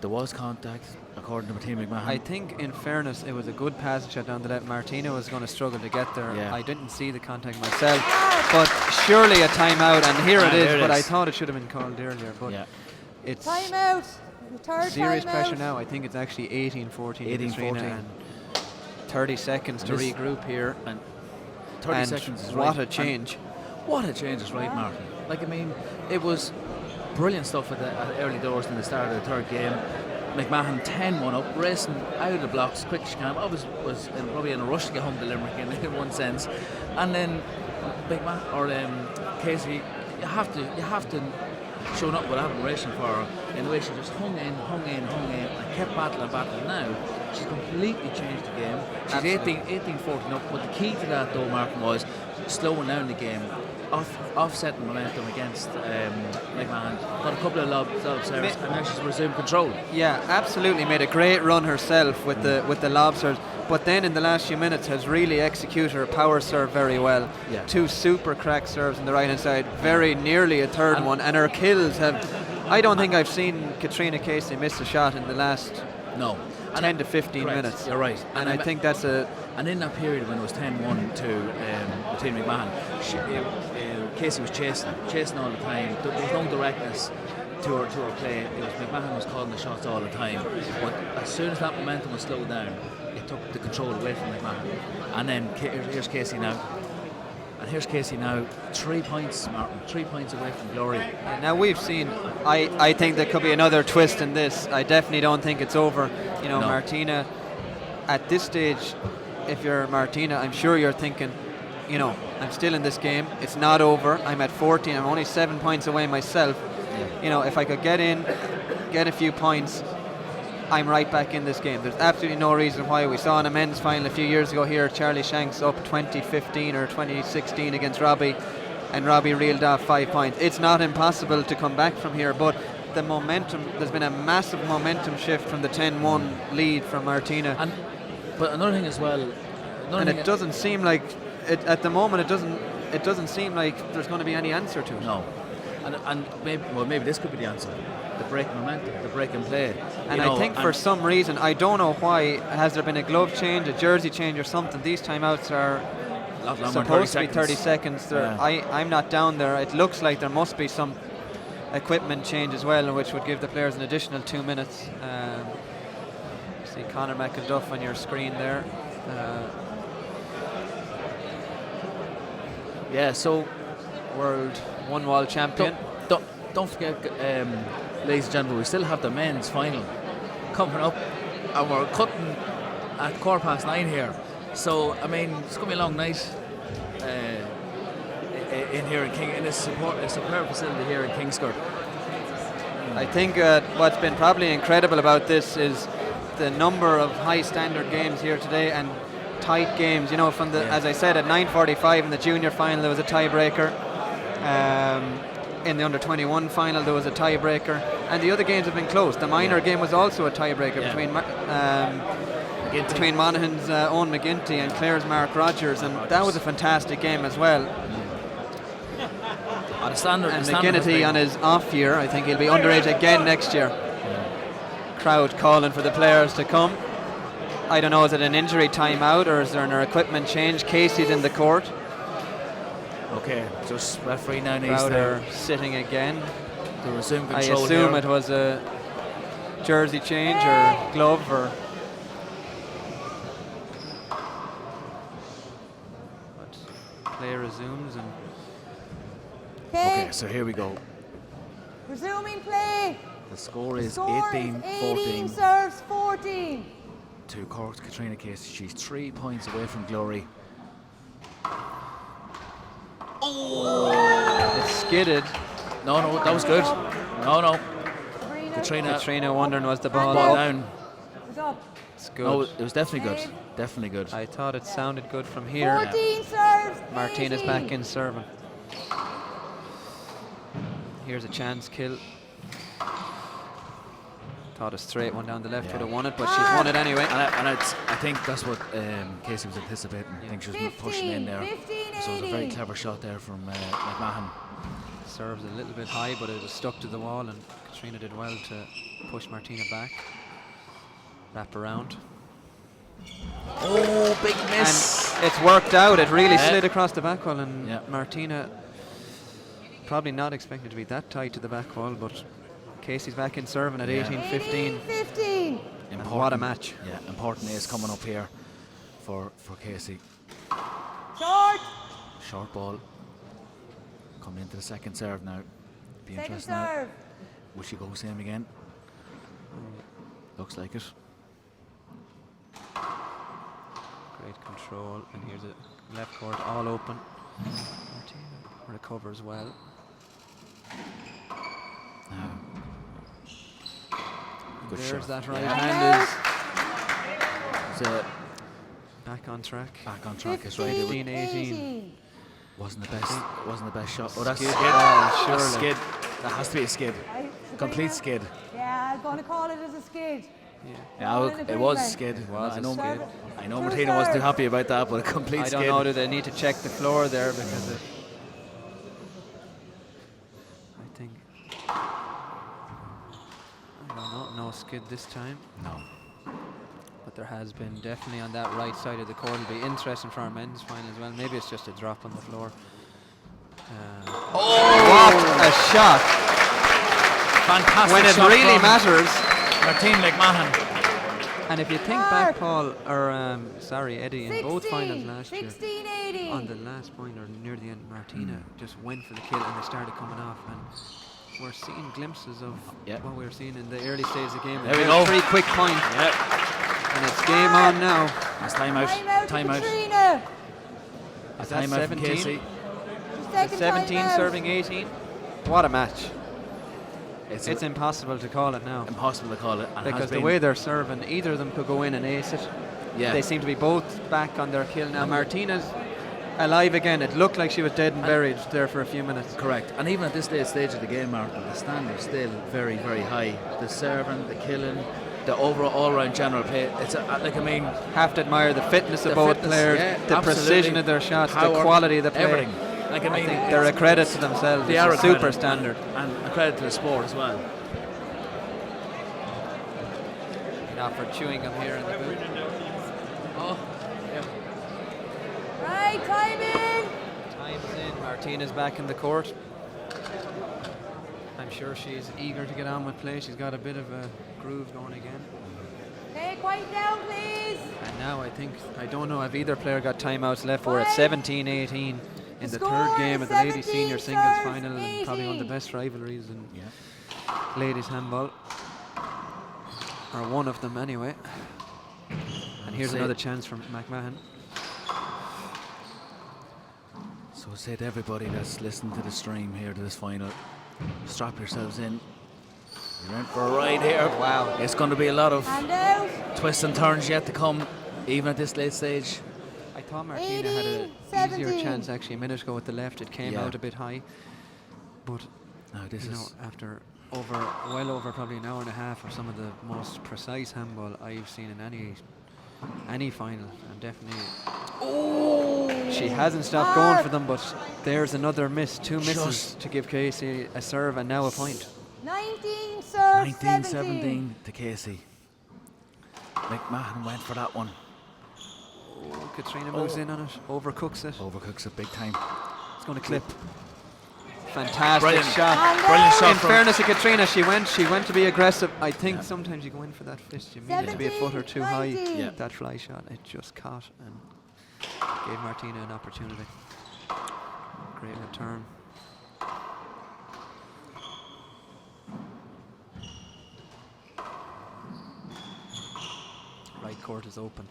B: There was contact, according to Martina McMahon.
C: I think, in fairness, it was a good passing shot down the left. Martina was going to struggle to get there.
B: Yeah.
C: I didn't see the contact myself, but surely a timeout, and here it is.
B: Here it
C: But I
B: is.
C: thought it should have been called earlier. But
B: Yeah.
C: it's
A: Timeout. Third
C: serious
A: timeout.
C: pressure now. I think it's actually 18-14.
B: 18-14.
C: And 30 seconds to
B: This-
C: regroup here.
B: And 30
C: And
B: seconds is
C: what
B: right.
C: a change.
B: And what a change is right, Martin. Like, I mean, it was brilliant stuff at the early doors in the start of the third game. McMahon 10-1 up, racing out of the blocks quick as she can. I was probably in a rush to get home to Limerick in one sense. And then Casey, you have to show up with admiration for her in the way she just hung in, and kept battling. Now she's completely changed the game. She's 18-14 up. But the key to that, though, Martin, was slowing down the game. offsetting momentum against McMahon. Got a couple of lob serves, and now she's resumed control.
C: Yeah, absolutely. Made a great run herself with the lob serves, but then in the last few minutes has really executed her power serve very well.
B: Yeah.
C: 2 super crack serves on the right hand side, very nearly a third one, and her kills have. I don't think I've seen Catriona Casey miss a shot in the last 10 to 15
B: correct,
C: minutes.
B: You're right,
C: and I think that's a.
B: And in that period when it was 10-1 to Martina McMahon, Casey was chasing all the time. There was no directness to her play. It was McMahon was calling the shots all the time. But as soon as that momentum was slowed down, it took the control away from McMahon. And then here's Casey now. And here's Casey now, 3 points, Martin, 3 points away from glory.
C: Now we've seen, I think there could be another twist in this. I definitely don't think it's over. You know, no. Martina, at this stage, if you're Martina, I'm sure you're thinking, you know, I'm still in this game. It's not over. I'm at 14. I'm only 7 points away myself. Yeah. You know, if I could get in, get a few points, I'm right back in this game. There's absolutely no reason why. We saw in a men's final a few years ago here, Charlie Shanks up 2015 or 2016 against Robbie, and Robbie reeled off 5 points. It's not impossible to come back from here, but the momentum, there's been a massive momentum shift from the 10-1 lead from Martina.
B: But another thing as well,
C: and it doesn't seem like at the moment it doesn't seem like there's going to be any answer to it.
B: No, and maybe this could be the answer. The break in momentum, the break in play.
C: And I think for some reason, I don't know why, has there been a glove change, a jersey change or something? These timeouts are supposed to be 30 seconds. Yeah. I'm not down there. It looks like there must be some equipment change as well, which would give the players an additional 2 minutes. See Conor McInduff on your screen there.
B: So
C: world one-wall champion.
B: Don't forget, ladies and gentlemen, we still have the men's final coming up, and we're cutting at 9:15 here. So I mean, it's going to be a long night in here in a superb facility here in Kingscourt.
C: I think what's been probably incredible about this is the number of high standard games here today and tight games. You know, from the as I said, at 9:45 in the junior final there was a tiebreaker. In the under-21 final there was a tiebreaker, and the other games have been close. The minor game was also a tiebreaker between Monaghan's Owen McGinty and Clare's Mark Rogers, and that was a fantastic game as well.
B: On standard,
C: and McGinty on his off year, I think he'll be underage again next year. Crowd calling for the players to come. I don't know, is it an injury timeout or is there an equipment change? Casey's in the court.
B: Okay, just referee now needs
C: Crowder sitting again.
B: To resume control.
C: I assume it was a jersey change or glove or. But play resumes and.
B: Okay, so here we go.
A: Resuming play.
B: The score is 18-14.
A: Serves 14.
B: To Cork's Catriona Casey. She's 3 points away from glory.
C: Oh! It skidded.
B: No, that was good. No.
C: Catriona wondering was the ball
B: down.
A: It's up.
C: It's good.
B: No, it was definitely good. Definitely good.
C: I thought it sounded good from here.
A: 14 serves.
C: Martina's back in serving. Here's a chance kill. Thought a straight one down the left would have won it, but she's won it anyway.
B: And I think that's what Casey was anticipating. I think she was pushing in there. So it was a very clever shot there from McMahon.
C: Serves a little bit high, but it was stuck to the wall, and Catriona did well to push Martina back. Wrap around.
B: Oh, big miss.
C: And it's worked out. It really slid across the back wall, and Martina probably not expected to be that tight to the back wall, but Casey's back in serving at 18-15. And what a match.
B: Yeah, important is coming up here for Casey. Short ball. Coming into the second serve now. Be interesting now. Will she go same again? Looks like it.
C: Great control, and here's a left court all open. Martina recovers well.
B: Good
C: There's
B: shot.
C: that right hand is
B: So
C: back on track.
B: Back on track is right.
C: 15-18.
B: Wasn't the best shot. Oh, that's
C: Skid.
B: skid.
C: Oh,
B: That's
C: surely.
B: skid. That has to be a skid. Complete skid.
A: Yeah, I'm going to call it as a skid.
B: Yeah,
A: All in
B: it was a
A: agreement.
B: skid.
C: It was a skid.
B: I know
A: True
B: Martina wasn't too
A: serve.
B: happy about that, but a complete
C: I
B: skid.
C: don't know, do they need to check the floor there because I think I don't know, no skid this time.
B: No.
C: But there has been definitely on that right side of the court. It'll be interesting for our men's final as well. Maybe it's just a drop on the floor. What a shot!
B: Fantastic
C: When it
B: shot
C: really
B: from
C: matters.
B: Martina McMahon.
C: And if you think back, Paul, or sorry, Eddie, in both finals last year,
A: 16-80.
C: on the last point or near the end, Martina just went for the kill and they started coming off. And we're seeing glimpses of what we were seeing in the early stages of the game.
B: There we go.
C: 3 quick points.
B: Yep.
C: And it's game on now.
B: That's time out.
A: Time out. Catriona.
C: Is that
B: Time out from
C: 17?
B: Casey.
A: Second
C: 17
A: time out.
C: serving 18. What a match.
B: It's
C: impossible to call it now.
B: impossible to call it. And
C: Because
B: has
C: the
B: been.
C: way they're serving, either of them could go in and ace it.
B: Yeah.
C: They seem to be both back on their kill now. Martina's alive again. It looked like she was dead and buried there for a few minutes.
B: Correct. And even at this late stage of the game, Martin, the standard's still very, very high. The serving, the killing, the overall all-round general play. It's
C: Have to admire the fitness of
B: the
C: both
B: fitness,
C: players,
B: yeah,
C: the
B: absolutely.
C: precision of their shots,
B: Power,
C: the quality of the play.
B: everything.
C: I think they're a credit to themselves.
B: They
C: It's
B: are
C: a
B: a
C: super
B: credit,
C: standard.
B: and a credit to the sport as well.
C: Now for chewing gum here in the booth. Oh,
A: Right, time in.
C: time's in. Martina's back in the court. I'm sure she's eager to get on with play. She's got a bit of a groove going again.
A: Okay, quiet down, please.
C: And now I don't know if either player got timeouts left. We're at 17-18 in the
A: score
C: third game
A: is
C: of the ladies
A: 17
C: senior singles
A: serves
C: final, and probably one of the
A: 80.
C: best rivalries in ladies handball, or one of them anyway. And here's another chance from McMahon.
B: So I say to everybody that's listening to the stream here to this final, strap yourselves in. You're in for a ride here.
C: Wow.
B: It's going to be a lot of
A: Hand out.
B: twists and turns yet to come, even at this late stage.
C: I thought Martina had an
A: 18,
C: easier
A: 17.
C: chance actually a minute ago with the left. It came
B: Yeah.
C: out a bit high, but
B: Now this
C: you know,
B: is
C: after well over probably an hour and a half of some of the most precise handball I've seen in any final, and definitely she hasn't stopped going for them, but there's another miss, 2 misses
B: Just-
C: to give Casey a serve and now a point.
A: 19 serves
B: 19-17 to Casey. McMahon went for that one.
C: Oh, Catriona moves in on it, overcooks it.
B: Overcooks it big time.
C: It's going to clip. Fantastic
B: Brilliant.
C: shot.
B: Brilliant shot
C: In
B: from
C: fairness to Catriona, she went to be aggressive. I think sometimes you go in for that fist, you mean it to be a foot or two high.
A: 17.
B: Yeah.
C: That fly shot, it just caught and gave Martina an opportunity. Great return. Right court is open.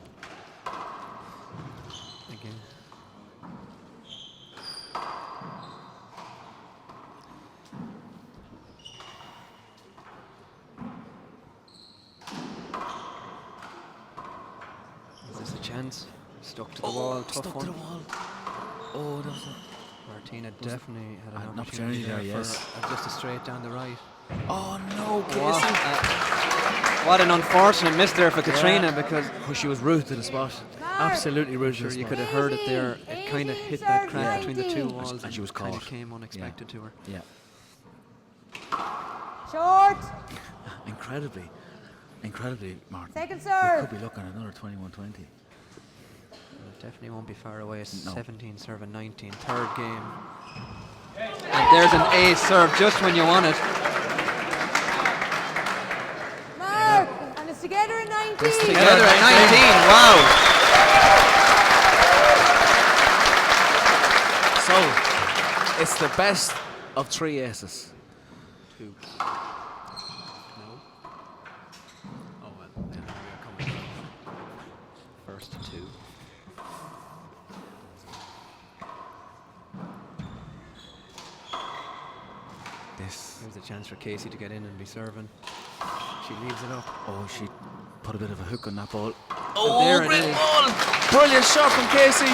C: Again. Is this a chance? Stuck to the wall, tough
B: Stuck
C: one.
B: to the wall. Oh, that was
C: Martina definitely had
B: an
C: an
B: opportunity
C: opportunity there,
B: there, yes.
C: for just a straight down the right.
B: Oh no,
C: What,
B: Casey.
C: what an unfortunate miss there for Catriona, because
B: Oh, she was rooted to the spot. Absolutely rooted to
C: sure
B: the
C: you
B: spot.
C: could have heard it there. It kind of hit that crack between the two
A: 19.
C: walls,
B: And she was
C: kind
B: caught.
C: of came unexpected to her.
B: Yeah.
A: Short.
B: Incredibly, Martin.
A: Second
B: We
A: serve.
B: could be looking at another 21-20.
C: It definitely won't be far away. It's
B: No.
C: 17 serving 19, third game. And there's an ace serve just when you want it.
A: Mark. And it's together at 19.
C: Together at 19, wow.
B: So, it's the best of 3 aces.
C: 2. No. Oh well, then we are coming. First 2. Here's a chance for Casey to get in and be serving. She leaves it up.
B: Oh, she put a bit of a hook on that ball.
C: Oh, there it
B: great
C: is.
B: ball! Brilliant shot from Casey.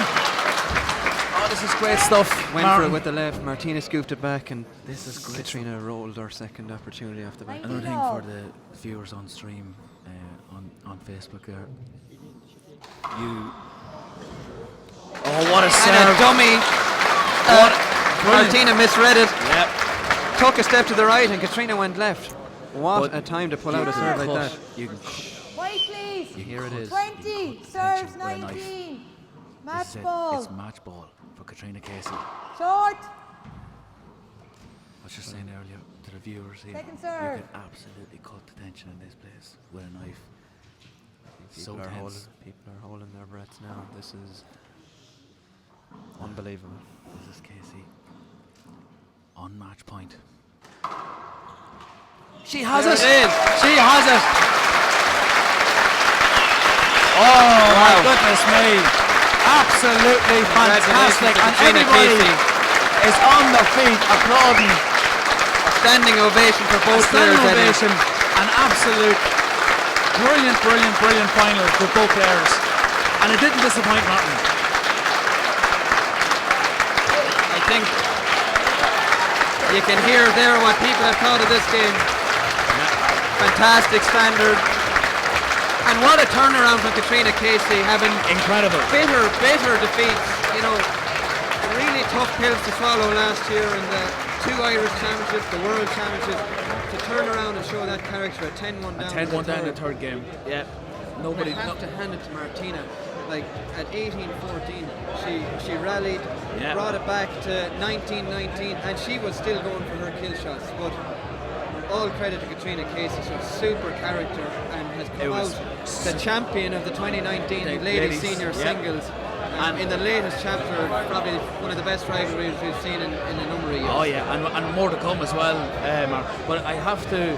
D: Oh, this is great stuff.
C: Went for it with the left. Martina scooped it back, and
B: This is great.
C: Catriona rolled her second opportunity off the back.
B: Another thing for the viewers on stream on Facebook there. Oh, what a
C: And
B: serve!
C: a dummy. Martina misread it.
B: Yep.
C: Took a step to the right, and Catriona went left. What
B: But
C: a time to pull out a serve like that.
B: You can
A: White, please.
C: Here it is.
A: 20, serves 19. Match ball.
B: It's match ball for Catriona Casey.
A: Short.
B: I was just saying earlier to the viewers here,
A: Second
B: you
A: serve.
B: can absolutely cut the tension in this place with a knife. So
C: People
B: tense.
C: are holding their breaths now. This is unbelievable.
B: This is Casey on match point.
C: She has
B: There
C: it.
B: it is.
C: She has it.
B: Oh my
C: Wow.
B: goodness me! Absolutely fantastic, and
C: Catriona
B: everybody
C: Casey.
B: is on their feet applauding.
C: Standing ovation for both
B: Standing
C: players. Eddie.
B: ovation, an absolute brilliant final for both players, and it didn't disappoint Martin.
C: I think you can hear there what people have thought of this game. Fantastic standard. And what a turnaround from Catriona Casey, having
B: Incredible.
C: bitter defeats. You know, really tough pills to swallow last year in the 2 Irish Championships, the World Championships, to turn around and show that character at 10-1 down.
B: 10-1 down in the
C: third.
B: third game. Yeah.
C: Nobody have to hand it to Martina. Like at 18-14, she rallied,
B: Yeah.
C: brought it back to 19-19, and she was still going for her kill shots. But all credit to Catriona Casey, she's a super character and has
B: It
C: come
B: was
C: out the champion of the 2019
B: The
C: ladies
B: ladies,
C: senior
B: yeah.
C: singles. And in the latest chapter, probably one of the best rivalries we've seen in a number of years.
B: Oh yeah, and more to come as well, Mark. But I have to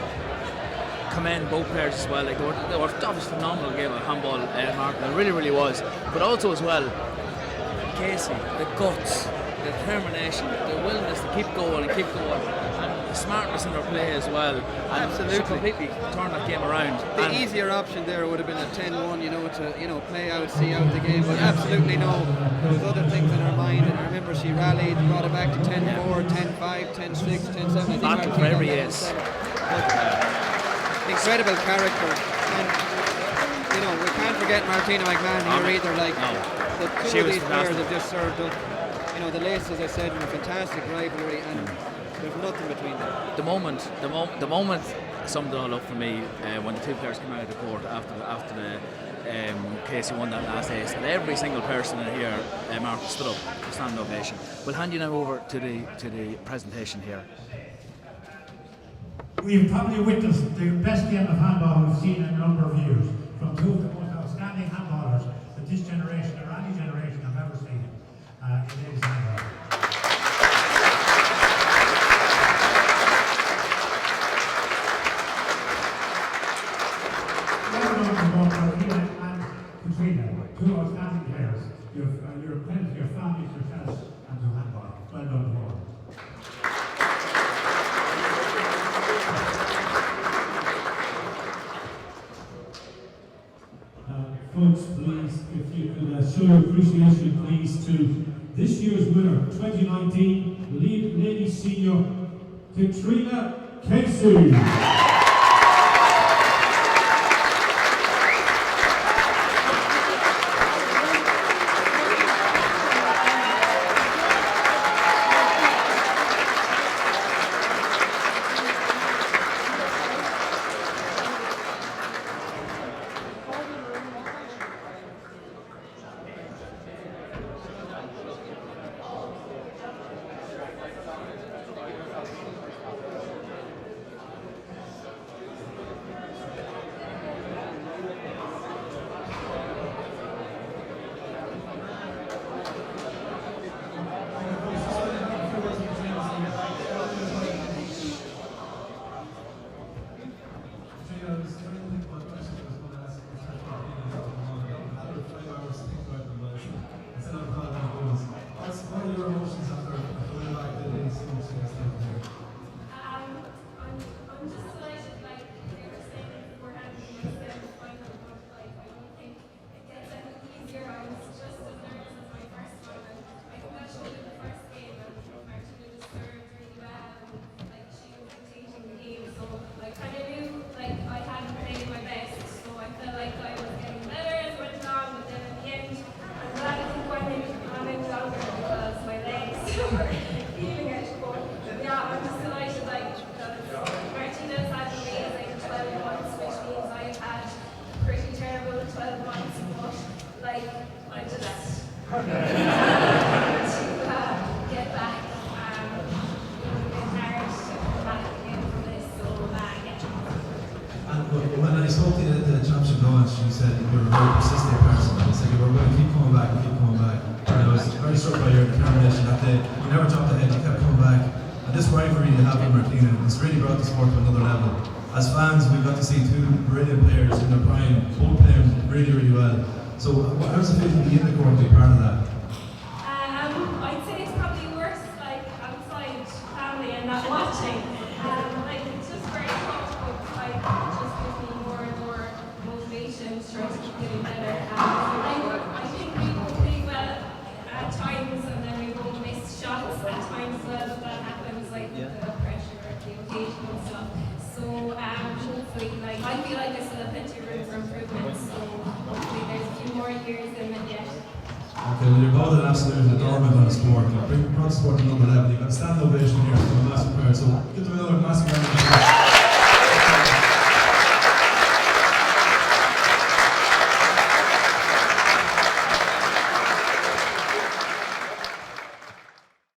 B: commend both players as well. Like they were that was a phenomenal game of handball, Mark. It really was. But also as well, Casey, the guts, the determination, the willingness to keep going, and the smartness in their play as well. And
C: Absolutely.
B: she completely turned that game around.
C: The
B: And
C: easier option there would have been a 10-1, to play out, see out the game, but absolutely no. There was other things in her mind, and I remember she rallied, brought it back to 10-4, 10-5, 10-6, 10-7. I think
B: battle for
C: Martina
B: every
C: got
B: ace.
C: 10-7. Incredible character, and we can't forget Martina McMahon here either. Like the
B: She
C: two of
B: was
C: these players
B: fantastic.
C: have just served up. The lace, as I said, in a fantastic rivalry, and there's nothing between them.
B: the moment summed it all up for me when the two players came out of the court after the Casey won that last ace, and every single person in here, Mark, stood up to stand ovation. We'll hand you now over to the presentation here.
J: We've probably witnessed the best game of handball we've seen in a number of years, from two of the most outstanding handballers that this generation, the rally generation, have ever seen in ladies handball. Well done to both Martina and Catriona, two outstanding players. You're a credit to your families, yourselves, and to handball. Well done to all. Folks, please, if you could show your appreciation, please, to this year's winner, 2019 Ladies Senior, Catriona Casey.
K: to you at the championship launch, you said you're a very persistent person. It's like we're going to keep coming back and keep coming back. And I was very struck by your determination that day. You never dropped the head, you kept coming back. And this rivalry you have with Martina, it's really brought the sport to another level. As fans, we got to see two brilliant players in their prime, both playing really, really well. So how does it feel to be in the Cork and be part of that?
L: I'd say it's probably worse like outside family and not watching. Like it's just very tough, but like it just gives me more and more motivation to try to keep getting better. I think we will play well at times and then we will miss shots at times as well. That happens like with the pressure, the occasional stuff. So hopefully, like I feel like there's still plenty of room for improvement. So hopefully there's a few more years in it yet.
K: Okay, well, you're both an absolute adornment on the sport. You brought the sport to another level. You've got a standing ovation here from a massive crowd. So give them another